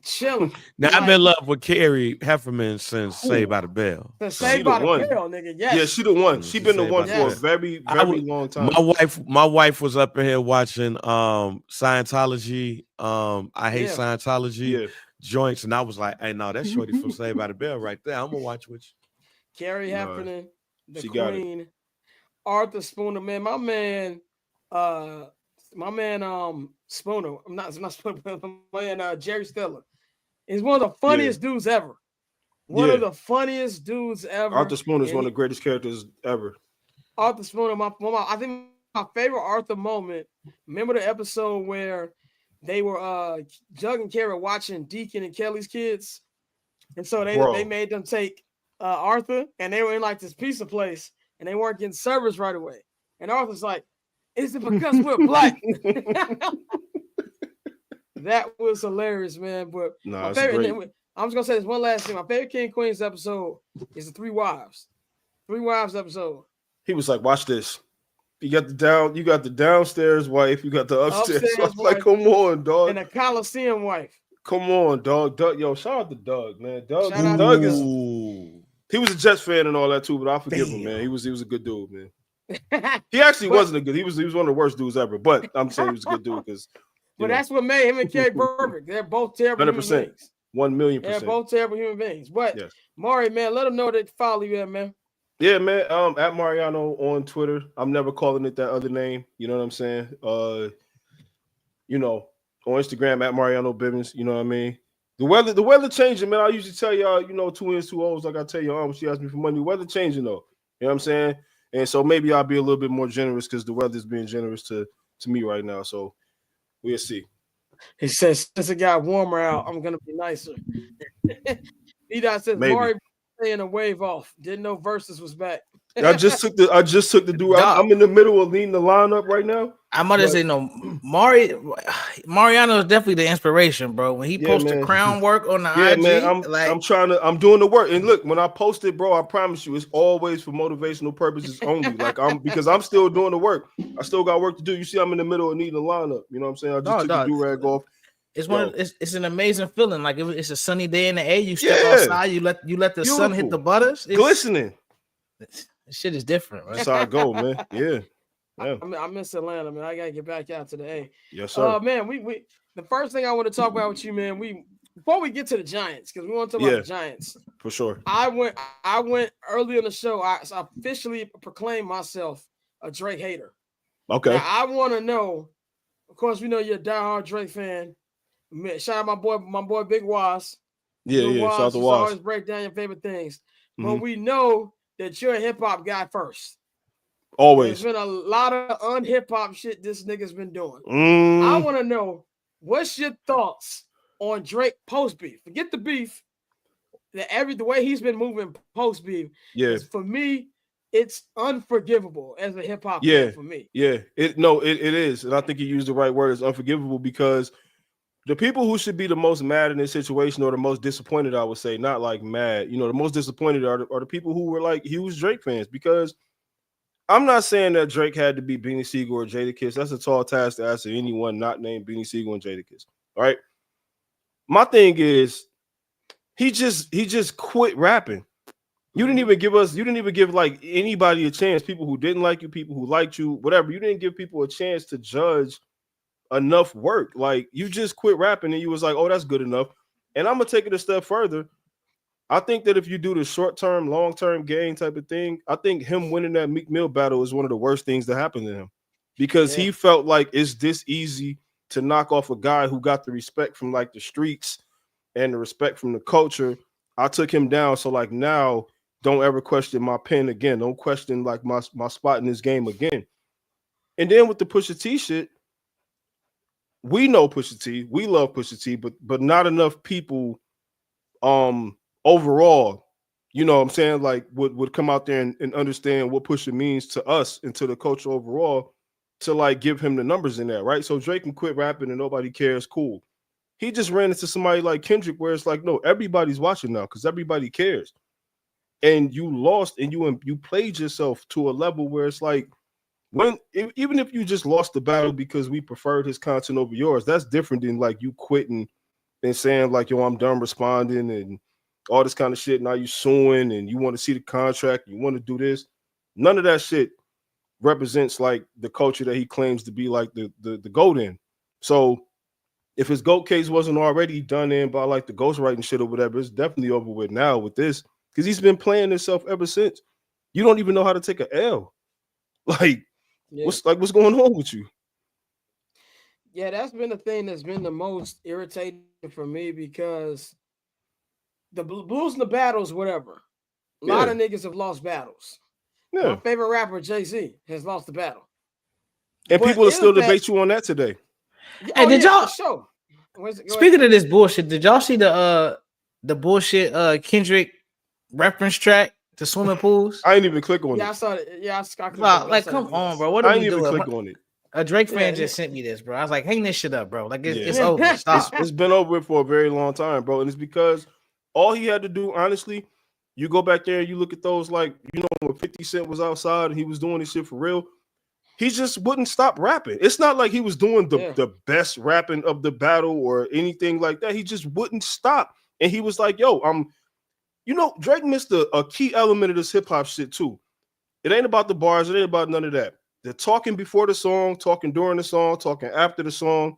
Speaker 1: chilling.
Speaker 4: Now
Speaker 1: Like,
Speaker 4: I've been in love with Carrie Hefferman since Saved by the Bell.
Speaker 1: the
Speaker 8: She
Speaker 1: Saved
Speaker 8: the
Speaker 1: by the
Speaker 8: one.
Speaker 1: Bell, nigga. Yes.
Speaker 8: Yeah, she the one. She been the
Speaker 4: Saved
Speaker 8: one
Speaker 4: by
Speaker 8: for a
Speaker 1: the
Speaker 8: very,
Speaker 4: I
Speaker 8: very
Speaker 4: would-
Speaker 8: long time.
Speaker 4: My wife was up in here watching Scientology. I hate
Speaker 1: Yeah.
Speaker 4: Scientology
Speaker 8: Yeah.
Speaker 4: joints, and I was like, hey, no, that's Shorty from Saved by the Bell right there. I'm gonna watch with you.
Speaker 1: Carrie
Speaker 8: Nah,
Speaker 1: Heffernan, the
Speaker 8: she got it.
Speaker 1: Queen, Arthur Spooner, man. My man, Spooner. I'm not Spooner, but my man, Jerry Stiller. Is one of the funniest dudes ever. One of the funniest dudes ever.
Speaker 8: Arthur Spooner is
Speaker 1: And
Speaker 8: one of the greatest characters ever.
Speaker 1: Arthur Spooner, I think my favorite Arthur moment. Remember the episode where they were Jug and Carrie watching Deacon and Kelly's kids, and so they made them take Arthur, and they were in like this pizza place, and they weren't getting service right away. And Arthur's like, "Is it because we're black?" That was hilarious, man. But
Speaker 8: Nah,
Speaker 1: my
Speaker 8: it's
Speaker 1: favorite.
Speaker 8: great.
Speaker 1: I'm just gonna say this one last thing. My favorite King Queens episode is the Three Wives episode.
Speaker 8: He was like, "Watch this. You got the downstairs wife. You got the upstairs." So I was like,
Speaker 1: wife.
Speaker 8: "Come on, dog.
Speaker 1: And a Coliseum wife.
Speaker 8: Come on, dog. Doug, shout out to Doug, man.
Speaker 1: Shout out
Speaker 8: Doug
Speaker 1: to
Speaker 8: is.
Speaker 4: Ooh.
Speaker 8: He was a Jets fan and all that too, but I forgive him, man. He was a good dude, man. He actually wasn't a good. He was one of the worst dudes ever. But I'm saying he was a good dude because.
Speaker 1: But that's what made him and Carrie perfect. They're both terrible
Speaker 8: 100%.
Speaker 1: human beings.
Speaker 8: 1,000,000%.
Speaker 1: They're both terrible human beings. But
Speaker 8: Yes.
Speaker 1: Maury, man, let them know they follow you, man.
Speaker 8: Yeah, man. At Mariano on Twitter. I'm never calling it that other name. You know what I'm saying? You know, on Instagram at Mariano Bibbins. You know what I mean? The weather changing, man. I usually tell y'all, 2 N's, 2 O's, like I tell your when she asked me for money. The weather changing though. You know what I'm saying? And so maybe I'll be a little bit more generous because the weather's being generous to me right now. So we'll see.
Speaker 1: He says, since it got warmer out, I'm gonna be nicer. E-Dot says,
Speaker 8: Maybe.
Speaker 1: Maury playing a wave off. Didn't know Versus was back.
Speaker 8: I just took the dude. I'm in the middle of leading the lineup right now.
Speaker 5: I'm about to say no. Mariano is definitely the inspiration, bro. When he posted
Speaker 8: man.
Speaker 5: crown work on the
Speaker 8: Yeah,
Speaker 5: IG,
Speaker 8: man. I'm doing the work. And look, when I post it, bro, I promise you, it's always for motivational purposes only. Because I'm still doing the work. I still got work to do. You see, I'm in the middle of needing a lineup. You know what I'm saying? I just took the do-rag off.
Speaker 5: It's it's an amazing feeling. Like it's a sunny day in the air. You step outside, you let the sun hit the butters. It's
Speaker 8: glistening.
Speaker 5: This shit is different, right?
Speaker 8: That's how I go, man. Yeah.
Speaker 1: I miss Atlanta, man. I gotta get back out to the A.
Speaker 8: Yes, sir.
Speaker 1: Man, we the first thing I want to talk about with you, man. Before we get to the Giants, because we want to talk about the Giants.
Speaker 8: For sure.
Speaker 1: I went early in the show. I officially proclaimed myself a Drake hater.
Speaker 8: Okay.
Speaker 1: Now, I want to know. Of course, we know you're a diehard Drake fan. Shout out my boy Big Waz.
Speaker 8: Yeah. Shout out to Waz.
Speaker 1: Always break down your favorite things, but we know that you're a hip hop guy first.
Speaker 8: Always.
Speaker 1: There's been a lot of un-hip hop shit this nigga's been doing.
Speaker 8: I
Speaker 1: I want to know, what's your thoughts on Drake post beef? Forget the beef. The way he's been moving post beef.
Speaker 8: Yeah.
Speaker 1: For me, it's unforgivable as a hip hop
Speaker 8: Yeah.
Speaker 1: fan for me.
Speaker 8: Yeah. It is. And I think you used the right word. It's unforgivable because the people who should be the most mad in this situation or the most disappointed, I would say, not like mad, the most disappointed are the people who were like huge Drake fans, because I'm not saying that Drake had to be Beanie Siegel or Jadakiss. That's a tall task to ask anyone not named Beanie Siegel and Jadakiss. All right. My thing is, he just quit rapping. You didn't even give like anybody a chance. People who didn't like you, people who liked you, whatever. You didn't give people a chance to judge enough work. Like, you just quit rapping and you was like, oh, that's good enough. And I'm gonna take it a step further. I think that if you do the short-term, long-term gain type of thing, I think him winning that Meek Mill battle is one of the worst things that happened to him, because he felt like it's this easy to knock off a guy who got the respect from like the streets and the respect from the culture. I took him down. So like, now don't ever question my pen again. Don't question like my spot in this game again. And then with the Pusha T shit, we know Pusha T, we love Pusha T, but not enough people overall, you know what I'm saying, like would come out there and understand what Pusha means to us and to the culture overall to like give him the numbers in there, right? So Drake can quit rapping and nobody cares, cool. He just ran into somebody like Kendrick where it's like, no, everybody's watching now because everybody cares. And you lost and you played yourself to a level where it's like, even if you just lost the battle because we preferred his content over yours, that's different than like you quitting and saying like, yo, I'm done responding and all this kind of shit. Now you suing and you want to see the contract, you want to do this. None of that shit represents like the culture that he claims to be like the GOAT in. So if his GOAT case wasn't already done in by like the ghostwriting shit or whatever, it's definitely over with now with this, because he's been playing himself ever since. You don't even know how to take an L. Like, what's going on with you?
Speaker 1: Yeah, that's been the thing that's been the most irritating for me, because the losing the battles, whatever. A lot of niggas have lost battles.
Speaker 8: Yeah.
Speaker 1: My favorite rapper, Jay-Z, has lost the battle.
Speaker 8: And
Speaker 1: But
Speaker 8: people are still
Speaker 1: that-
Speaker 8: debate you on that today.
Speaker 5: Hey, did y'all?
Speaker 1: for sure.
Speaker 5: Speaking of this bullshit, did y'all see the bullshit Kendrick reference track to swimming pools?
Speaker 8: I ain't even click on
Speaker 1: Yeah,
Speaker 8: it.
Speaker 1: I saw it. Yeah, I clicked
Speaker 5: Wow,
Speaker 1: on it.
Speaker 5: like, come on, bro. What are
Speaker 8: I
Speaker 5: we
Speaker 8: ain't even
Speaker 5: doing?
Speaker 8: click on it.
Speaker 5: A Drake fan
Speaker 1: Yeah,
Speaker 5: just sent me this, bro. I was like, hang this shit up, bro. Like, it's
Speaker 8: Yeah.
Speaker 5: over. Stop.
Speaker 8: It's been over with for a very long time, bro. And it's because all he had to do, honestly, you go back there and you look at those, like, you know, when 50 Cent was outside and he was doing this shit for real, he just wouldn't stop rapping. It's not like he was doing the best rapping of the battle or anything like that. He just wouldn't stop. And he was like, yo, you know, Drake missed a key element of this hip-hop shit too. It ain't about the bars. It ain't about none of that. They're talking before the song, talking during the song, talking after the song,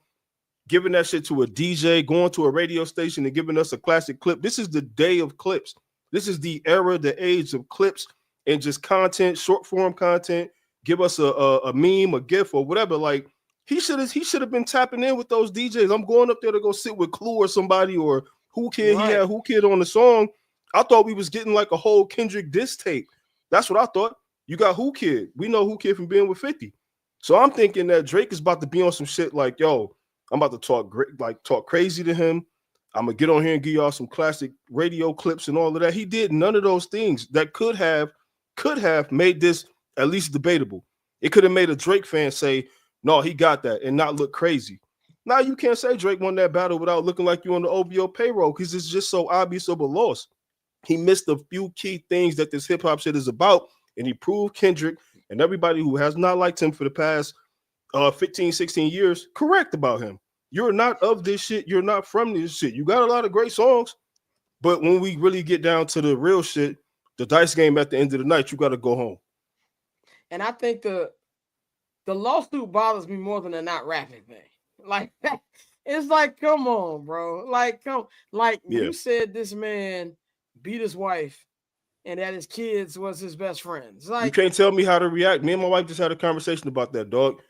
Speaker 8: giving that shit to a DJ, going to a radio station and giving us a classic clip. This is the day of clips. This is the era, the age of clips and just content, short form content. Give us a meme, a GIF, or whatever. Like, he should have been tapping in with those DJs. I'm going up there to go sit with Clue or somebody, or Who Kid. Right. He had Who Kid on the song. I thought we was getting like a whole Kendrick diss tape. That's what I thought. You got Who Kid. We know Who Kid from being with 50. So I'm thinking that Drake is about to be on some shit like, yo, I'm about to talk crazy to him. I'm gonna get on here and give y'all some classic radio clips and all of that. He did none of those things that could have made this at least debatable. It could have made a Drake fan say, no, he got that, and not look crazy. Now you can't say Drake won that battle without looking like you on the OVO payroll, because it's just so obvious of a loss. He missed a few key things that this hip-hop shit is about, and he proved Kendrick and everybody who has not liked him for the past 15, 16 years correct about him. You're not of this shit. You're not from this shit. You got a lot of great songs, but when we really get down to the real shit, the dice game at the end of the night, you got to go home.
Speaker 1: And I think the lawsuit bothers me more than the not rapping thing. Like, it's like, come on, bro. Like, you said this man beat his wife and that his kids was his best friends. Like,
Speaker 8: you can't tell me how to react. Me and my wife just had a conversation about that, dog.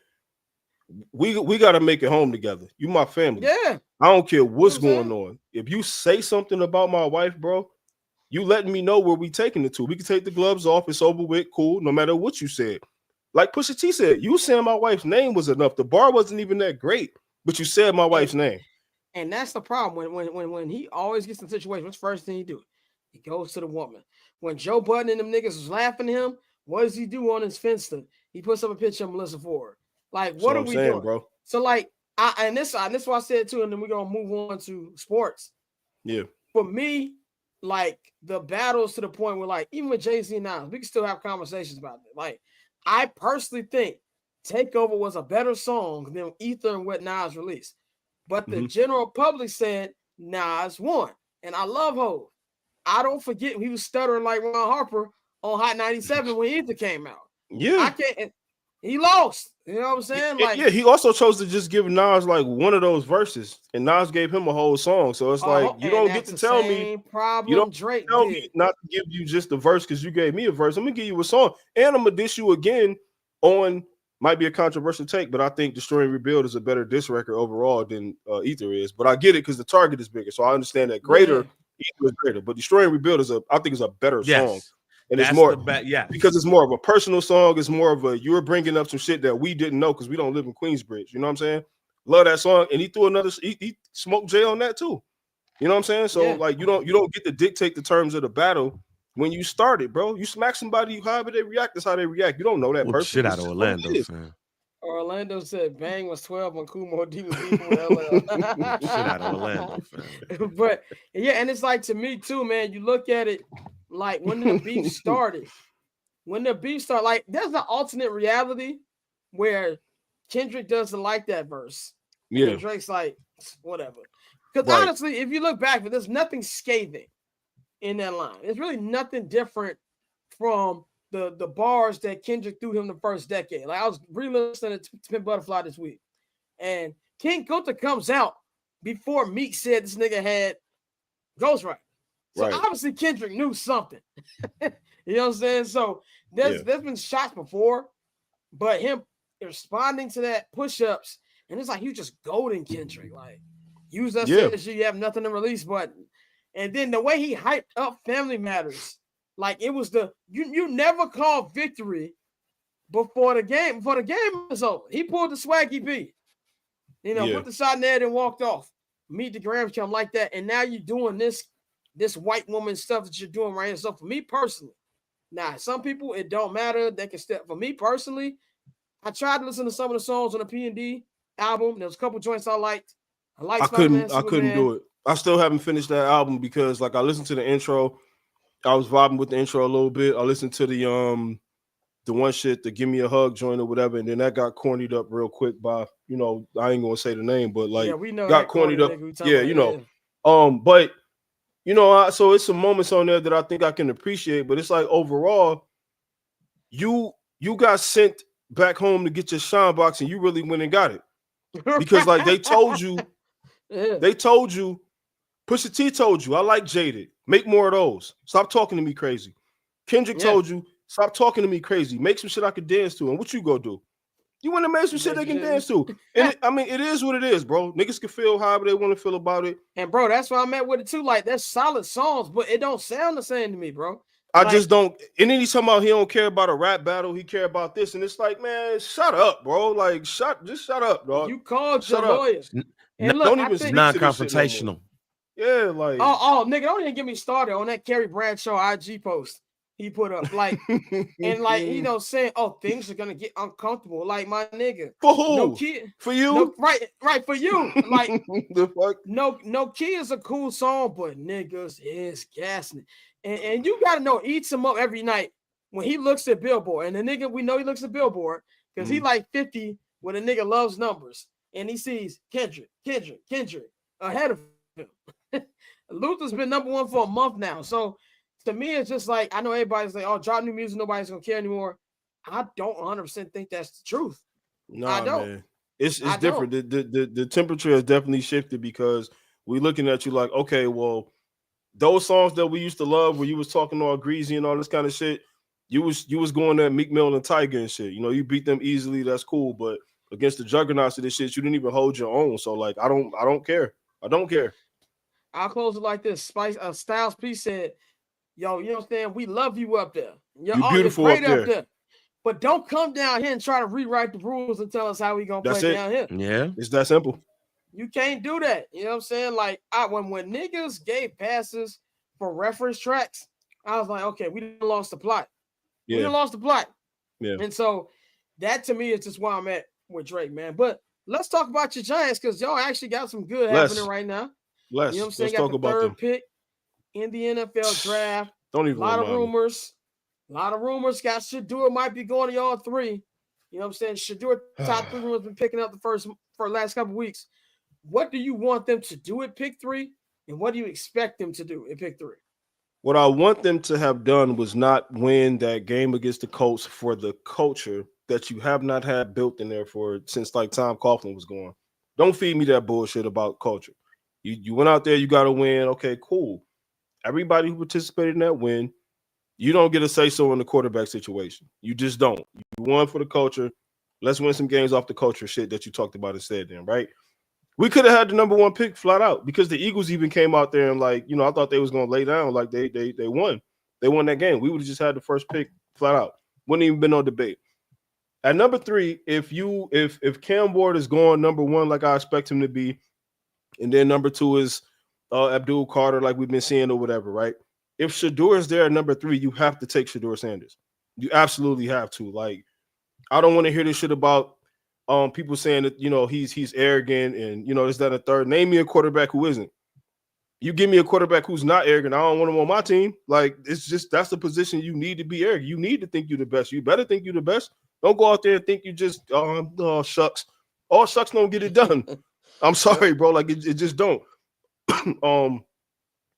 Speaker 8: We got to make it home together. You my family.
Speaker 1: Yeah.
Speaker 8: I don't care what's going on. If you say something about my wife, bro, you letting me know where we taking it to. We can take the gloves off. It's over with. Cool. No matter what you said. Like Pusha T said, you saying my wife's name was enough. The bar wasn't even that great, but you said my wife's name.
Speaker 1: And that's the problem. When he always gets in a situation, what's the first thing he do? He goes to the woman. When Joe Budden and them niggas was laughing at him, what does he do on his Finsta? He puts up a picture of Melissa Ford. Like, what are we doing,
Speaker 8: bro?
Speaker 1: So, like, this is what I said too, and then we're gonna move on to sports.
Speaker 8: Yeah.
Speaker 1: For me, like, the battles to the point where, like, even with Jay-Z and Nas, we can still have conversations about it. Like, I personally think Takeover was a better song than Ether and what Nas released. But the general public said Nas won. And I love Hov. I don't forget he was stuttering like Ron Harper on Hot 97 when Ether came out.
Speaker 8: Yeah.
Speaker 1: I can't. He lost. You know what I'm saying? Like,
Speaker 8: yeah, he also chose to just give Nas like one of those verses, and Nas gave him a whole song. So it's like, you don't get to tell me
Speaker 1: you don't Drake
Speaker 8: tell
Speaker 1: did.
Speaker 8: me not to give you just a verse because you gave me a verse. I'm gonna give you a song, and I'm gonna diss you again on, might be a controversial take, but I think Destroy and Rebuild is a better diss record overall than Ether is. But I get it because the target is bigger, so I understand that Ether is greater, but Destroy and Rebuild I think is a better song. And it's more because it's more of a personal song. It's more of a, you're bringing up some shit that we didn't know because we don't live in Queensbridge. You know what I'm saying? Love that song. And he threw he smoked Jay on that too. You know what I'm saying? So like, you don't get to dictate the terms of the battle when you start it, bro. You smack somebody, however they react, that's how they react. You don't know that person.
Speaker 4: Shit out of Orlando, man.
Speaker 1: Orlando said Bang was 12 when Kumo D was beefing with LL.
Speaker 4: Shit out of Orlando, fam.
Speaker 1: But yeah, and it's like, to me too, man, you look at it like when the beef started, like there's an alternate reality where Kendrick doesn't like that verse.
Speaker 8: Yeah.
Speaker 1: And Drake's like, whatever. Because
Speaker 8: Right.
Speaker 1: honestly, if you look back, there's nothing scathing in that line. It's really nothing different from the bars that Kendrick threw him the first decade. Like I was re-listening to Pimp Butterfly this week, and King Kunta comes out before Meek said this nigga had ghostwriting. So
Speaker 8: Right.
Speaker 1: obviously Kendrick knew something. You know what I'm saying? So there's been shots before, but him responding to that push-ups, and it's like he was just golden Kendrick. Like, use that strategy, you have nothing to release button. And then the way he hyped up Family Matters, like it was you never call victory before the game was over. He pulled the swaggy P. You know, put the shot in there and walked off. Meet the Grams come like that. And now you're doing this white woman stuff that you're doing right here. So for me personally, now some people it don't matter. They can step. For me personally, I tried to listen to some of the songs on the P&D album. There was a couple joints I liked. I
Speaker 8: couldn't do it. I still haven't finished that album because like I listened to the intro. I was vibing with the intro a little bit. I listened to the one shit, the Give Me a Hug joint or whatever, and then that got cornied up real quick by, you know, I ain't gonna say the name, but like
Speaker 1: we know
Speaker 8: got cornied up. Yeah, you know. But you know, so it's some moments on there that I think I can appreciate, but it's like overall, you got sent back home to get your shine box and you really went and got it. Because like they told you, Pusha T told you, I like Jaded. Make more of those. Stop talking to me crazy. Kendrick told you, stop talking to me crazy. Make some shit I could dance to. And what you go do? You want to make some shit they can dance to. And it is what it is, bro. Niggas can feel however they want to feel about it.
Speaker 1: And bro, that's why I'm at with it too. Like, that's solid songs, but it don't sound the same to me, bro.
Speaker 8: I just don't. And then he's talking about he don't care about a rap battle. He care about this. And it's like, man, shut up, bro. Like, just shut up, dog.
Speaker 1: You called your lawyers. And look,
Speaker 8: don't even
Speaker 4: it's non-confrontational.
Speaker 8: Yeah, like
Speaker 1: nigga, don't even get me started on that Kerry Bradshaw IG post he put up. Like, and like, you know, saying, oh, things are gonna get uncomfortable. Like, my nigga.
Speaker 8: For who?
Speaker 1: No kid.
Speaker 8: For you?
Speaker 1: No, right, for you. Like,
Speaker 8: the fuck?
Speaker 1: No Kid is a cool song, but niggas is gassing it. And you gotta know, eats him up every night when he looks at Billboard. And the nigga, we know he looks at Billboard because he like 50 when a nigga loves numbers. And he sees Kendrick ahead of him. Luther's been number one for a month now. So to me, it's just like, I know everybody's like, oh, drop new music, nobody's gonna care anymore. I don't 100% think that's the truth.
Speaker 8: No,
Speaker 1: I don't.
Speaker 8: Man. It's different. The temperature has definitely shifted because we're looking at you like, okay, well, those songs that we used to love where you was talking all greasy and all this kind of shit, you was going at Meek Mill and Tiger and shit. You know, you beat them easily, that's cool, but against the juggernauts of this shit, you didn't even hold your own. So like, I don't care. I don't care.
Speaker 1: I'll close it like this. Styles P said, yo, you know what I'm saying? We love you up there. You're
Speaker 8: beautiful
Speaker 1: great
Speaker 8: up there.
Speaker 1: But don't come down here and try to rewrite the rules and tell us how we gonna play down here.
Speaker 4: Yeah.
Speaker 8: It's that simple.
Speaker 1: You can't do that. You know what I'm saying? Like, when niggas gave passes for reference tracks, I was like, okay, we done lost the plot.
Speaker 8: Yeah.
Speaker 1: We done lost the plot.
Speaker 8: Yeah.
Speaker 1: And so that to me is just where I'm at with Drake, man. But let's talk about your Giants because y'all actually got some good happening right now. You know what I'm saying?
Speaker 8: Let's talk about
Speaker 1: third
Speaker 8: them.
Speaker 1: pick in the NFL draft.
Speaker 8: Don't even
Speaker 1: a lot of rumors. Got Shador might be going to y'all three. You know what I'm saying? Shador top 3 rumors been picking up for last couple weeks. What do you want them to do at pick 3? And what do you expect them to do at pick 3?
Speaker 8: What I want them to have done was not win that game against the Colts for the culture that you have not had built in there since like Tom Coughlin was gone. Don't feed me that bullshit about culture. You went out there, you got to win. Okay, cool. Everybody who participated in that win, you don't get a say-so in the quarterback situation. You just don't. You won for the culture. Let's win some games off the culture shit that you talked about instead then, right? We could have had the number 1 pick flat out because the Eagles even came out there and like, you know, I thought they was going to lay down like they won. They won that game. We would have just had the first pick flat out. Wouldn't even been no debate. At number 3, if Cam Ward is going number 1 like I expect him to be, and then number 2 is Abdul Carter like we've been seeing or whatever, right? If Shador is there at number 3, you have to take Shador Sanders. You absolutely have to. Like, I don't want to hear this shit about people saying that, you know, he's arrogant and, you know, this, that, and the third. Name me a quarterback who isn't. You give me a quarterback who's not arrogant, I don't want him on my team. Like, it's just, that's the position you need to be arrogant. You need to think you're the best. You better think you're the best. Don't go out there and think you just, oh, shucks. All shucks don't get it done. I'm sorry, bro. Like, it just don't.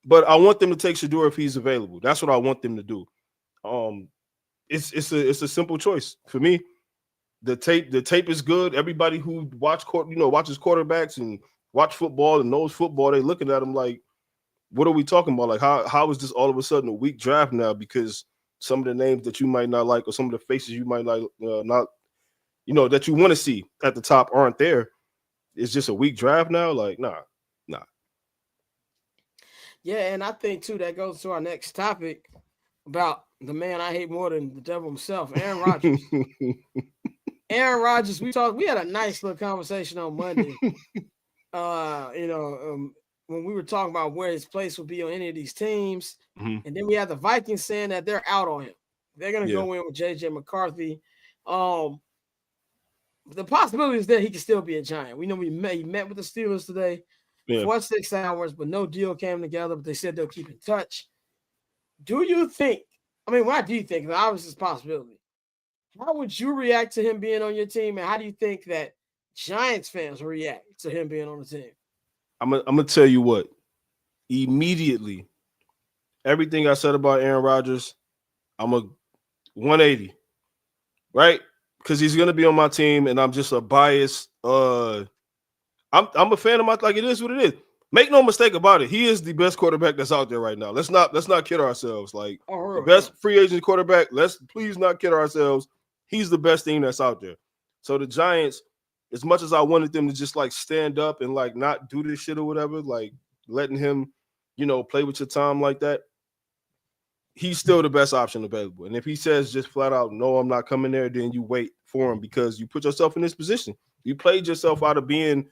Speaker 8: But I want them to take Shedeur if he's available. That's what I want them to do. It's a simple choice for me. The tape is good. Everybody who watches quarterbacks and watch football and knows football, they looking at them like, what are we talking about? Like, how is this all of a sudden a weak draft now? Because some of the names that you might not like, or some of the faces you might not, that you want to see at the top aren't there. It's just a weak draft now. Like, nah.
Speaker 1: Yeah, and I think too that goes to our next topic about the man I hate more than the devil himself, Aaron Rodgers. Aaron Rodgers, we had a nice little conversation on Monday. When we were talking about where his place would be on any of these teams, and then we had the Vikings saying that they're out on him. They're gonna go in with JJ McCarthy. The possibility is that he can still be a Giant. We know he met with the Steelers today for 6 hours, but no deal came together. But they said they'll keep in touch. Do you think? I mean, why do you think? Obviously, it's a possibility. How would you react to him being on your team, and how do you think that Giants fans react to him being on the team?
Speaker 8: I'm gonna tell you what. Immediately, everything I said about Aaron Rodgers, I'm a 180, right? Because he's gonna be on my team, and I'm just a biased. I'm a fan of like it is what it is. Make no mistake about it. He is the best quarterback that's out there right now. Let's not kid ourselves. Like the best free agent quarterback. Let's please not kid ourselves. He's the best thing that's out there. So the Giants, as much as I wanted them to just like stand up and like not do this shit or whatever, like letting him, play with your time like that, he's still the best option available. And if he says just flat out, no, I'm not coming there, then you wait for him because you put yourself in this position. You played yourself out of being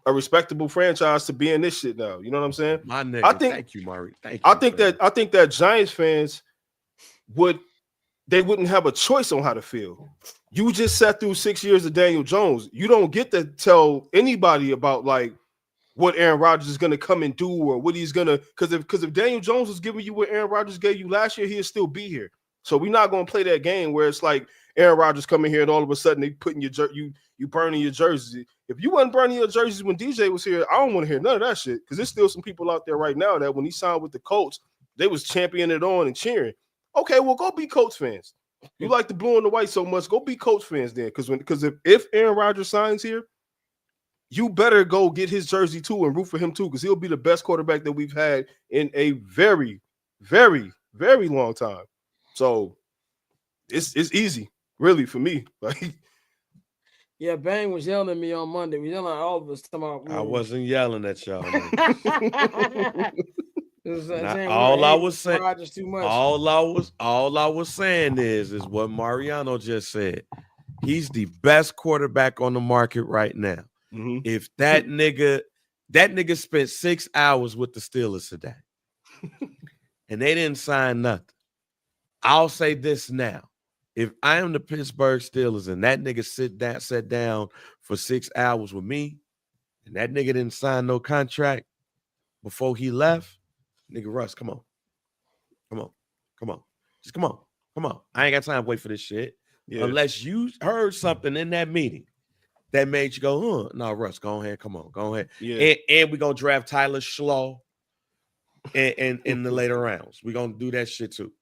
Speaker 8: a respectable franchise to being this shit now. You know what I'm saying?
Speaker 4: My nigga, thank you, Maury. Thank you.
Speaker 8: I think that Giants fans wouldn't have a choice on how to feel. You just sat through 6 years of Daniel Jones. You don't get to tell anybody about like what Aaron Rodgers is going to come and do or what he's going to – because if Daniel Jones was giving you what Aaron Rodgers gave you last year, he'll still be here. So we're not going to play that game where it's like Aaron Rodgers coming here and all of a sudden they putting you burning your jerseys. If you wasn't burning your jerseys when DJ was here, I don't want to hear none of that shit because there's still some people out there right now that when he signed with the Colts, they was championing it on and cheering. Okay, well, go be Colts fans. You like the blue and the white so much, go be Colts fans then. Because if Aaron Rodgers signs here, you better go get his jersey too and root for him too, because he'll be the best quarterback that we've had in a very, very, very long time. So it's easy, really, for me. Like,
Speaker 1: yeah, Bang was yelling at me on Monday. We yelling at all of us.
Speaker 4: I wasn't yelling at y'all.
Speaker 1: All I was
Speaker 4: saying is what Mariano just said. He's the best quarterback on the market right now. Mm-hmm. If that nigga spent 6 hours with the Steelers today, and they didn't sign nothing, I'll say this now. If I am the Pittsburgh Steelers and that nigga sat down for 6 hours with me, and that nigga didn't sign no contract before he left, nigga Russ, come on. Just come on. I ain't got time to wait for this shit. Yeah. Unless you heard something in that meeting that made you go, no, Russ, go ahead. Come on, go ahead. Yeah. And we're going to draft Tyler Schlaw in the later rounds. We're going to do that shit too.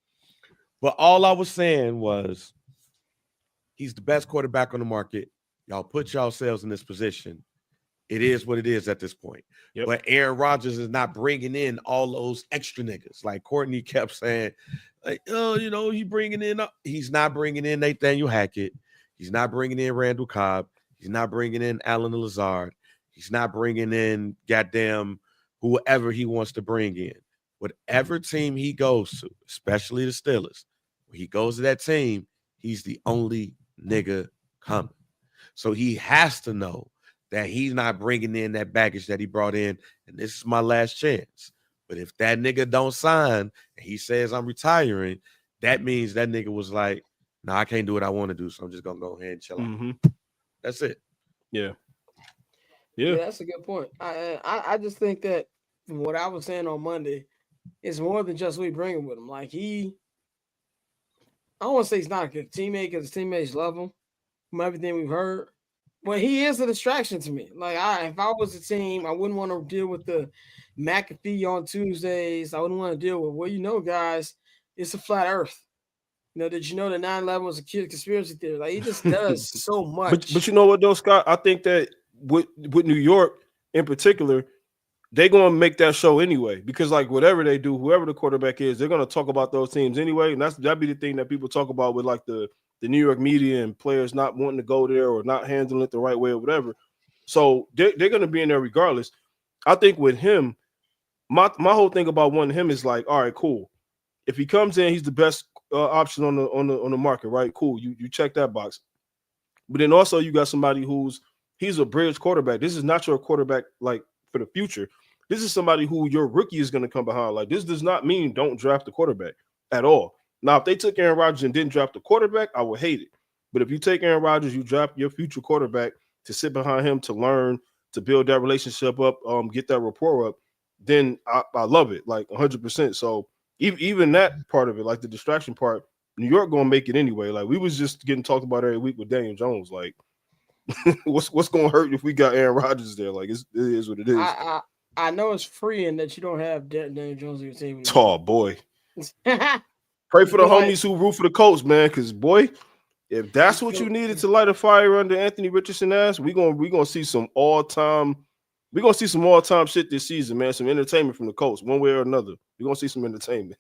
Speaker 4: But all I was saying was he's the best quarterback on the market. Y'all put yourselves in this position. It is what it is at this point. Yep. But Aaron Rodgers is not bringing in all those extra niggas. Like Courtney kept saying, like, he bringing in. He's not bringing in Nathaniel Hackett. He's not bringing in Randall Cobb. He's not bringing in Alan Lazard. He's not bringing in goddamn whoever he wants to bring in. Whatever team he goes to, especially the Steelers, when he goes to that team, he's the only nigga coming. So he has to know that he's not bringing in that baggage that he brought in, and this is my last chance. But if that nigga don't sign and he says I'm retiring, that means that nigga was like, no, I can't do what I want to do, so I'm just going to go ahead and chill out. That's it.
Speaker 8: Yeah,
Speaker 1: that's a good point. I just think that from what I was saying on Monday, it's more than just we bring him with him. Like I don't want to say he's not a good teammate because his teammates love him from everything we've heard. Well, he is a distraction to me. Like, if I was a team, I wouldn't want to deal with the McAfee on Tuesdays. I wouldn't want to deal with, well, guys, it's a flat earth. Did you know that 9/11 was a kid conspiracy theory? Like, he just does so much.
Speaker 8: But you know what though, Scott? I think that with New York in particular, they're gonna make that show anyway. Because like whatever they do, whoever the quarterback is, they're gonna talk about those teams anyway. And that'd be the thing that people talk about with like the New York media and players not wanting to go there or not handling it the right way or whatever. So they're gonna be in there regardless. I think with him, my whole thing about wanting him is like, all right, cool. If he comes in, he's the best option on the market, right? Cool. You check that box. But then also you got somebody he's a bridge quarterback. This is not your quarterback like for the future. This is somebody who your rookie is going to come behind. Like this does not mean don't draft the quarterback at all. Now, if they took Aaron Rodgers and didn't draft the quarterback, I would hate it. But if you take Aaron Rodgers, you draft your future quarterback to sit behind him, to learn, to build that relationship up, get that rapport up, then I love it, like 100%. So even that part of it, like the distraction part, New York gonna make it anyway. Like we was just getting talked about every week with Daniel Jones. Like, what's gonna hurt if we got Aaron Rodgers there? Like it is what it is.
Speaker 1: I know it's freeing that you don't have Daniel Jones on your team.
Speaker 8: Oh boy. Pray for the homies who root for the Colts, man. Because boy, if that's what you needed to light a fire under Anthony Richardson ass, we're gonna see some all-time shit this season, man. Some entertainment from the Colts, one way or another. We're gonna see some entertainment.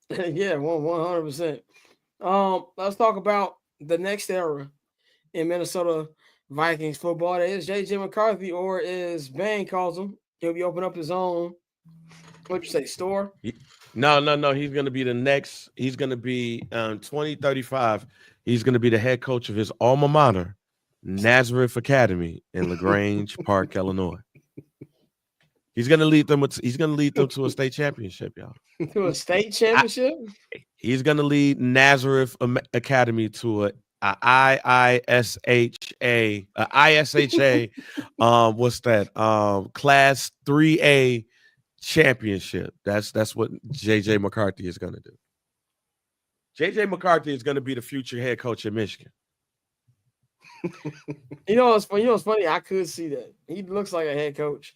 Speaker 1: Yeah, 100%. Let's talk about the next era in Minnesota Vikings football. That is JJ McCarthy, or as Bang calls him, he'll be opening up his own. What'd you say, store?
Speaker 4: No. He's going to be the next. He's going to be 2035. He's going to be the head coach of his alma mater, Nazareth Academy in LaGrange Park, Illinois. He's going to lead them. He's going to lead them to a state championship, y'all.
Speaker 1: To a state championship?
Speaker 4: He's going to lead Nazareth Academy to a ISHA. What's that? Class 3A championship. That's what JJ McCarthy is going to do. JJ McCarthy is going to be the future head coach in Michigan.
Speaker 1: You know what's funny? I could see that. He looks like a head coach.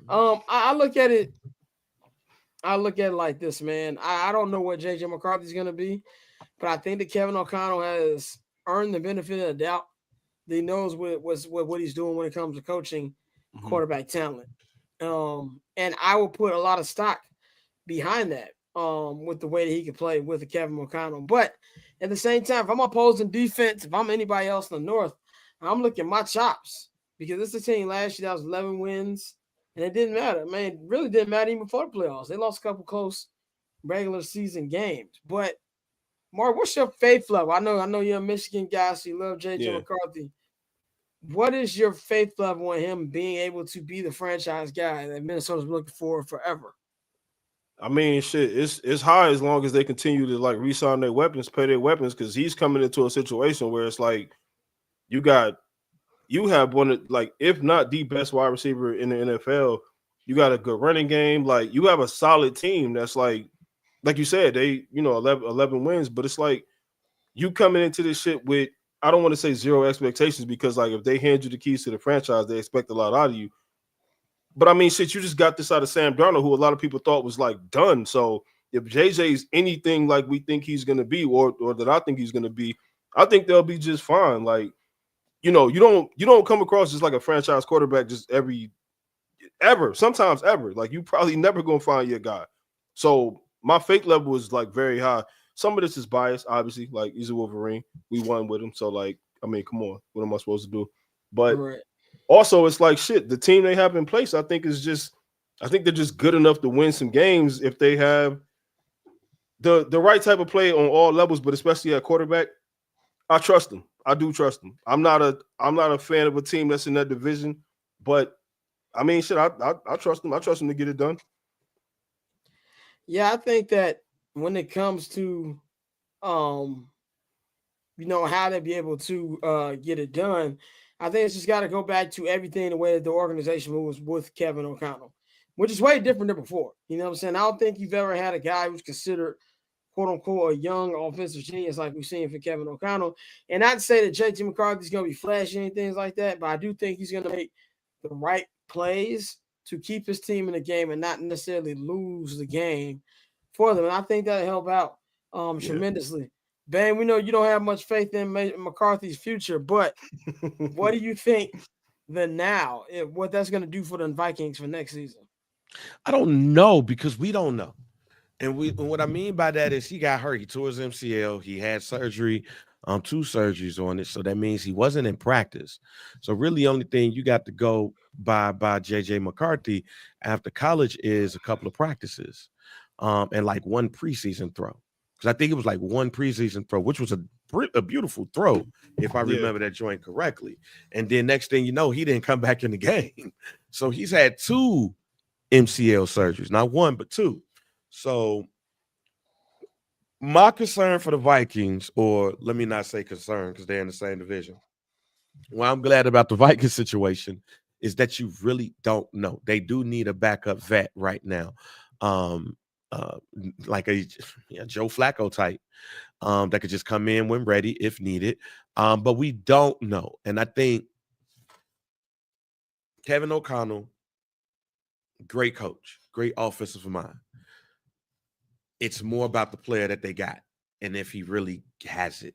Speaker 1: I look at it like this, man. I don't know what JJ McCarthy is going to be, but I think that Kevin O'Connell has earned the benefit of the doubt. That he knows what he's doing when it comes to coaching quarterback talent. And I will put a lot of stock behind that with the way that he can play with the Kevin O'Connell. But at the same time, if I'm opposing defense, if I'm anybody else in the North, I'm looking at my chops because this is a team last year that was 11 wins, and it didn't matter. Man, it really didn't matter even before the playoffs. They lost a couple close regular season games. But Mark, what's your faith level? I know you're a Michigan guy, so you love JJ McCarthy. What is your faith level in him being able to be the franchise guy that Minnesota's looking for forever?
Speaker 8: I mean, shit, it's high as long as they continue to like re-sign their weapons, pay their weapons, because he's coming into a situation where it's like you have one of, like, if not the best wide receiver in the NFL. You got a good running game. Like, you have a solid team that's like you said, they 11 wins, but it's like you coming into this shit with, I don't want to say zero expectations, because like if they hand you the keys to the franchise, they expect a lot out of you. But I mean, shit, you just got this out of Sam Darnold, who a lot of people thought was like done. So if JJ's anything like we think he's going to be, or that I think he's going to be, I think they'll be just fine. Like, you don't come across just like a franchise quarterback just sometimes ever. Like, you probably never going to find your guy. So my faith level is like very high. Some of this is biased, obviously. Like, he's a Wolverine. We won with him. So, like, I mean, come on. What am I supposed to do? But also, it's like, shit, the team they have in place, I think they're just good enough to win some games if they have the right type of play on all levels, but especially at quarterback. I trust them. I do trust them. I'm not a fan of a team that's in that division, but I mean, shit, I trust them. I trust them to get it done.
Speaker 1: Yeah, I think that when it comes to, how to be able to get it done, I think it's just got to go back to everything the way that the organization moves with Kevin O'Connell, which is way different than before. You know what I'm saying? I don't think you've ever had a guy who's considered quote unquote a young offensive genius like we've seen for Kevin O'Connell. And not to say that JJ McCarthy's going to be flashy and things like that, but I do think he's going to make the right plays to keep his team in the game and not necessarily lose the game for them. And I think that'll help out tremendously. Bang, we know you don't have much faith in McCarthy's future, but what do you think what that's going to do for the Vikings for next season?
Speaker 4: I don't know because we don't know. And what I mean by that is he got hurt. He tore his MCL. He had surgery, 2 surgeries on it. So that means he wasn't in practice. So really the only thing you got to go by JJ McCarthy after college is a couple of practices and like 1 preseason throw. Because I think it was like 1 preseason throw, which was a beautiful throw, if I remember that joint correctly. And then next thing you know, he didn't come back in the game. So he's had 2 MCL surgeries, not 1, but 2. So my concern for the Vikings, or let me not say concern because they're in the same division. What I'm glad about the Vikings situation is that you really don't know. They do need a backup vet right now. Like a Joe Flacco type that could just come in when ready if needed. But we don't know. And I think Kevin O'Connell, great coach, great offensive mind. It's more about the player that they got and if he really has it.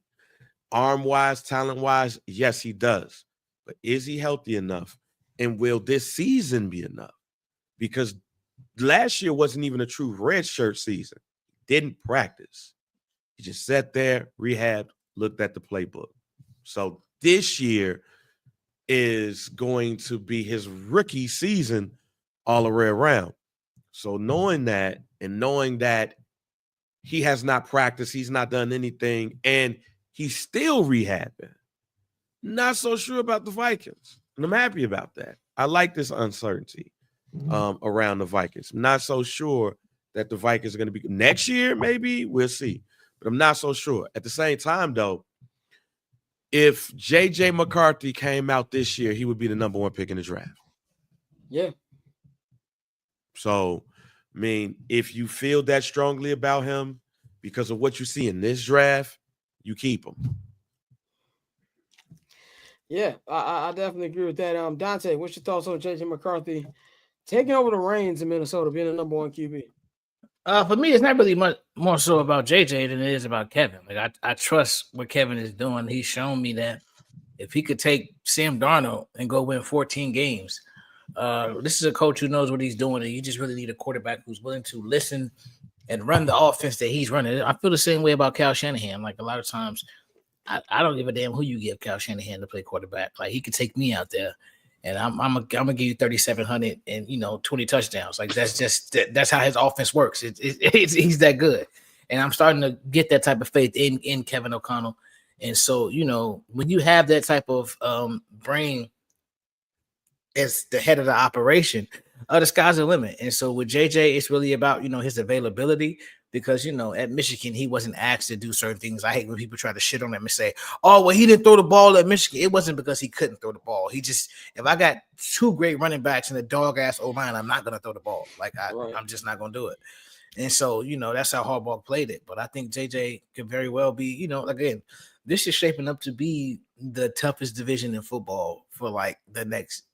Speaker 4: Arm-wise, talent-wise, yes, he does. But is he healthy enough? And will this season be enough? Because last year wasn't even a true redshirt season. Didn't practice. He just sat there, rehabbed, looked at the playbook. So this year is going to be his rookie season all the way around. So knowing that and knowing that he has not practiced, he's not done anything, and he's still rehabbing. Not so sure about the Vikings. And I'm happy about that. I like this uncertainty around the Vikings. I'm not so sure that the Vikings are going to be next year, maybe. We'll see. But I'm not so sure. At the same time, though, if JJ McCarthy came out this year, he would be the number 1 pick in the draft.
Speaker 1: Yeah.
Speaker 4: So, I mean, if you feel that strongly about him because of what you see in this draft, you keep him.
Speaker 1: Yeah, I definitely agree with that. Dante, what's your thoughts on JJ McCarthy taking over the reins in Minnesota, being the number 1 QB?
Speaker 5: For me, it's not really much more so about JJ than it is about Kevin. Like I trust what Kevin is doing. He's shown me that if he could take Sam Darnold and go win 14 games, this is a coach who knows what he's doing, and you just really need a quarterback who's willing to listen and run the offense that he's running. I feel the same way about Kyle Shanahan. Like a lot of times, I don't give a damn who you give Kyle Shanahan to play quarterback. Like he could take me out there, and I'm gonna give you 3,700 and 20 touchdowns. Like that's how his offense works. He's that good, and I'm starting to get that type of faith in Kevin O'Connell. And so when you have that type of brain as the head of the operation, the sky's the limit. And so with JJ, it's really about his availability, because at Michigan he wasn't asked to do certain things. I hate when people try to shit on him and say, "Oh, well, he didn't throw the ball at Michigan." It wasn't because he couldn't throw the ball. He just, if I got 2 great running backs and a dog ass O-line, I'm not gonna throw the ball. Like I'm just not gonna do it. And so that's how Harbaugh played it. But I think JJ could very well be, again, this is shaping up to be the toughest division in football for like the next.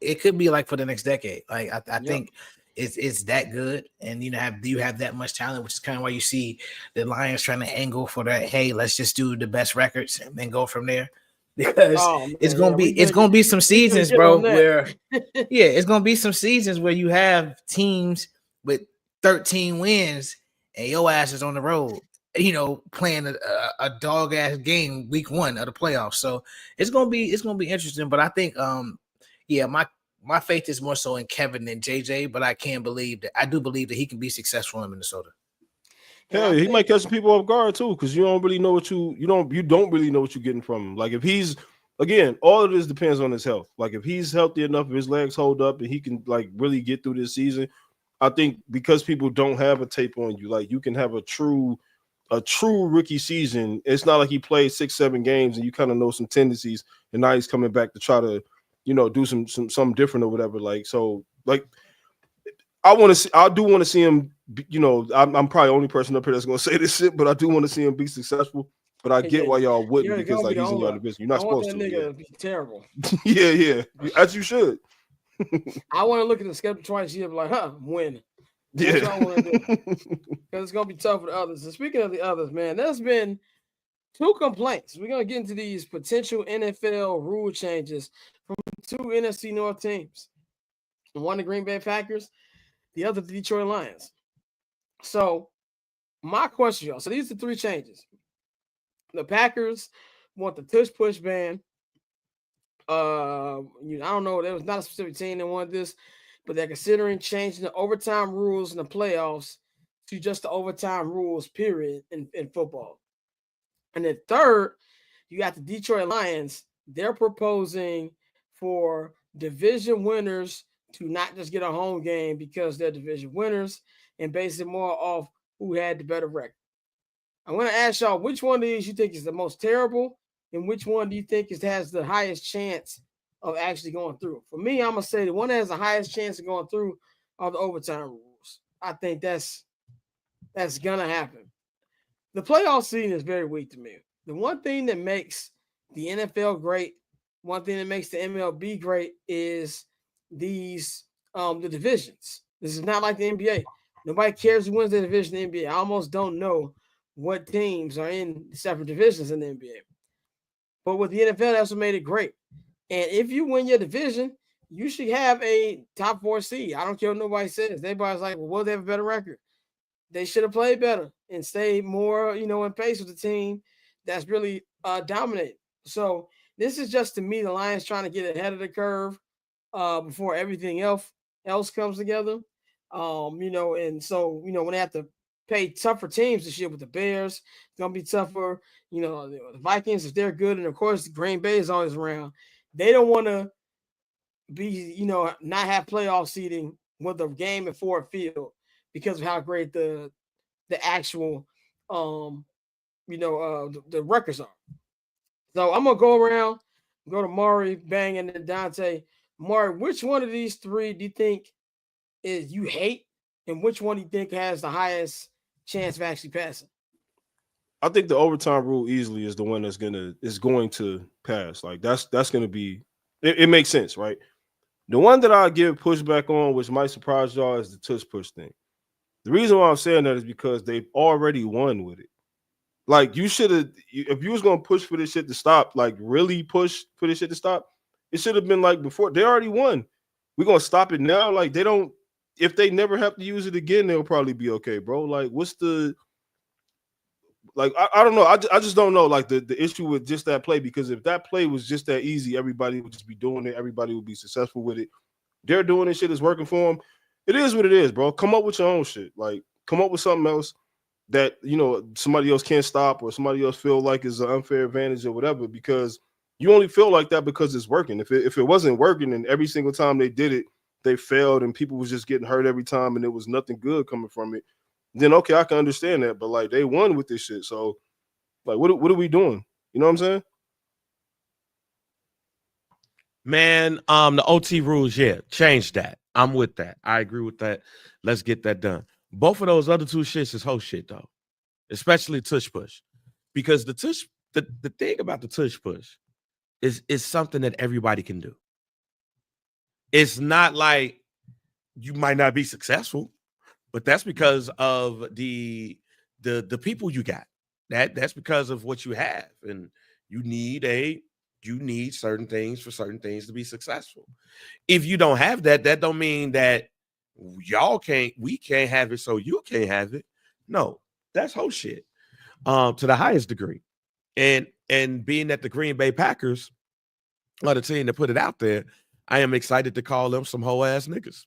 Speaker 5: It could be like for the next decade. Like I think it's that good, and you have that much talent, which is kind of why you see the Lions trying to angle for that. Hey, let's just do the best records and then go from there, because it's gonna be some seasons, bro, where it's gonna be some seasons where you have teams with 13 wins and your ass is on the road, playing a dog ass game week 1 of the playoffs. So it's gonna be interesting. But I think my faith is more so in Kevin than JJ, but I do believe that he can be successful in Minnesota.
Speaker 8: Hell, he might catch some people off guard too, because you don't really know what you don't really know what you're getting from him. Like if he's, again, all of this depends on his health. Like if he's healthy enough, if his legs hold up and he can like really get through this season, I think because people don't have a tape on you, like you can have a true rookie season. It's not like he played 6-7 games and you kind of know some tendencies, and now he's coming back to try to do something different or whatever. Like, so like I do want to see him. You know, I'm probably the only person up here that's gonna say this shit, but I do want to see him be successful. But I get why y'all wouldn't because like he's in your division. You're not supposed to.
Speaker 1: I want that nigga to be terrible.
Speaker 8: Yeah, as you should.
Speaker 1: I want to look at the schedule twice a year, be like, win.
Speaker 8: That's
Speaker 1: what I want to do. Because it's gonna be tough for the others. And speaking of the others, man, there's been 2 complaints. We're gonna get into these potential NFL rule changes from 2 NFC North teams. One the Green Bay Packers, the other the Detroit Lions. So my question, y'all. So these are 3 changes. The Packers want the tush push ban. I don't know. There was not a specific team that wanted this, but they're considering changing the overtime rules in the playoffs to just the overtime rules, period, in football. And then third, you got the Detroit Lions. They're proposing for division winners to not just get a home game because they're division winners and base it more off who had the better record. I want to ask y'all, which one of these you think is the most terrible and which one do you think has the highest chance of actually going through? For me, I'm going to say the one that has the highest chance of going through are the overtime rules. I think that's going to happen. The playoff season is very weak to me. The one thing that makes the NFL great, one thing that makes the MLB great is these the divisions. This is not like the NBA. Nobody cares who wins the division in the NBA. I almost don't know what teams are in separate divisions in the NBA. But with the NFL, that's what made it great. And if you win your division, you should have a top 4 seed. I don't care what nobody says. Everybody's like, well, they have a better record. They should have played better and stayed more, in pace with the team that's really dominating. So this is just, to me, the Lions trying to get ahead of the curve before everything else comes together. And so, when they have to pay tougher teams this year with the Bears, it's going to be tougher. The Vikings, if they're good, and of course, Green Bay is always around. They don't want to be, not have playoff seeding with a game at Ford Field because of how great the actual, the records are. So I'm going to go around, go to Maury, Bang, and then Dante. Maury, which one of these 3 do you think is you hate, and which one do you think has the highest chance of actually passing?
Speaker 8: I think the overtime rule easily is the one that's going to pass. Like that's going to be. It makes sense, right? The one that I give pushback on, which might surprise y'all, is the tush push thing. The reason why I'm saying that is because they've already won with it. Like you should have, if you was gonna push for this shit to stop, like really push for this shit to stop, it should have been like before. They already won. We're gonna stop it now. Like they don't. If they never have to use it again, they'll probably be okay, bro. Like what's the? Like I don't know. I just don't know. Like the issue with just that play, because if that play was just that easy, everybody would just be doing it. Everybody would be successful with it. They're doing this shit. It's working for them. It is what it is, bro. Come up with your own shit. Like come up with something else that somebody else can't stop, or somebody else feel like is an unfair advantage or whatever, because you only feel like that because it's working. If it wasn't working and every single time they did it, they failed and people was just getting hurt every time and there was nothing good coming from it, then okay, I can understand that. But like they won with this shit. So like what are we doing? You know what I'm saying?
Speaker 4: Man, the OT rules, yeah, change that. I'm with that. I agree with that. Let's get that done. Both of those other 2 shits is whole shit though, especially tush push, because the thing about the tush push is something that everybody can do. It's not like you might not be successful, but that's because of the people you got. That's because of what you have, and you need certain things for certain things to be successful. If you don't have that, that don't mean that we can't have it, so you can't have it. No, that's whole shit. To the highest degree. And being that the Green Bay Packers are the team that put it out there, I am excited to call them some whole ass niggas.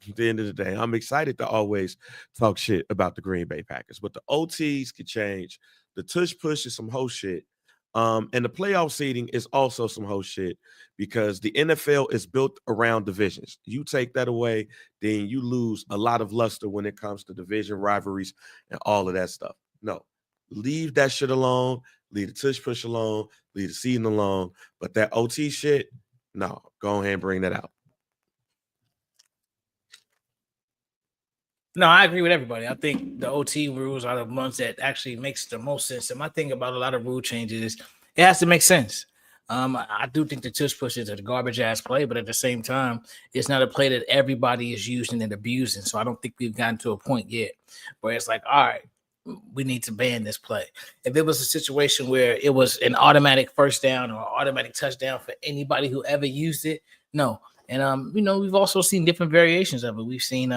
Speaker 4: At the end of the day, I'm excited to always talk shit about the Green Bay Packers. But the OTs could change. The tush push is some whole shit. And the playoff seeding is also some whole shit, because the NFL is built around divisions. You take that away, then you lose a lot of luster when it comes to division rivalries and all of that stuff. No, leave that shit alone. Leave the tush push alone. Leave the seeding alone. But that OT shit, no, go ahead and bring that out.
Speaker 5: No, I agree with everybody. I think the OT rules are the ones that actually makes the most sense. And my thing about a lot of rule changes is it has to make sense. I do think the tush push is a garbage ass play, but at the same time, it's not a play that everybody is using and abusing. So I don't think we've gotten to a point yet where it's like, all right, we need to ban this play. If it was a situation where it was an automatic first down or automatic touchdown for anybody who ever used it, no. And we've also seen different variations of it. We've seen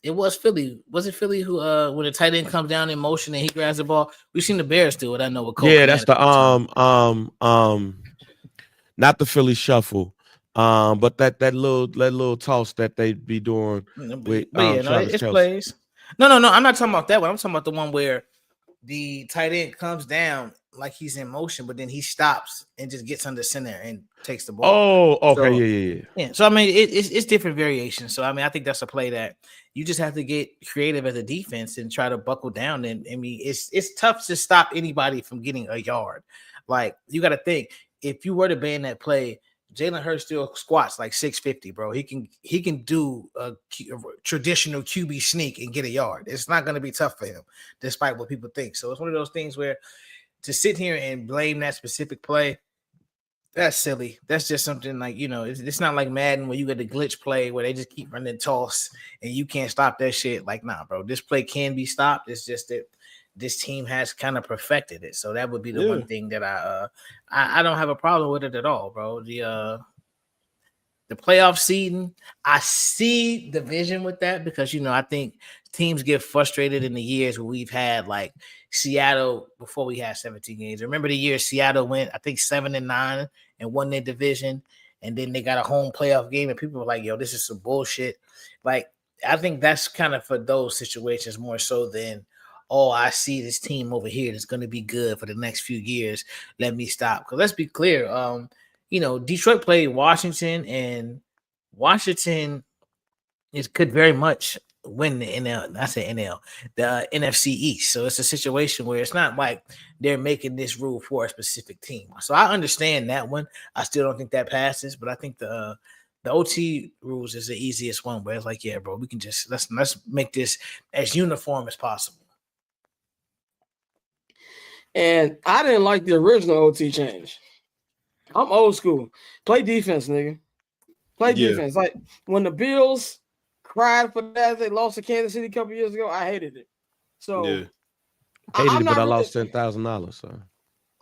Speaker 5: it was Philly. Was it Philly who when the tight end comes down in motion and he grabs the ball? We've seen the Bears do it. I know with Cole.
Speaker 4: Yeah, that's the not the Philly shuffle. But that little toss that they be doing with
Speaker 5: it's plays. No. I'm not talking about that one. I'm talking about the one where the tight end comes down like he's in motion, but then he stops and just gets under center and takes the ball.
Speaker 4: Oh, okay,
Speaker 5: yeah. So I mean, it's different variations. So I mean, I think that's a play that you just have to get creative as a defense and try to buckle down. And I mean, it's tough to stop anybody from getting a yard. Like you got to think if you were to ban that play, Jalen Hurts still squats like 650, bro. He can do a traditional QB sneak and get a yard. It's not going to be tough for him, despite what people think. So it's one of those things where to sit here and blame that specific play, that's silly. That's just something like, it's not like Madden where you get the glitch play where they just keep running toss and you can't stop that shit. Like, nah, bro, this play can be stopped. It's just that this team has kind of perfected it. So that would be the one thing that I don't have a problem with it at all, bro. The playoff seeding, I see the vision with that because, I think teams get frustrated in the years where we've had like Seattle before we had 17 games. Remember the year Seattle went, I think 7-9 and won their division. And then they got a home playoff game and people were like, yo, this is some bullshit. Like, I think that's kind of for those situations more so than, oh, I see this team over here that's going to be good for the next few years. Let me stop. Because let's be clear. Detroit played Washington, and Washington could very much win the the NFC East. So it's a situation where it's not like they're making this rule for a specific team. So I understand that one. I still don't think that passes, but I think the OT rules is the easiest one where it's like, yeah, bro, we can just let's make this as uniform as possible.
Speaker 1: And I didn't like the original OT change. I'm old school. Play defense, nigga. Play defense. Like when the Bills cried for that, they lost to Kansas City a couple years ago. I hated it. So
Speaker 4: hated it, but I lost $10,000. So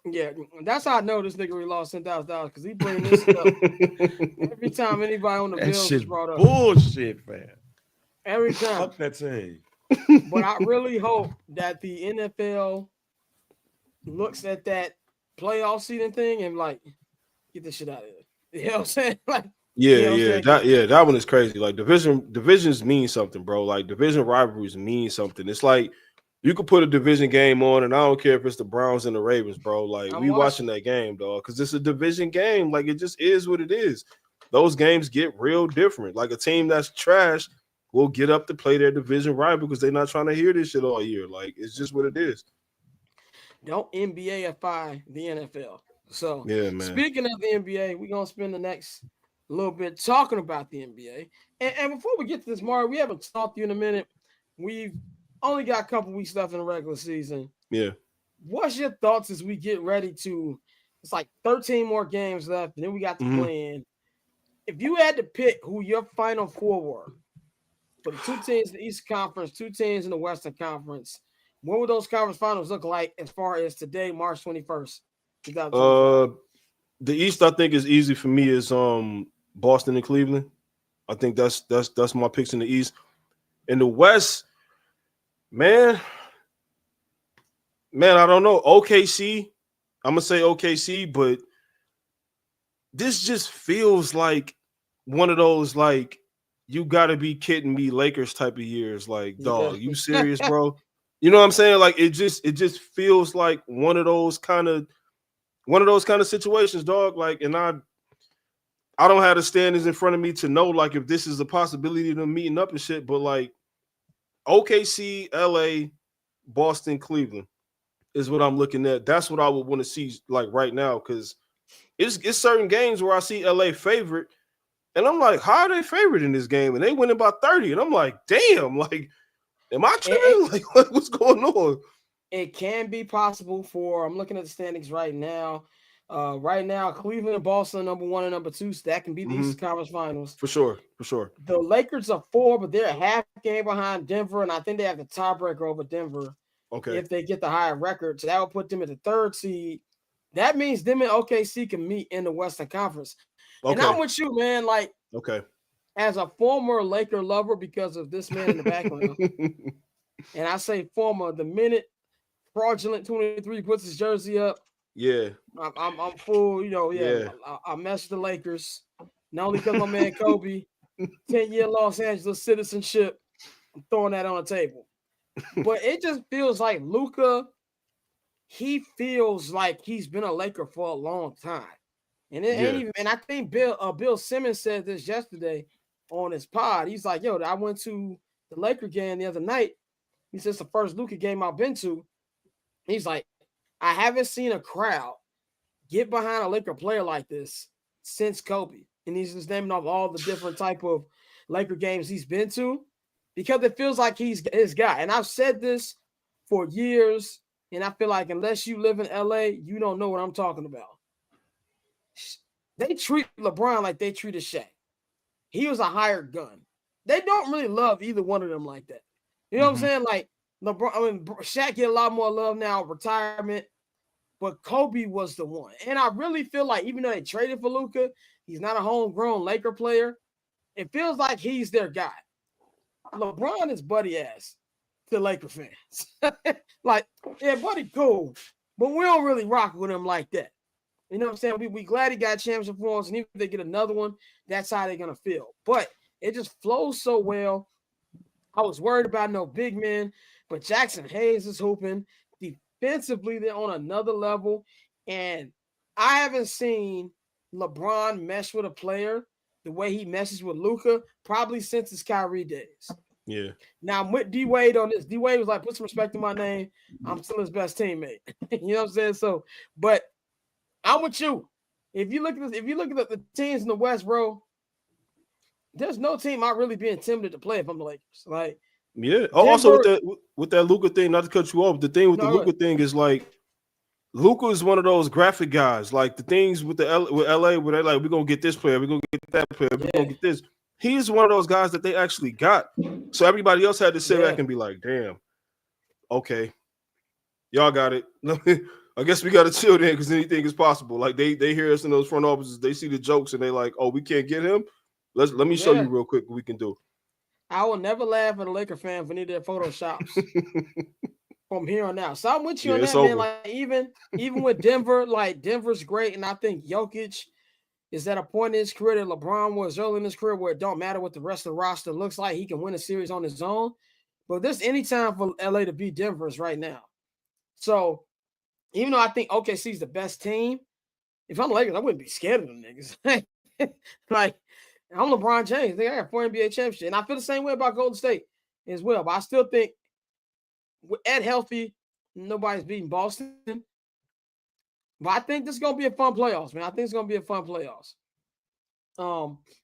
Speaker 1: yeah, that's how I know this nigga really lost $10,000 because he bring this stuff every time anybody on the Bills is brought up.
Speaker 4: Bullshit, man.
Speaker 1: Every time.
Speaker 4: Fuck that team.
Speaker 1: But I really hope that the NFL looks at that playoff seeding thing and like, get this shit out of here. You know what I'm saying? Like,
Speaker 8: that one is crazy. Like divisions mean something, bro. Like division rivalries mean something. It's like you could put a division game on, and I don't care if it's the Browns and the Ravens, bro. Like we watching that game, dog, because it's a division game. Like it just is what it is. Those games get real different. Like a team that's trash will get up to play their division rival because they're not trying to hear this shit all year. Like it's just what it is.
Speaker 1: Don't NBAify the NFL. So,
Speaker 8: yeah, man.
Speaker 1: Speaking of the NBA, we're going to spend the next little bit talking about the NBA. And before we get to this, Mario, we haven't talked to you in a minute. We've only got a couple weeks left in the regular season.
Speaker 8: Yeah.
Speaker 1: What's your thoughts as we get ready to – it's like 13 more games left, and then we got the play-in. If you had to pick who your Final Four were for the two teams in the Eastern Conference, two teams in the Western Conference, what would those conference finals look like as far as today, March 21st?
Speaker 8: The East, I think, is easy for me. Is Boston and Cleveland. I think that's my picks in the East. In the West, man, I don't know. OKC, I'm gonna say OKC, but this just feels like one of those like you gotta be kidding me Lakers type of years. Like, dog, you serious, bro? You know what I'm saying? Like it just feels like one of those kind of situations, dog. Like, and I don't have the standings in front of me to know like if this is a possibility of them meeting up and shit. But like OKC, LA, Boston, Cleveland is what I'm looking at. That's what I would want to see like right now, because it's certain games where I see LA favorite, And I'm like, how are they favored in this game? And they winning by 30. And I'm like, damn, like, am I tripping? Like, what's going on?
Speaker 1: It can be possible for, I'm looking at the standings right now. Right now, Cleveland and Boston number 1 and number 2. So that can be the Eastern Conference Finals.
Speaker 8: For sure.
Speaker 1: The Lakers are 4, but they're a half game behind Denver, and I think they have the tiebreaker over Denver.
Speaker 8: Okay.
Speaker 1: If they get the higher record, so that would put them at the 3rd seed. That means them and OKC can meet in the Western Conference.
Speaker 8: Okay.
Speaker 1: And I'm with you, man. Like,
Speaker 8: okay.
Speaker 1: As a former Laker lover, because of this man in the background, and I say former, the minute fraudulent 23 puts his jersey up,
Speaker 8: yeah,
Speaker 1: I'm full. I mess with the Lakers, not only because my man Kobe, 10-year Los Angeles citizenship. I'm throwing that on the table, but it just feels like Luka. He feels like he's been a Laker for a long time, and it ain't even. And I think Bill Simmons said this yesterday on his pod. He's like, "Yo, I went to the Laker game the other night." He says the first Luka game I've been to. He's like, I haven't seen a crowd get behind a Laker player like this since Kobe. And he's just naming off all the different type of Laker games he's been to because it feels like he's his guy. And I've said this for years, and I feel like unless you live in LA, you don't know what I'm talking about. They treat LeBron like they treated Shaq. He was a hired gun. They don't really love either one of them like that. You know what I'm saying? Like, LeBron, Shaq get a lot more love now, retirement, but Kobe was the one. And I really feel like even though they traded for Luka, he's not a homegrown Laker player. It feels like he's their guy. LeBron is buddy ass to Laker fans. Like, yeah, buddy cool, but we don't really rock with him like that. You know what I'm saying? We glad he got a championship for us, and even if they get another one, that's how they're going to feel. But it just flows so well. I was worried about no big men. But Jackson Hayes is hooping. Defensively, they're on another level. And I haven't seen LeBron mesh with a player the way he meshes with Luka probably since his Kyrie days.
Speaker 8: Yeah.
Speaker 1: Now, I'm with D-Wade on this. D-Wade was like, put some respect in my name. I'm still his best teammate. You know what I'm saying? So, but I'm with you. If you look at this, if you look at the teams in the West, bro, there's no team I'd really be intimidated to play if I'm the Lakers. Like,
Speaker 8: yeah. Also with that Luka thing, not to cut you off, the thing with the Luka thing is like Luka is one of those graphic guys. Like the things with with LA where they're like, we're gonna get this player, we're gonna get that player, we're gonna get this. He's one of those guys that they actually got. So everybody else had to sit back and be like, damn, okay, y'all got it. I guess we gotta chill then because anything is possible. Like they hear us in those front offices, they see the jokes and they like, oh, we can't get him. Let me show you real quick what we can do.
Speaker 1: I will never laugh at a Laker fan for any of their photoshops from here on out. So I'm with you on that, man. Like even with Denver, like Denver's great, and I think Jokic is at a point in his career that LeBron was early in his career where it don't matter what the rest of the roster looks like. He can win a series on his own. But there's any time for LA to beat Denver is right now. So even though I think OKC is the best team, if I'm Lakers, I wouldn't be scared of them niggas. Like, I'm LeBron James. I got 4 NBA championships. And I feel the same way about Golden State as well. But I still think at healthy, nobody's beating Boston. But I think this is going to be a fun playoffs, man. I think it's going to be a fun playoffs.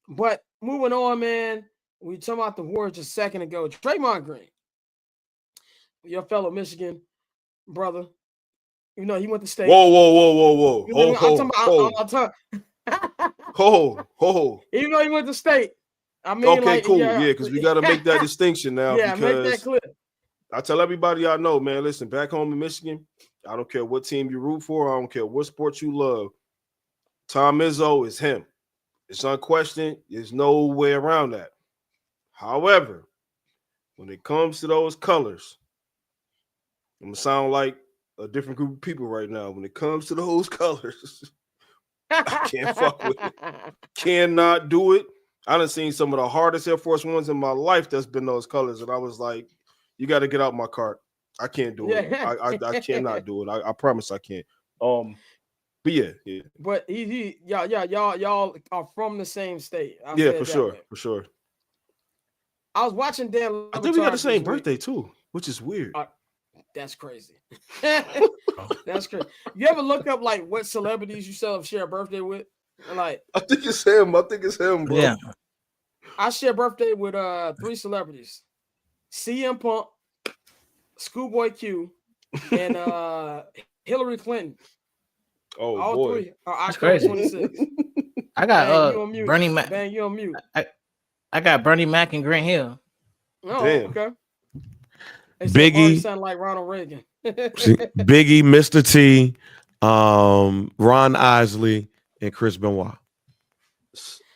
Speaker 1: But moving on, man, we talking about the Warriors a second ago. Draymond Green, your fellow Michigan brother. You know, he went to state.
Speaker 8: Whoa.
Speaker 1: Even though he went to state. I mean,
Speaker 8: okay, cool. Yeah, because we got to make that distinction now.
Speaker 1: Yeah, make that clear.
Speaker 8: I tell everybody I know, man, listen, back home in Michigan, I don't care what team you root for. I don't care what sport you love. Tom Izzo is him. It's unquestioned. There's no way around that. However, when it comes to those colors, I'm going to sound like a different group of people right now. When it comes to those colors, I can't fuck with it. Cannot do it. I done seen some of the hardest Air Force Ones in my life that's been those colors. And I was like, you got to get out my cart. I can't do it. I cannot do it. I promise I can't. But yeah.
Speaker 1: But y'all are from the same state.
Speaker 8: For sure.
Speaker 1: I was watching Dan.
Speaker 8: I think we got the same birthday too, which is weird.
Speaker 1: That's crazy. That's crazy. You ever look up like what celebrities you share a birthday with? Like,
Speaker 8: I think it's him, bro.
Speaker 5: Yeah.
Speaker 1: I share birthday with 3 celebrities: CM Punk, Schoolboy Q, and Hillary Clinton.
Speaker 8: Oh
Speaker 1: All
Speaker 8: boy.
Speaker 1: 3 are
Speaker 5: That's
Speaker 1: October
Speaker 5: crazy.
Speaker 1: 26th.
Speaker 5: I got
Speaker 1: Bang, you on mute.
Speaker 5: Bernie Mac.
Speaker 1: Bang, you on mute.
Speaker 5: I got Bernie Mac and Grant Hill.
Speaker 1: Oh,
Speaker 8: Damn.
Speaker 1: okay. They said
Speaker 4: Biggie.
Speaker 1: Barney sound like Ronald Reagan.
Speaker 4: Biggie, Mr. T, Ron Isley, and Chris Benoit.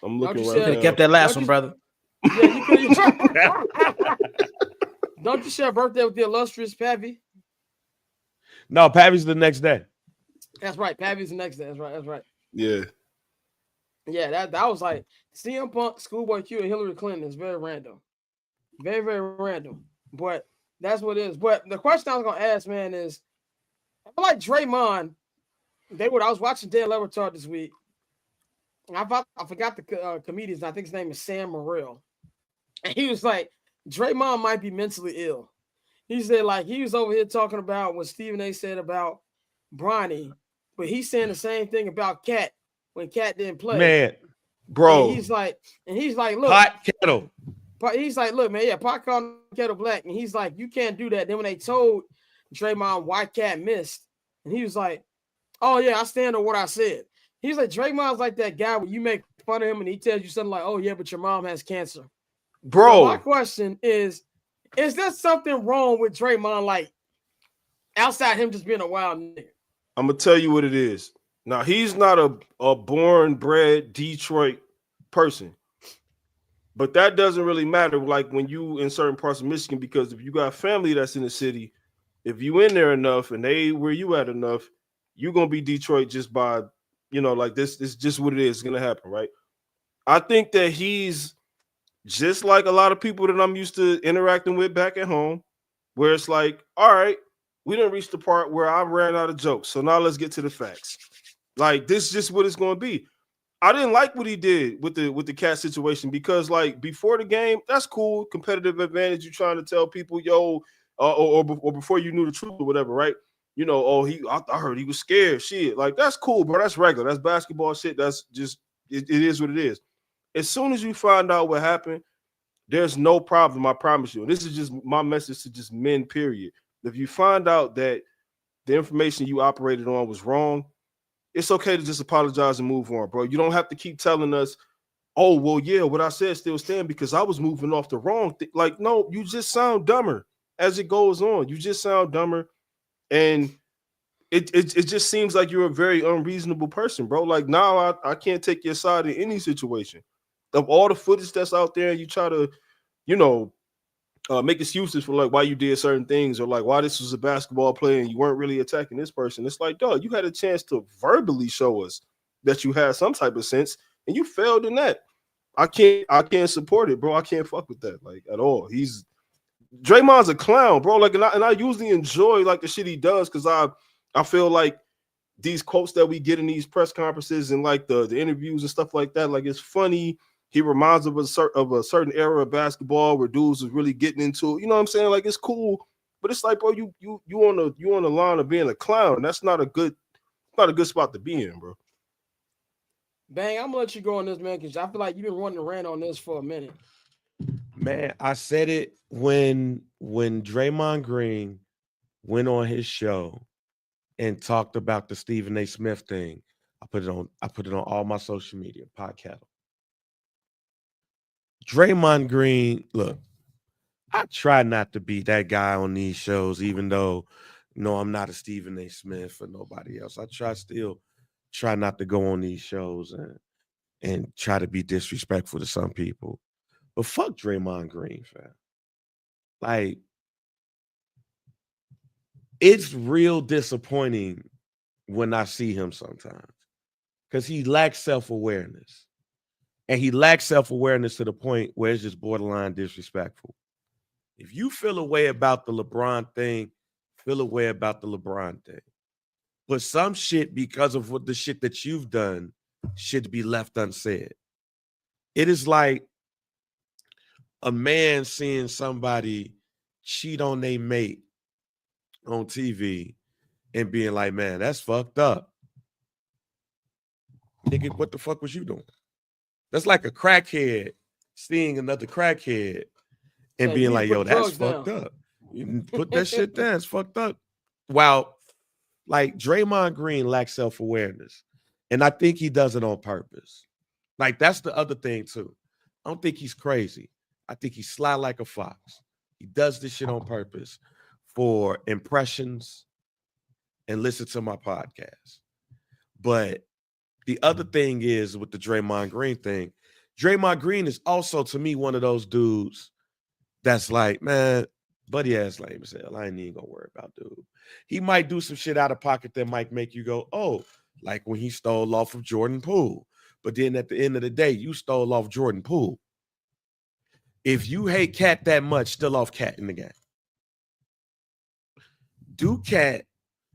Speaker 8: I'm looking
Speaker 1: you
Speaker 8: right
Speaker 1: say-
Speaker 5: Could
Speaker 8: now.
Speaker 5: have kept that last
Speaker 1: Don't
Speaker 5: one,
Speaker 1: you-
Speaker 5: brother.
Speaker 1: Yeah, you could. Don't you share birthday with the illustrious Pappy?
Speaker 4: No, Pappy's the next day.
Speaker 1: That's right. Pappy's the next day. That's right. That's right.
Speaker 8: Yeah.
Speaker 1: Yeah, that was like CM Punk, Schoolboy Q, and Hillary Clinton is very random. Very, very random. But that's what it is. But the question I was gonna ask, man, is I feel like Draymond. I was watching Dan Le Batard this week. And I forgot the comedian. I think his name is Sam Morril. And he was like, Draymond might be mentally ill. He said, like, he was over here talking about what Stephen A said about Bronny, but he's saying the same thing about Cat when Cat didn't play.
Speaker 4: Man,
Speaker 8: Bro.
Speaker 1: And he's like, look,
Speaker 4: hot kettle.
Speaker 1: he's like, look, man, yeah, pot called kettle black. And he's like, you can't do that. Then when they told Draymond why Cat missed, and he was like, oh yeah, I stand on what I said. He's like, Draymond's like that guy when you make fun of him and he tells you something like, oh yeah, but your mom has cancer.
Speaker 8: Bro.
Speaker 1: So my question is there something wrong with Draymond, like outside him just being a wild nigga?
Speaker 8: I'm gonna tell you what it is. Now he's not a born bred Detroit person, but that doesn't really matter. Like when you in certain parts of Michigan, because if you got family that's in the city, if you in there enough and they where you at enough, you're gonna be Detroit just by like this. It's just what it is. It's gonna happen, right? I think that he's just like a lot of people that I'm used to interacting with back at home, where it's like, all right, we didn't reach the part where I ran out of jokes. So now let's get to the facts. Like, this is just what it's going to be. I didn't like what he did with the Cat situation because, like, before the game, that's cool. Competitive advantage. You're trying to tell people, yo, or before you knew the truth or whatever, right? I heard he was scared. Shit. Like, that's cool, bro. That's regular. That's basketball shit. That's just, it is what it is. As soon as you find out what happened, there's no problem, I promise you. And this is just my message to just men, period. If you find out that the information you operated on was wrong, it's okay to just apologize and move on, bro. You don't have to keep telling us, oh, well, yeah, what I said still stand because I was moving off the wrong thing. Like, no, you just sound dumber as it goes on. You just sound dumber. And it just seems like you're a very unreasonable person, bro. Like, now I can't take your side in any situation. Of all the footage that's out there, you try to, make excuses for like why you did certain things or like why this was a basketball play and you weren't really attacking this person. It's like, dog, you had a chance to verbally show us that you had some type of sense and you failed in that. I can't support it, bro. I can't fuck with that like at all. Draymond's a clown, bro. Like, and I usually enjoy like the shit he does because I feel like these quotes that we get in these press conferences and like the interviews and stuff like that, like it's funny. He reminds us of a certain era of basketball where dudes was really getting into it. You know what I'm saying? Like, it's cool, but it's like, bro, you on the line of being a clown. That's not a good spot to be in, bro.
Speaker 1: Bang, I'm gonna let you go on this, man, because I feel like you've been running around on this for a minute.
Speaker 4: Man, I said it when Draymond Green went on his show and talked about the Stephen A. Smith thing. I put it on all my social media, podcast. Draymond Green, look, I try not to be that guy on these shows, even though, I'm not a Stephen A. Smith or nobody else. I try not to go on these shows and try to be disrespectful to some people. But fuck Draymond Green, fam. Like, it's real disappointing when I see him sometimes because he lacks self-awareness. And he lacks self-awareness to the point where it's just borderline disrespectful. If you feel a way about the LeBron thing, feel a way about the LeBron thing. But some shit, because of what the shit that you've done, should be left unsaid. It is like a man seeing somebody cheat on their mate on TV and being like, man, that's fucked up. nigga, what the fuck was you doing? That's like a crackhead seeing another crackhead and
Speaker 1: Hey,
Speaker 4: being
Speaker 1: you
Speaker 4: like,
Speaker 1: put
Speaker 4: yo, that's
Speaker 1: drugs
Speaker 4: fucked
Speaker 1: down.
Speaker 4: up. You put that shit down. It's fucked up. Wow. Like Draymond Green lacks self-awareness. And I think he does it on purpose. Like, that's the other thing, too. I don't think he's crazy. I think he's sly like a fox. He does this shit on purpose for impressions and listen to my podcast. But the other thing is with the Draymond Green thing, Draymond Green is also, to me, one of those dudes that's like, man, buddy ass lame as hell. I ain't even gonna worry about dude. He might do some shit out of pocket that might make you go, oh, like when he stole off of Jordan Poole. But then at the end of the day, you stole off Jordan Poole. If you hate Cat that much, still off Cat in the game. Do Cat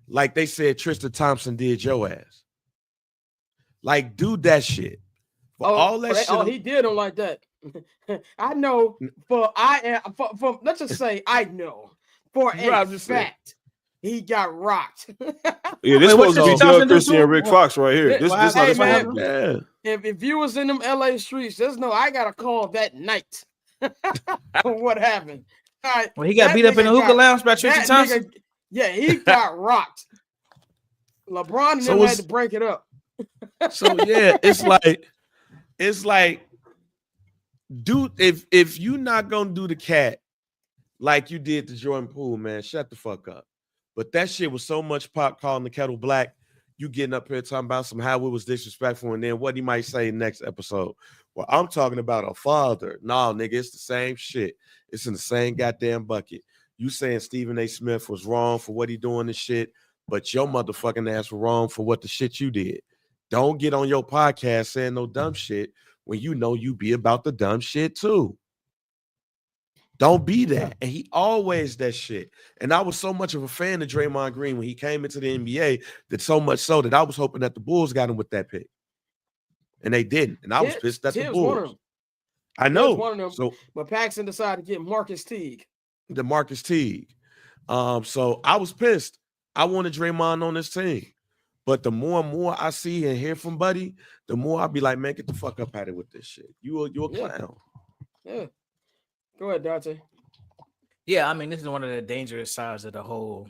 Speaker 4: like they said Tristan Thompson did your ass. Like, do that shit. For all that shit.
Speaker 1: Oh, he did him like that. I know for let's just say I know for a fact he got rocked.
Speaker 8: Yeah, this
Speaker 5: Wait,
Speaker 8: supposed to be Doug Christie and Rick Fox right here. This
Speaker 1: Hey,
Speaker 8: this
Speaker 1: man,
Speaker 4: Yeah.
Speaker 1: if you was in them LA streets, just know I got a call that night. What happened? All right,
Speaker 5: Well, he got beat up in the hookah lounge by Tristan Thompson.
Speaker 1: Yeah, he got rocked. LeBron and them had to break it up.
Speaker 4: So yeah, it's like, dude, if you not gonna do the Cat like you did to Jordan Poole, man, shut the fuck up. But that shit was so much pop calling the kettle black. You getting up here talking about some how it was disrespectful, and then what he might say next episode. Well, I'm talking about a father. No, nigga, it's the same shit. It's in the same goddamn bucket. You saying Stephen A. Smith was wrong for what he doing and shit, but your motherfucking ass was wrong for what the shit you did. Don't get on your podcast saying no dumb shit when you know you be about the dumb shit too. Don't be that. And he always that shit. And I was so much of a fan of Draymond Green when he came into the NBA that so much so that I was hoping that the Bulls got him with that pick. And they didn't. And I was pissed at the Bulls. I know.
Speaker 1: One of them,
Speaker 4: so,
Speaker 1: but Paxson decided to get Marcus Teague.
Speaker 4: So I was pissed. I wanted Draymond on this team. But the more and more I see and hear from Buddy, the more I'll be like, man, get the fuck up out of it with this shit. You a clown.
Speaker 1: Yeah. Go ahead, Dante.
Speaker 5: Yeah, I mean, this is one of the dangerous sides of the whole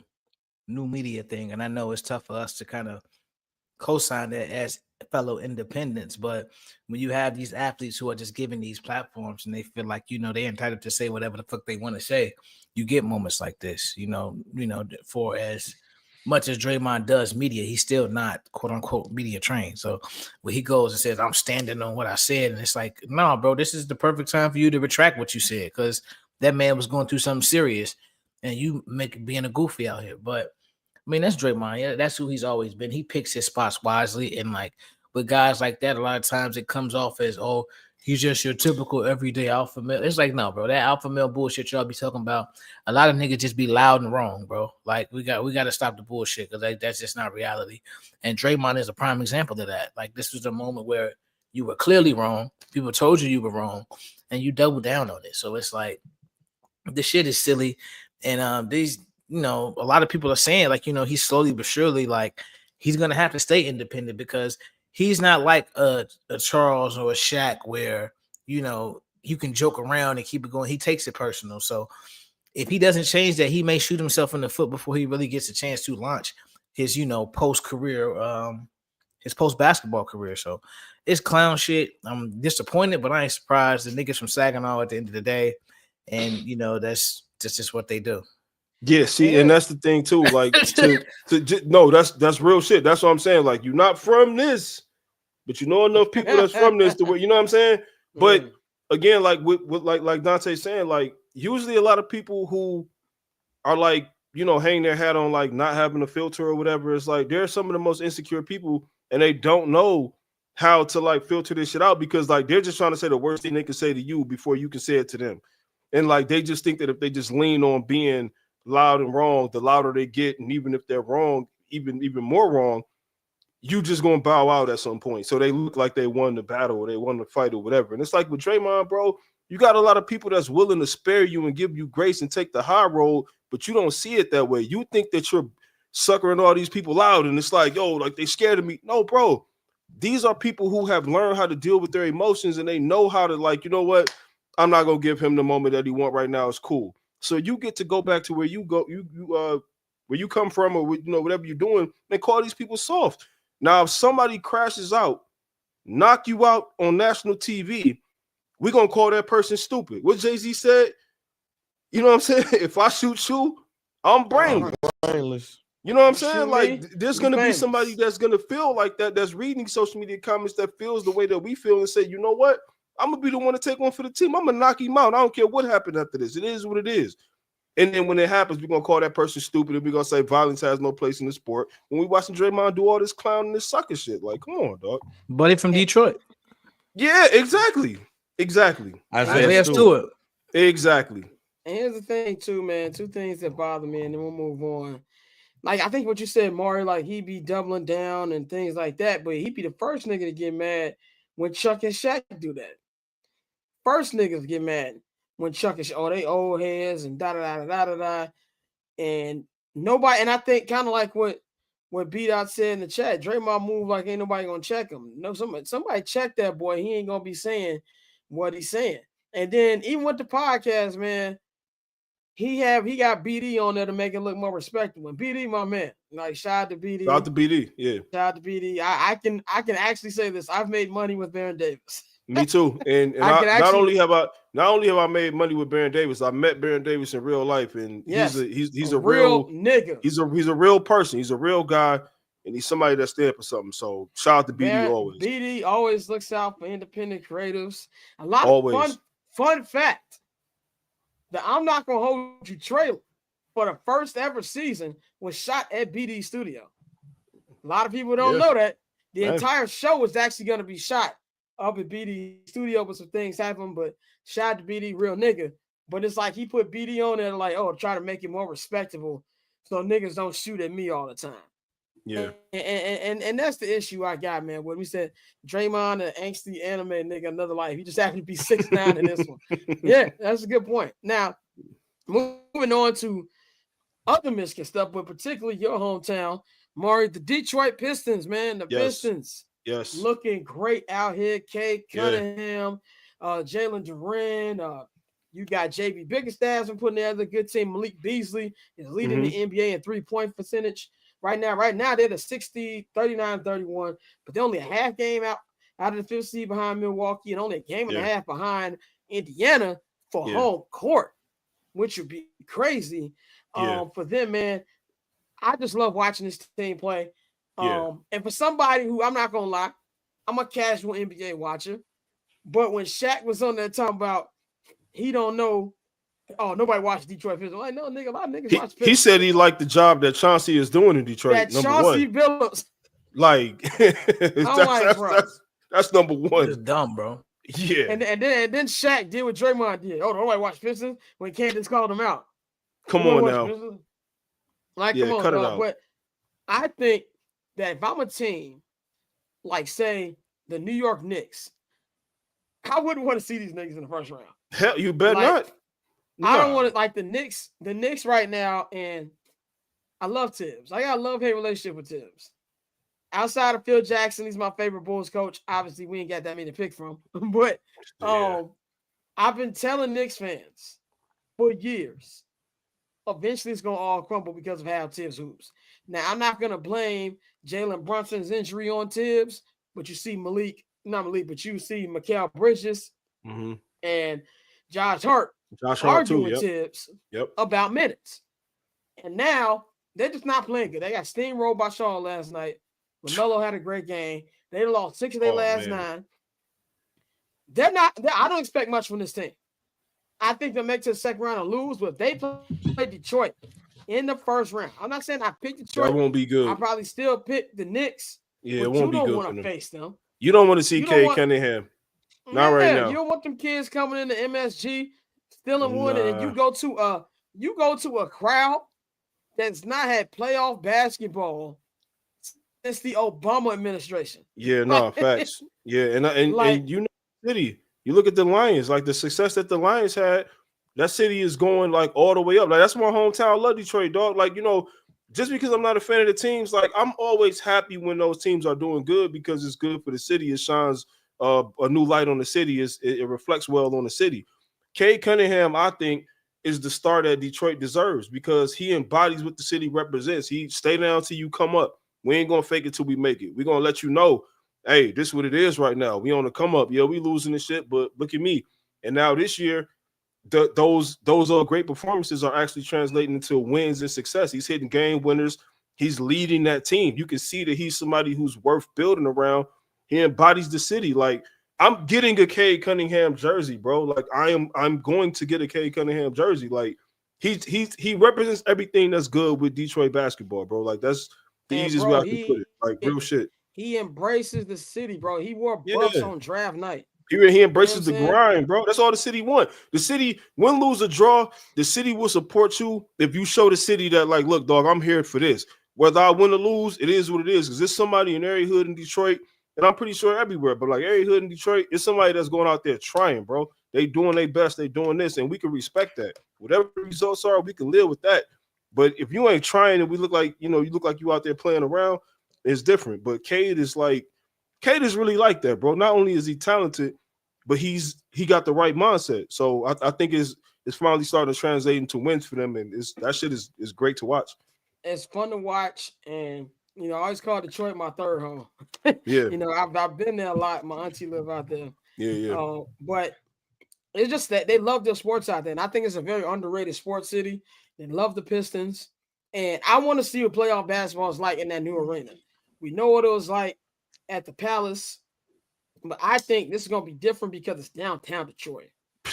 Speaker 5: new media thing. And I know it's tough for us to kind of co-sign that as fellow independents. But when you have these athletes who are just given these platforms and they feel like, they're entitled to say whatever the fuck they want to say, you get moments like this, for as much as Draymond does media, he's still not quote unquote media trained. So when he goes and says, I'm standing on what I said, and it's like, no, bro, this is the perfect time for you to retract what you said, because that man was going through something serious and you being a goofy out here. But I mean, that's Draymond. Yeah, that's who he's always been. He picks his spots wisely. And like with guys like that, a lot of times it comes off as, oh, he's just your typical everyday alpha male. It's like, no, bro, that alpha male bullshit y'all be talking about. A lot of niggas just be loud and wrong, bro. Like we got to stop the bullshit, because that's just not reality. And Draymond is a prime example of that. Like this was the moment where you were clearly wrong. People told you were wrong, and you doubled down on it. So it's like this shit is silly. And these, a lot of people are saying like, he's slowly but surely like he's gonna have to stay independent, because he's not like a Charles or a Shaq where, you can joke around and keep it going. He takes it personal. So if he doesn't change that, he may shoot himself in the foot before he really gets a chance to launch his, post-career, his post-basketball career. So it's clown shit. I'm disappointed, but I ain't surprised. The niggas from Saginaw at the end of the day. And, that's just what they do.
Speaker 8: Yeah, see, and that's the thing too. Like, no, that's real shit. That's what I'm saying. Like, you're not from this, but you know enough people that's from this to where, you know what I'm saying. But again, like with like Dante saying, like usually a lot of people who are like, hang their hat on like not having a filter or whatever. It's like they're some of the most insecure people, and they don't know how to like filter this shit out, because like they're just trying to say the worst thing they can say to you before you can say it to them, and like they just think that if they just lean on being loud and wrong, the louder they get, and even if they're wrong, even more wrong, you just gonna bow out at some point. So they look like they won the battle or they won the fight or whatever. And it's like with Draymond, bro, you got a lot of people that's willing to spare you and give you grace and take the high road, but you don't see it that way. You think that you're suckering all these people out, and it's like, yo, like they scared of me. No, bro, these are people who have learned how to deal with their emotions, and they know how to, like, you know what? I'm not gonna give him the moment that he want right now. It's cool. So you get to go back to where you go, where you come from, or whatever you're doing, and call these people soft. Now, if somebody crashes out, knock you out on national TV, we're gonna call that person stupid. What Jay-Z said, you know what I'm saying? If I shoot you, I'm brainless. You know what I'm saying? Like, there's going to be somebody that's going to feel like that, that's reading social media comments, that feels the way that we feel, and say, you know what? I'm going to be the one to take one for the team. I'm going to knock him out. I don't care what happened after this. It is what it is. And then when it happens, we're going to call that person stupid, and we're going to say violence has no place in the sport. When we watching Draymond do all this clown and this sucker shit, like, come on, dog.
Speaker 5: Buddy from Detroit.
Speaker 8: Yeah, exactly.
Speaker 5: Isaiah Stewart.
Speaker 8: Exactly.
Speaker 1: And here's the thing, too, man. Two things that bother me, and then we'll move on. Like, I think what you said, Mario, like, he be doubling down and things like that, but he be the first nigga to get mad when Chuck and Shaq do that. First niggas get mad when Chuck and Shaq, they old heads and da-da-da-da-da-da. And nobody, and I think kind of like what B-Dot said in the chat, Draymond move like ain't nobody going to check him. No, somebody check that boy. He ain't going to be saying what he's saying. And then even with the podcast, man, he got BD on there to make it look more respectable. And BD, my man, like, shout out to BD.
Speaker 8: Shout out to BD, yeah.
Speaker 1: Shout out to BD. I can actually say this. I've made money with Baron Davis.
Speaker 8: Me too. And not only have I made money with Baron Davis, I met Baron Davis in real life, and he's a real nigga. He's a real person. He's a real guy, and he's somebody that's there for something. So shout out to BD always.
Speaker 1: BD always looks out for independent creatives. A lot of fun fact. The I'm Not Gonna Hold You trailer for the first ever season was shot at BD Studio. A lot of people don't know that. The entire show was actually going to be shot up at BD Studio, but some things happened, but shout out to BD, real nigga. But it's like he put BD on there like, oh, try to make it more respectable so niggas don't shoot at me all the time.
Speaker 8: Yeah.
Speaker 1: And that's the issue I got, man. When we said Draymond, an angsty anime nigga, another life. He just happened to be 6'9" in this one. Yeah, that's a good point. Now, moving on to other Michigan stuff, but particularly your hometown, Maury, the Detroit Pistons, man. The Pistons.
Speaker 8: Yes.
Speaker 1: Looking great out here. Kate Cunningham, Jalen Duren, you got JB Bickerstaff and putting together a good team. Malik Beasley is leading the NBA in 3-point percentage. Right now, they're the 39-31, but they're only a half game out of the fifth seed behind Milwaukee, and only a game and a half behind Indiana for home court, which would be crazy for them, man. I just love watching this team play. And for somebody who, I'm not gonna lie, I'm a casual NBA watcher, but when Shaq was on there talking about he don't know. Oh, nobody watched Detroit Pistons. Like, no, nigga, a lot of niggas watch Pistons.
Speaker 8: He said he liked the job that Chauncey is doing in Detroit.
Speaker 1: That Chauncey Billups.
Speaker 8: Like, that's number one.
Speaker 5: It's dumb, bro.
Speaker 8: Yeah.
Speaker 1: And then Shaq did what Draymond did. Oh, nobody watched Pistons when Candace called him out.
Speaker 8: Come on now.
Speaker 1: Like, come on, cut it out. But I think that if I'm a team, like, say, the New York Knicks, I wouldn't want to see these niggas in the first round.
Speaker 8: Hell, you better not.
Speaker 1: No. I don't want to, like, the Knicks right now, and I love Tibbs. I got a love-hate relationship with Tibbs. Outside of Phil Jackson, he's my favorite Bulls coach. Obviously, we ain't got that many to pick from. But I've been telling Knicks fans for years, eventually it's going to all crumble because of how Tibbs hoops. Now, I'm not going to blame Jalen Brunson's injury on Tibbs, but you see you see Mikal Bridges and Josh Hart arguing with Tibbs about minutes. And now they're just not playing good. They got steamrolled by Shaw last night. LaMelo had a great game. They lost 6 of their last 9. I don't expect much from this team. I think they'll make it to the second round and lose, but if they play Detroit in the first round, I'm not saying I picked Detroit.
Speaker 8: That won't be good.
Speaker 1: I'll probably still pick the Knicks.
Speaker 8: Yeah, it won't be good. You don't want to
Speaker 1: face them.
Speaker 8: You don't want to see Cade Cunningham. Not right now.
Speaker 1: You don't want them kids coming into MSG, stealing one, and you go to a crowd that's not had playoff basketball since the Obama administration.
Speaker 8: Yeah, no, facts. Yeah, and you know, city. You look at the Lions, like the success that the Lions had. That city is going like all the way up. Like that's my hometown. I love Detroit, dog. Like, you know, just because I'm not a fan of the teams, like I'm always happy when those teams are doing good because it's good for the city. It shines a new light on the city. It reflects well on the city. Cade Cunningham, I think, is the star that Detroit deserves because he embodies what the city represents. He stay down till you come up. We ain't gonna fake it till we make it. We're gonna let you know, hey, this is what it is right now. We on the come up. Yeah, we losing this shit, but look at me. And now this year, those great performances are actually translating into wins and success. He's hitting game winners. He's leading that team. You can see that he's somebody who's worth building around. He embodies the city. Like, I'm getting a Cade Cunningham jersey, bro. Like, I'm going to get a Cade Cunningham jersey. Like, he represents everything that's good with Detroit basketball, bro. Like, that's the easiest way I can put it. Like, real shit.
Speaker 1: He embraces the city, bro. He wore bucks on draft night.
Speaker 8: He embraces the grind, bro. That's all the city want. The city, win, lose, or draw, the city will support you if you show the city that, like, look, dog, I'm here for this. Whether I win or lose, it is what it is. Because there's somebody in every hood in Detroit, and I'm pretty sure everywhere, but like every hood in Detroit, it's somebody that's going out there trying, bro. They doing their best, they doing this, and we can respect that. Whatever the results are, we can live with that. But if you ain't trying and we look like, you look like you out there playing around, it's different. But Cade is really like that, bro. Not only is he talented, but he got the right mindset. So I think it's finally starting to translate into wins for them, and that shit is great to watch.
Speaker 1: It's fun to watch, and I always call Detroit my third home.
Speaker 8: Yeah,
Speaker 1: I've been there a lot. My auntie live out there.
Speaker 8: Yeah.
Speaker 1: But it's just that they love their sports out there, and I think it's a very underrated sports city. They love the Pistons, and I want to see what playoff basketball is like in that new arena. We know what it was like at the Palace, but I think this is going to be different because it's downtown Detroit.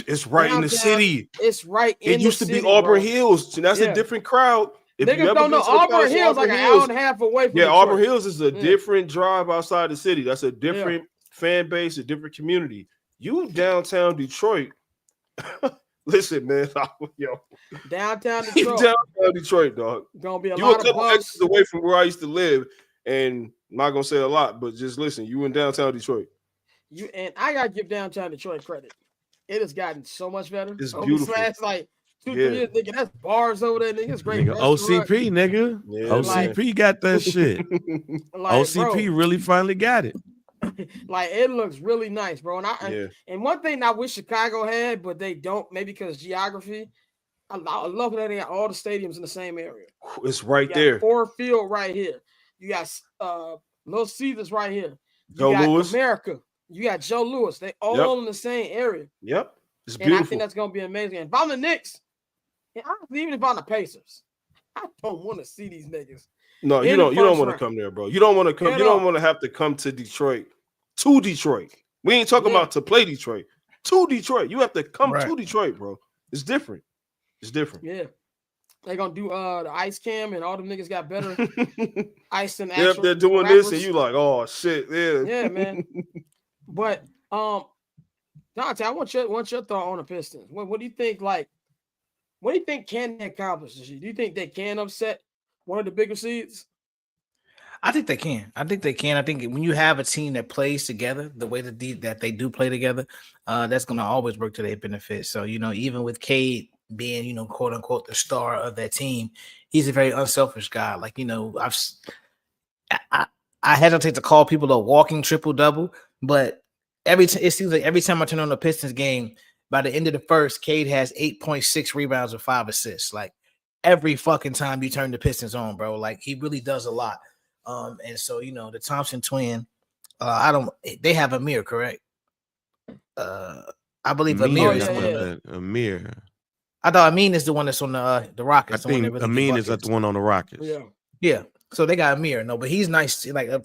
Speaker 8: It's right in the city.
Speaker 1: It's right in the city.
Speaker 8: It used to be Auburn Hills, and that's a different crowd. If
Speaker 1: niggas don't know Auburn Hills like an hour and a half away from Detroit.
Speaker 8: Auburn Hills is a different drive outside the city. That's a different fan base, a different community. You downtown Detroit. Listen, man.
Speaker 1: Downtown Detroit.
Speaker 8: Downtown Detroit, dog.
Speaker 1: Gonna be a
Speaker 8: you
Speaker 1: lot
Speaker 8: a couple
Speaker 1: of
Speaker 8: exits away from where I used to live, and I'm not gonna say a lot, but just listen. You in downtown Detroit.
Speaker 1: And I gotta give downtown Detroit credit. It has gotten so much better.
Speaker 8: It's beautiful.
Speaker 1: Like 2-3 years, nigga, that's bars over there, nigga. It's great.
Speaker 4: Nigga, OCP, nigga.
Speaker 8: Yeah,
Speaker 4: OCP got that shit. OCP really finally got it.
Speaker 1: Like, it looks really nice, bro. And one thing I wish Chicago had, but they don't, maybe because geography. I love that they got all the stadiums in the same area.
Speaker 8: It's right there.
Speaker 1: Ford Field right here. You got Little Caesars right here.
Speaker 8: Joe Louis.
Speaker 1: America. You got Joe Louis. They all in the same area.
Speaker 8: Yep. It's beautiful.
Speaker 1: And I think that's gonna be amazing. And if I'm the Knicks, and even if I'm the Pacers, I don't want to see these niggas.
Speaker 8: No, you don't want to come there, bro. You don't want to come. You don't want to have to come to Detroit. To Detroit. We ain't talking about to play Detroit. To Detroit. You have to come to Detroit, bro. It's different. It's different.
Speaker 1: Yeah. They're gonna do the ice cam, and all them niggas got better ice than
Speaker 8: actual. Yep, they're doing rappers. This, and you like, oh shit,
Speaker 1: yeah, man. But Dante, I want your thought on the Pistons. What do you think? Like, what do you think can they accomplish this year? Do you think they can upset one of the bigger seeds?
Speaker 5: I think they can. I think when you have a team that plays together the way that they do play together, that's going to always work to their benefit. So, even with Cade being, quote unquote, the star of that team, he's a very unselfish guy. Like, I hesitate to call people a walking triple double, but it seems like every time I turn on the Pistons game, by the end of the first, Cade has 8.6 rebounds and 5 assists. Like, every fucking time you turn the Pistons on, bro, like, he really does a lot. And so, the Thompson twin, they have Amir, correct? I believe Amir is
Speaker 4: Amir.
Speaker 5: I thought Amin is the one that's on the Rockets.
Speaker 4: I think Amin is the one on the Rockets.
Speaker 1: Yeah.
Speaker 5: So they got Amir, but he's nice, like a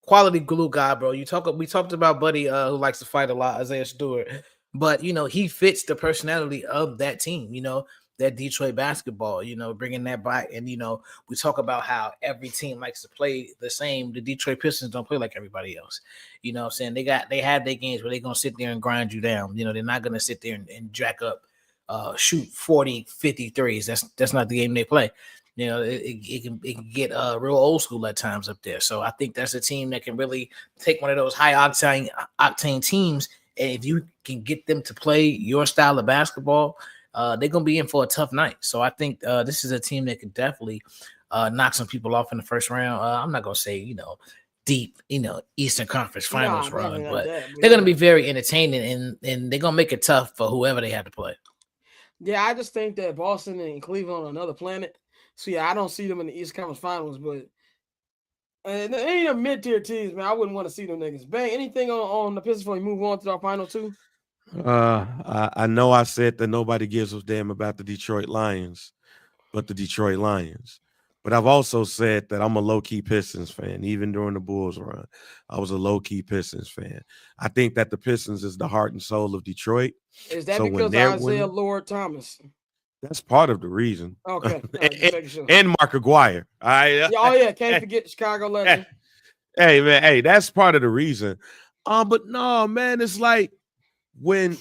Speaker 5: quality glue guy, bro. We talked about Buddy, who likes to fight a lot, Isaiah Stewart, but he fits the personality of that team. That Detroit basketball, bringing that back. And, we talk about how every team likes to play the same. The Detroit Pistons don't play like everybody else. You know what I'm saying? They have their games where they're going to sit there and grind you down. They're not going to sit there and jack up, shoot 40, 53s. That's not the game they play. It can get real old school at times up there. So I think that's a team that can really take one of those high octane teams. And if you can get them to play your style of basketball, they're going to be in for a tough night. So I think this is a team that could definitely knock some people off in the first round. I'm not gonna say deep, Eastern Conference Finals run, but they're gonna be very entertaining and they're gonna make it tough for whoever they have to play.
Speaker 1: Yeah, I just think that Boston and Cleveland on another planet. So yeah, I don't see them in the East Conference Finals, but any of mid-tier teams, man, I wouldn't want to see them niggas. Bang, anything on the Pistons before we move on to our final two?
Speaker 4: I know I said that nobody gives a damn about the Detroit Lions, but the Detroit Lions. But I've also said that I'm a low-key Pistons fan. Even during the Bulls run, I was a low-key Pistons fan. I think that the Pistons is the heart and soul of Detroit.
Speaker 1: Is that because Isaiah Lord Thomas?
Speaker 4: That's part of the reason.
Speaker 1: Okay.
Speaker 4: And Mark Aguirre.
Speaker 1: Can't forget Chicago legend.
Speaker 4: Hey, man. Hey, that's part of the reason. But no, man, it's like when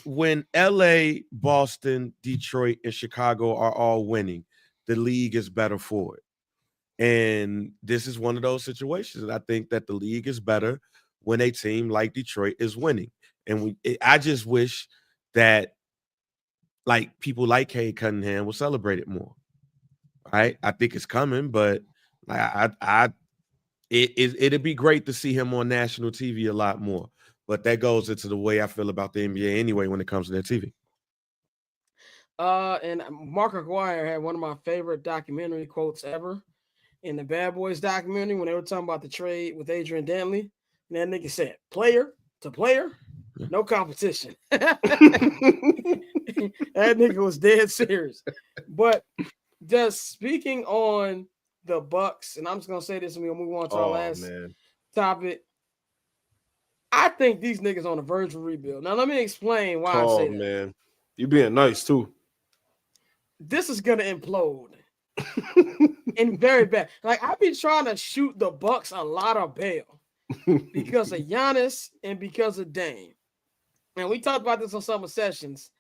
Speaker 4: LA, Boston, Detroit, and Chicago are all winning, the league is better for it. And this is one of those situations. I think that the league is better when a team like Detroit is winning. And I just wish that like people like Cade Cunningham will celebrate it more. Right? I think it's coming, but it'd be great to see him on national TV a lot more. But that goes into the way I feel about the NBA anyway when it comes to their TV.
Speaker 1: And Mark Aguirre had one of my favorite documentary quotes ever in the Bad Boys documentary when they were talking about the trade with Adrian Dantley. And that nigga said, player to player, no competition. That nigga was dead serious. But just speaking on the Bucks, and I'm just gonna say this and we'll move on to our last topic. I think these niggas on the verge of rebuild. Now let me explain why I say that.
Speaker 8: Man. You being nice too.
Speaker 1: This is gonna implode. And very bad. Like I've been trying to shoot the Bucks a lot of bail because of Giannis and because of Dame. And we talked about this on summer sessions.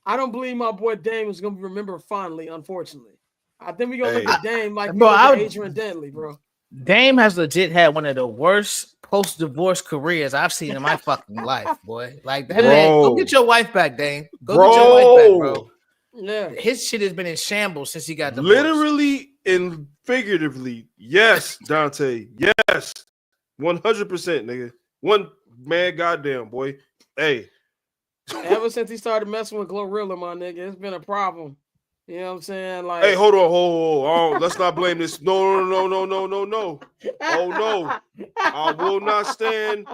Speaker 1: I don't believe my boy Dame is going to be remembered fondly, unfortunately. I think we're going to look at Dame like Adrian Dantley, bro.
Speaker 5: Dame has legit had one of the worst post-divorce careers I've seen in my fucking life, boy. Like that man, go get your wife back, Dame. Go get your wife back, bro.
Speaker 1: Yeah.
Speaker 5: His shit has been in shambles since he got divorced.
Speaker 8: Literally and figuratively. Yes, Dante. Yes. 100%, nigga. One man, goddamn, boy. Hey.
Speaker 1: Ever since he started messing with Glorilla, my nigga, it's been a problem. You know what I'm saying? Like,
Speaker 8: hey, hold on. Let's not blame this. No. Oh no. I will not stand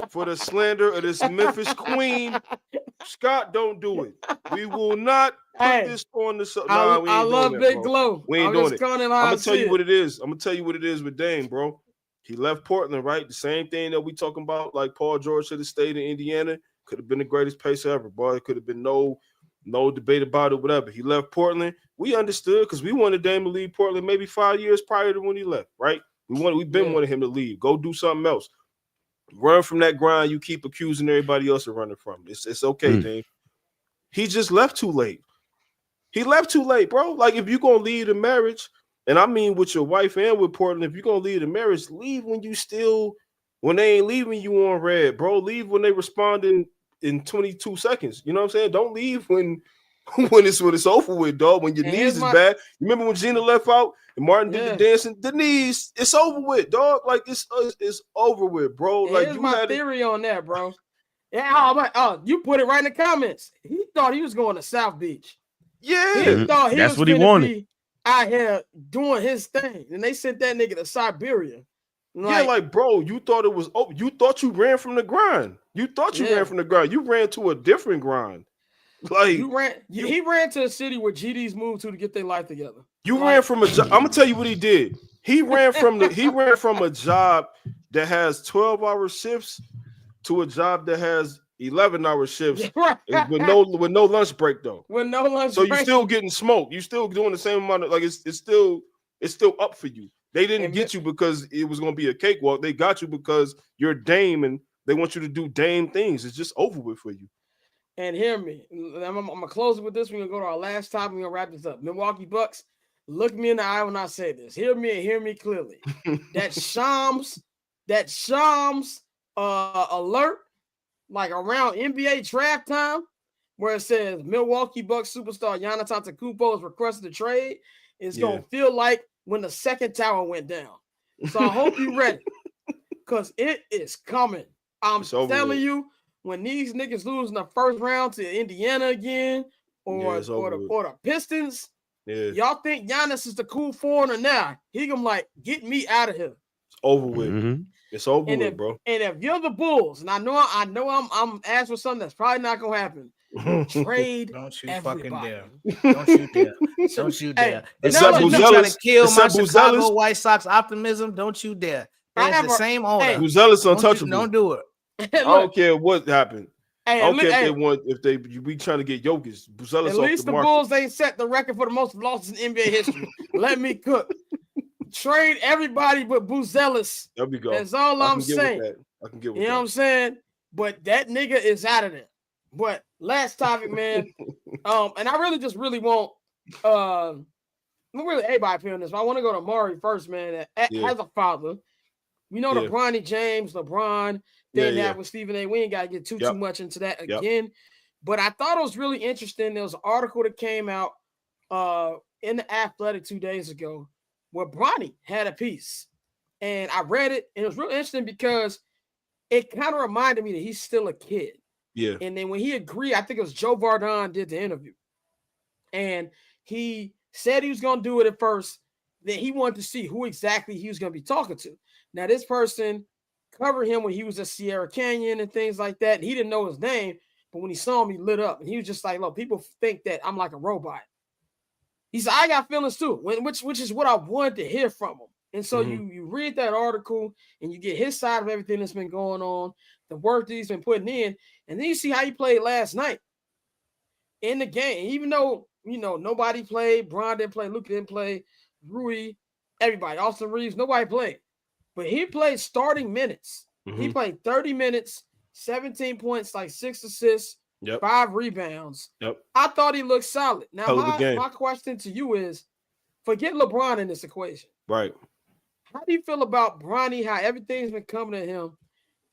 Speaker 8: for the slander of this Memphis queen. Scott, don't do it. We will not put this on the
Speaker 1: nah, I love Big Glow.
Speaker 8: We ain't doing it. I'm gonna tell you what it is. I'm gonna tell you what it is with Dame, bro. He left Portland, right? The same thing that we talking about, like Paul George should have stayed in Indiana. Could have been the greatest pacer ever, boy. It could have been no debate about it, whatever. He left Portland. We understood because we wanted Dame to leave Portland maybe 5 years prior to when he left, right? We've been wanting him to leave. Go do something else. Run from that grind you keep accusing everybody else of running from. It's okay, Dame. He just left too late. He left too late, bro. Like, if you're going to leave the marriage, and I mean with your wife and with Portland, if you're going to leave the marriage, leave when they ain't leaving you on red, bro. Leave when they respond in 22 seconds. You know what I'm saying? Don't leave when it's over with, dog. When your knees is bad. You remember when Gina left out and Martin did the dancing? The knees, it's over with, dog. Like it's over with, bro. Like
Speaker 1: here's my theory on that, bro. Yeah, you put it right in the comments. He thought he was going to South Beach.
Speaker 8: Yeah,
Speaker 1: he thought
Speaker 4: that's
Speaker 1: was
Speaker 4: what he wanted.
Speaker 1: Out here doing his thing, and they sent that nigga to Siberia.
Speaker 8: Like, bro, you thought it was. Oh, you thought you ran from the grind. You thought you ran from the grind. You ran to a different grind. Like
Speaker 1: he ran to a city where GDs moved to get their life together.
Speaker 8: You ran from a job. I'm gonna tell you what he did. He ran from a job that has 12-hour shifts to a job that has 11-hour shifts with no lunch break though.
Speaker 1: With no lunch
Speaker 8: break. So
Speaker 1: you're
Speaker 8: still getting smoked. You still doing the same amount of it's still up for you. They didn't get you because it was gonna be a cakewalk. They got you because you're Dame and they want you to do Dame things. It's just over with for you.
Speaker 1: And hear me. I'm gonna close it with this. We're gonna go to our last topic. We're gonna wrap this up. Milwaukee Bucks, look me in the eye when I say this. Hear me and hear me clearly. that Shams alert, like around NBA draft time, where it says Milwaukee Bucks superstar Giannis Antetokounmpo is requested to trade, is gonna feel like when the second tower went down. So I hope you're ready, because it is coming. I'm telling you, when these niggas lose in the first round to Indiana again, or the Pistons, y'all think Giannis is the cool foreigner now? He gonna like, get me out of here.
Speaker 8: It's over with. It's over with, bro.
Speaker 1: And if you're the Bulls, and I know I'm asked for something that's probably not gonna happen. Trade
Speaker 5: Don't you
Speaker 1: everybody.
Speaker 5: fucking dare. Don't you dare. Don't you dare.
Speaker 1: Hey,
Speaker 5: Except trying to kill my Chicago White Sox optimism. Don't you dare. It's the same owner.
Speaker 8: Buzelis untouchable.
Speaker 5: Don't do it.
Speaker 8: I don't care what happened.
Speaker 1: Hey,
Speaker 8: I don't care if they be trying to get Jokic. Buzelis
Speaker 1: at least the Bulls ain't set the record for the most losses in NBA history. Let me cook. Trade everybody but Buzelis.
Speaker 8: There we go.
Speaker 1: That's all I'm saying.
Speaker 8: I can get with that.
Speaker 1: You know what I'm saying? But that nigga is out of there. But last topic, man. And I really want really everybody feeling this, but I want to go to Maury first, man. As a father, we know the Bronny James, LeBron thing that with Stephen A. We ain't got to get too much into that again. But I thought it was really interesting. There was an article that came out in the Athletic 2 days ago where Bronny had a piece. And I read it, and it was really interesting because it kind of reminded me that he's still a kid.
Speaker 8: Yeah.
Speaker 1: And then when he agreed, I think it was Joe Vardon did the interview. And he said he was going to do it at first. Then he wanted to see who exactly he was going to be talking to. Now, this person covered him when he was at Sierra Canyon and things like that. And he didn't know his name, but when he saw him, he lit up. And he was just like, look, people think that I'm like a robot. He said, I got feelings too, which is what I wanted to hear from him. And so you read that article and you get his side of everything that's been going on, the work that he's been putting in, and then you see how he played last night in the game. Even though, nobody played, Bron didn't play, Luka didn't play, Rui, everybody, Austin Reeves, nobody played. But he played starting minutes. He played 30 minutes, 17 points, like 6 assists, 5 rebounds. I thought he looked solid. Now, my question to you is, forget LeBron in this equation.
Speaker 8: Right.
Speaker 1: How do you feel about Bronny, how everything's been coming to him,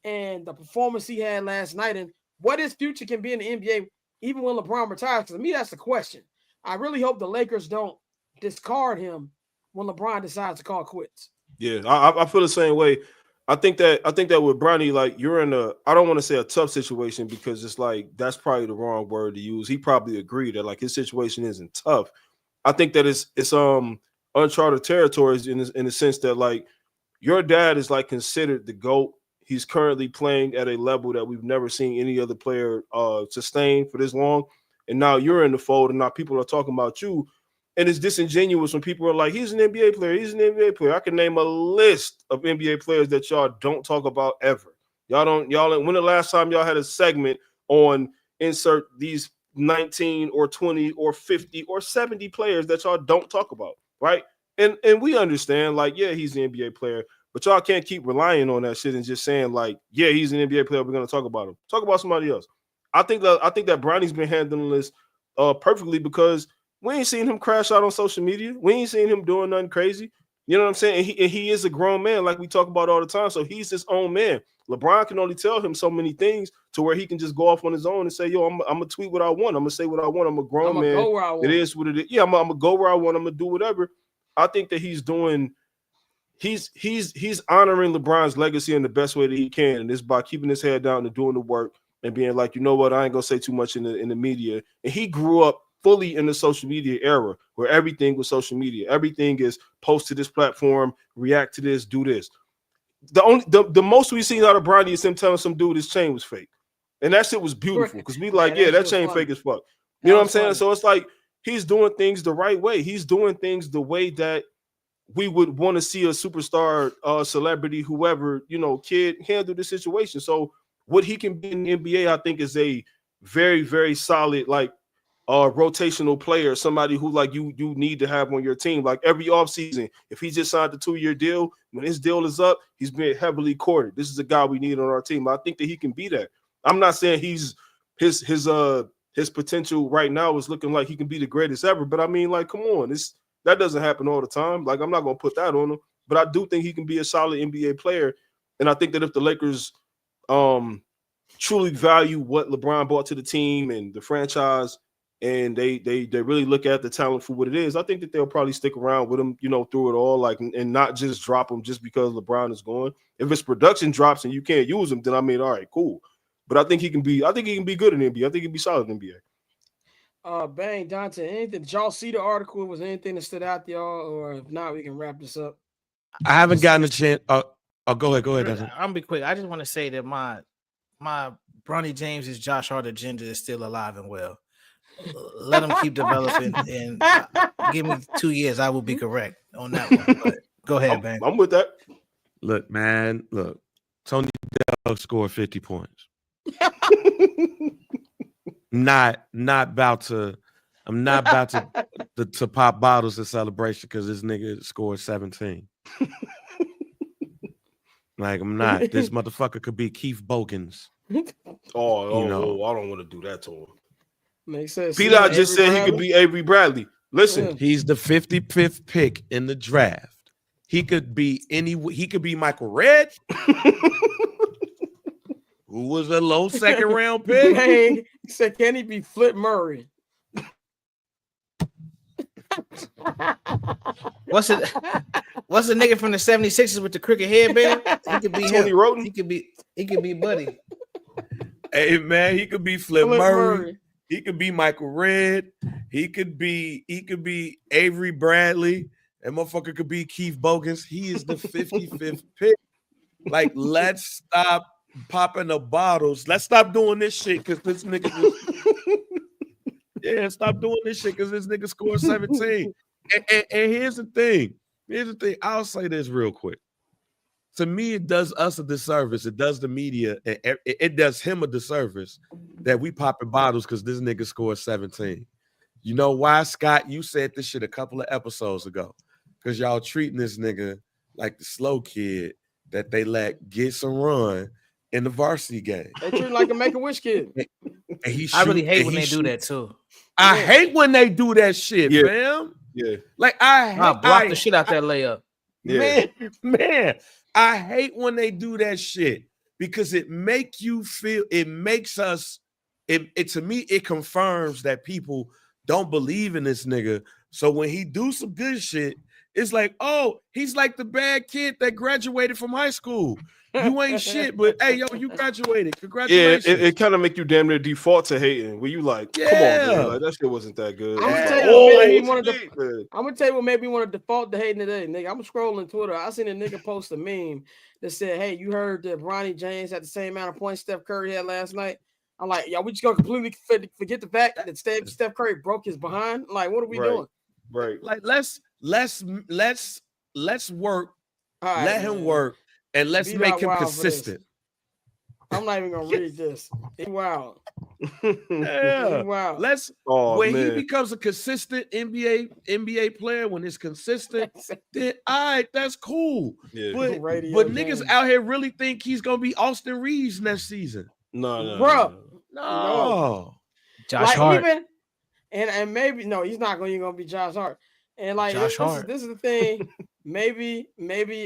Speaker 1: and the performance he had last night, and what his future can be in the NBA, even when LeBron retires? Because to me, that's the question. I really hope the Lakers don't discard him when LeBron decides to call quits.
Speaker 8: Yeah, I feel the same way. I think that with Bronny, like, you're in I don't want to say a tough situation, because it's like that's probably the wrong word to use. He probably agreed that like his situation isn't tough. I think that it's uncharted territories in the sense that like your dad is like considered the GOAT. He's currently playing at a level that we've never seen any other player sustain for this long. And now you're in the fold, and now people are talking about you. And it's disingenuous when people are like, he's an NBA player. He's an NBA player. I can name a list of NBA players that y'all don't talk about ever. When the last time y'all had a segment on insert these 19 or 20 or 50 or 70 players that y'all don't talk about, right? And we understand, like, yeah, he's an NBA player, but y'all can't keep relying on that shit and just saying, like, yeah, he's an NBA player, we're going to talk about him. Talk about somebody else. I think that Bronny's been handling this perfectly, because we ain't seen him crash out on social media. We ain't seen him doing nothing crazy. You know what I'm saying? And he is a grown man, like we talk about all the time. So he's his own man. LeBron can only tell him so many things to where he can just go off on his own and say, yo, I'm going to tweet what I want. I'm going to say what I want. I'm a grown man.
Speaker 1: Go where I want.
Speaker 8: It is what it is. Yeah, I'm going to go where I want. I'm going to do whatever. I think that he's honoring LeBron's legacy in the best way that he can. And it's by keeping his head down and doing the work and being like, you know what, I ain't going to say too much in the media. And he grew up fully in the social media era where everything was social media. Everything is post to this platform, react to this, do this. The most we've seen out of Bronny is him telling some dude his chain was fake. And that shit was beautiful, because we like, yeah, that chain fake as fuck. You know what I'm saying? Funny. So it's like he's doing things the right way. He's doing things the way that we would want to see a superstar, celebrity, whoever, kid handle the situation. So what he can be in the NBA, I think, is a very, very solid, like, rotational player, somebody who like you need to have on your team. Like every offseason, if he just signed a 2-year deal, when his deal is up, he's being heavily courted. This is a guy we need on our team. I think that he can be that. I'm not saying he's his potential right now is looking like he can be the greatest ever, but I mean, like, come on, that doesn't happen all the time. Like, I'm not gonna put that on him, but I do think he can be a solid NBA player. And I think that if the Lakers truly value what LeBron brought to the team and the franchise, and they really look at the talent for what it is, I think that they'll probably stick around with him, through it all, like, and not just drop him just because LeBron is gone. If his production drops and you can't use him, then I mean, all right, cool. But I think he can be good in the NBA. I think he can be solid in the NBA.
Speaker 1: Bang, Dante, anything? Did y'all see the article? Was anything that stood out to y'all? Or if not, we can wrap this up.
Speaker 4: I haven't gotten a chance. Go ahead. Dante.
Speaker 5: I'm gonna be quick. I just want to say that my Bronny James' Josh Hart agenda is still alive and well. Let him keep developing, and give me 2 years. I will be correct on that one. But go ahead, Bang.
Speaker 8: I'm with that.
Speaker 4: Look, man. Look, Tony Dell scored 50 points. I'm not about to pop bottles in celebration because this nigga scored 17. Like, I'm not. This motherfucker could be Keith Bogans.
Speaker 8: Oh, I don't want to do that to him.
Speaker 1: Makes sense.
Speaker 8: P-Dot just said he could be Avery Bradley. Listen,
Speaker 4: he's the 55th pick in the draft. He could be Michael Redd, who was a low second round pick.
Speaker 1: Hey, he said, can he be Flip Murray?
Speaker 5: What's the nigga from the 76ers with the crooked headband? He could be
Speaker 8: Tony Roten.
Speaker 5: He could be Buddy.
Speaker 4: Hey man, he could be Flip Murray. He could be Michael Redd. He could be Avery Bradley. That motherfucker could be Keith Bogans. He is the 55th pick. Like, let's stop popping the bottles. Let's stop doing this shit because this nigga stop doing this shit because this nigga scored 17. And here's the thing. I'll say this real quick. To me, it does us a disservice. It does the media, and it does him a disservice that we popping bottles because this nigga scored 17. You know why, Scott? You said this shit a couple of episodes ago because y'all treating this nigga like the slow kid that they let get some run in the varsity game.
Speaker 1: They treat him like a Make-A-Wish kid.
Speaker 5: I really hate when they do that too.
Speaker 4: I hate when they do that shit, fam.
Speaker 8: Yeah.
Speaker 4: Like, I
Speaker 5: block the shit out that layup.
Speaker 8: Yeah.
Speaker 4: Man, I hate when they do that shit because it makes us, to me, it confirms that people don't believe in this nigga. So when he do some good shit, it's like, oh, he's like the bad kid that graduated from high school. You ain't shit, but hey, yo, you graduated. Congratulations.
Speaker 8: Yeah, it kind of make you damn near default to hating. Where you like, come on, man. Like, that shit wasn't that good.
Speaker 1: I'm gonna tell you what made me want to default to hating today, nigga. I'm scrolling Twitter. I seen a nigga post a meme that said, "Hey, you heard that Bronny James had the same amount of points Steph Curry had last night?" I'm like, "Yo, we just gonna completely forget the fact that Steph Curry broke his behind? Like, what are we doing?"
Speaker 8: Right.
Speaker 4: Like, let's work.
Speaker 1: Right,
Speaker 4: let him work. And let's make him consistent.
Speaker 1: I'm not even gonna read this. He wild.
Speaker 4: Yeah.
Speaker 1: Wow.
Speaker 4: He becomes a consistent NBA player, when it's consistent, then all right, that's cool. Yeah. But niggas out here really think he's gonna be Austin Reeves next season.
Speaker 1: No.
Speaker 5: Josh Hart.
Speaker 1: And maybe he's not gonna be Josh Hart. And like this is the thing. Maybe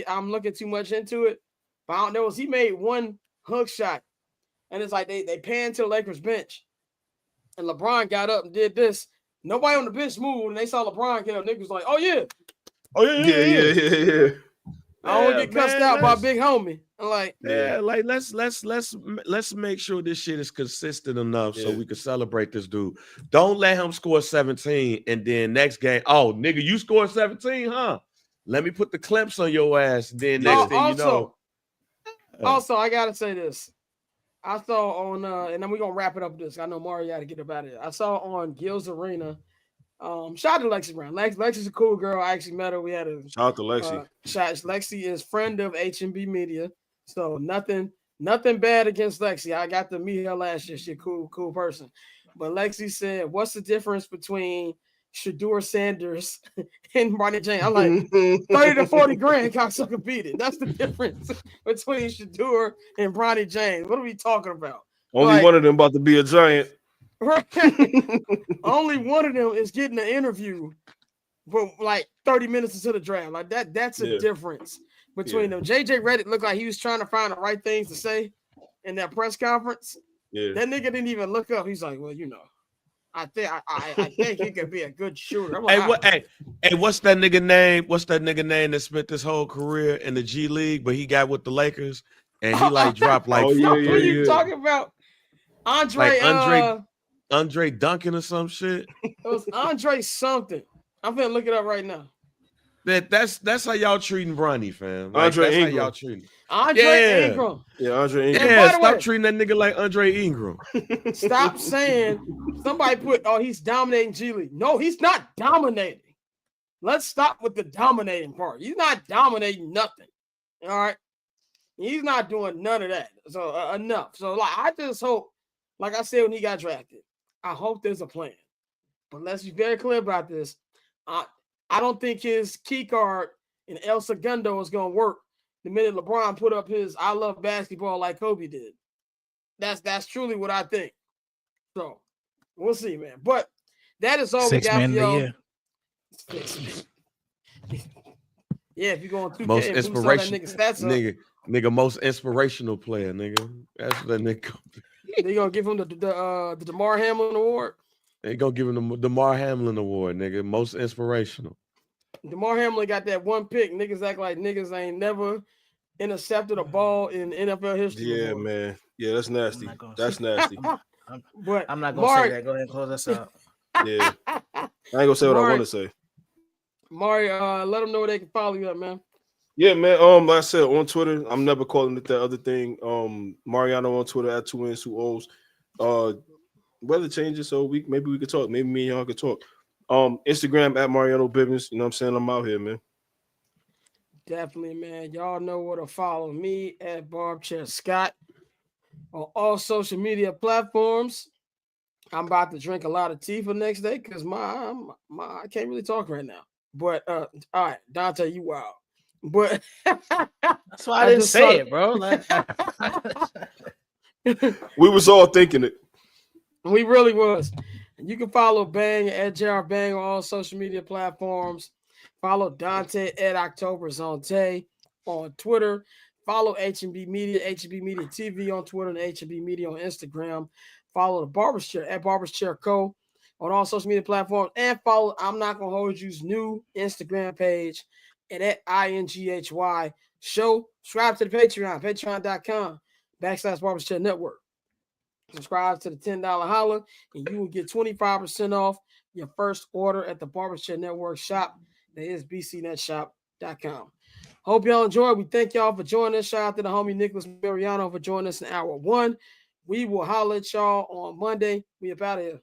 Speaker 1: I'm looking too much into it, but I don't know. He made one hook shot, and it's like they panned to the Lakers bench, and LeBron got up and did this. Nobody on the bench moved, and they saw LeBron get up. Niggas was like, "Oh yeah." I don't want to get cussed out by a big homie. I'm like,
Speaker 4: like let's make sure this shit is consistent enough so we can celebrate this dude. Don't let him score 17 and then next game, oh nigga, you scored 17, huh? Let me put the clamps on your ass. And then next thing you know.
Speaker 1: Also, I gotta say this. I saw on and then we're gonna wrap it up with this. I know Mario got to get up out of it. I saw on Gil's Arena. Shout out to Lexi Brown. Lexi's a cool girl. I actually met her. We had a
Speaker 8: shout out to Lexi.
Speaker 1: Lexi is friend of HMB Media. So nothing bad against Lexi. I got to meet her last year. She's a cool person. But Lexi said, "What's the difference between Shedeur Sanders and Bronny James?" I'm like, 30 to 40 grand, cocksucker beat it. That's the difference between Shedeur and Bronny James. What are we talking about?
Speaker 8: Only one of them about to be a giant.
Speaker 1: Right. Only one of them is getting an interview, but like 30 minutes into the draft. Like that's a difference between them. JJ Redick looked like he was trying to find the right things to say in that press conference. Yeah. That nigga didn't even look up. He's like, well, I think he could be a good shooter. I'm like,
Speaker 4: Hey, what's that nigga name? What's that nigga name that spent this whole career in the G League, but he got with the Lakers and he like dropped like
Speaker 8: Oh, yeah,
Speaker 1: what are you talking about?
Speaker 4: Andre Duncan or some shit.
Speaker 1: It was Andre something. I'm gonna look it up right now.
Speaker 4: That's how y'all treating Bronny, fam. Like,
Speaker 8: Andre
Speaker 4: that's
Speaker 8: Ingram.
Speaker 4: how y'all treating.
Speaker 1: Andre Ingram.
Speaker 8: Yeah, Andre Ingram.
Speaker 4: Yeah,
Speaker 1: by the
Speaker 4: stop
Speaker 1: way-
Speaker 4: treating that nigga like Andre Ingram.
Speaker 1: Stop saying somebody put, oh, he's dominating G League. No, he's not dominating. Let's stop with the dominating part. He's not dominating nothing. All right. He's not doing none of that. So enough. So like I just hope, like I said when he got drafted, I hope there's a plan. But let's be very clear about this. I don't think his key card in El Segundo is gonna work the minute LeBron put up his I love basketball like Kobe did. That's truly what I think. So we'll see, man. But that is all we got for y'all. Yeah, if you go on 2K,
Speaker 4: Most
Speaker 1: and
Speaker 4: inspirational
Speaker 1: nigga,
Speaker 4: nigga, most inspirational player, nigga. That's what that nigga.
Speaker 1: They gonna give him the DeMar Hamlin Award.
Speaker 4: They gonna give him the DeMar Hamlin Award, nigga. Most inspirational.
Speaker 1: DeMar Hamlin got that one pick. Niggas act like niggas ain't never intercepted a ball in NFL history.
Speaker 8: Yeah,
Speaker 1: before.
Speaker 8: man. Yeah, that's nasty. That's nasty.
Speaker 1: But
Speaker 5: I'm not gonna say that. Go ahead and close us out.
Speaker 8: Yeah. I ain't gonna say what I want to say.
Speaker 1: Mari, let them know where they can follow you up, man.
Speaker 8: Yeah, man. Like I said, on Twitter, I'm never calling it that other thing. Mariano on Twitter at 2Ns2Os. Weather changes, so maybe we could talk. Maybe me and y'all could talk. Instagram at Mariano Bibbins. You know what I'm saying? I'm out here, man.
Speaker 1: Definitely, man. Y'all know where to follow me at Barbchair Scott on all social media platforms. I'm about to drink a lot of tea for next day because I can't really talk right now. But all right, Dante, you wild. But
Speaker 5: that's why I didn't say it, bro.
Speaker 8: We was all thinking it.
Speaker 1: We really was. You can follow Bang at JR Bang on all social media platforms. Follow Dante at October Zonte on Twitter. Follow H&B Media, H&B Media TV on Twitter, and H&B Media on Instagram. Follow the Barber's Chair at Barber's Chair Co. on all social media platforms. And follow I'm Not Gonna Hold You's new Instagram page and at INGHY Show. Subscribe to the Patreon, patreon.com/Barber's Chair Network. Subscribe to the $10 holler, and you will get 25% off your first order at the Barber's Chair Network shop. That is bcnetshop.com. Hope y'all enjoyed. We thank y'all for joining us. Shout out to the homie Nicholas Moreano for joining us in hour 1. We will holler at y'all on Monday. We up out of here.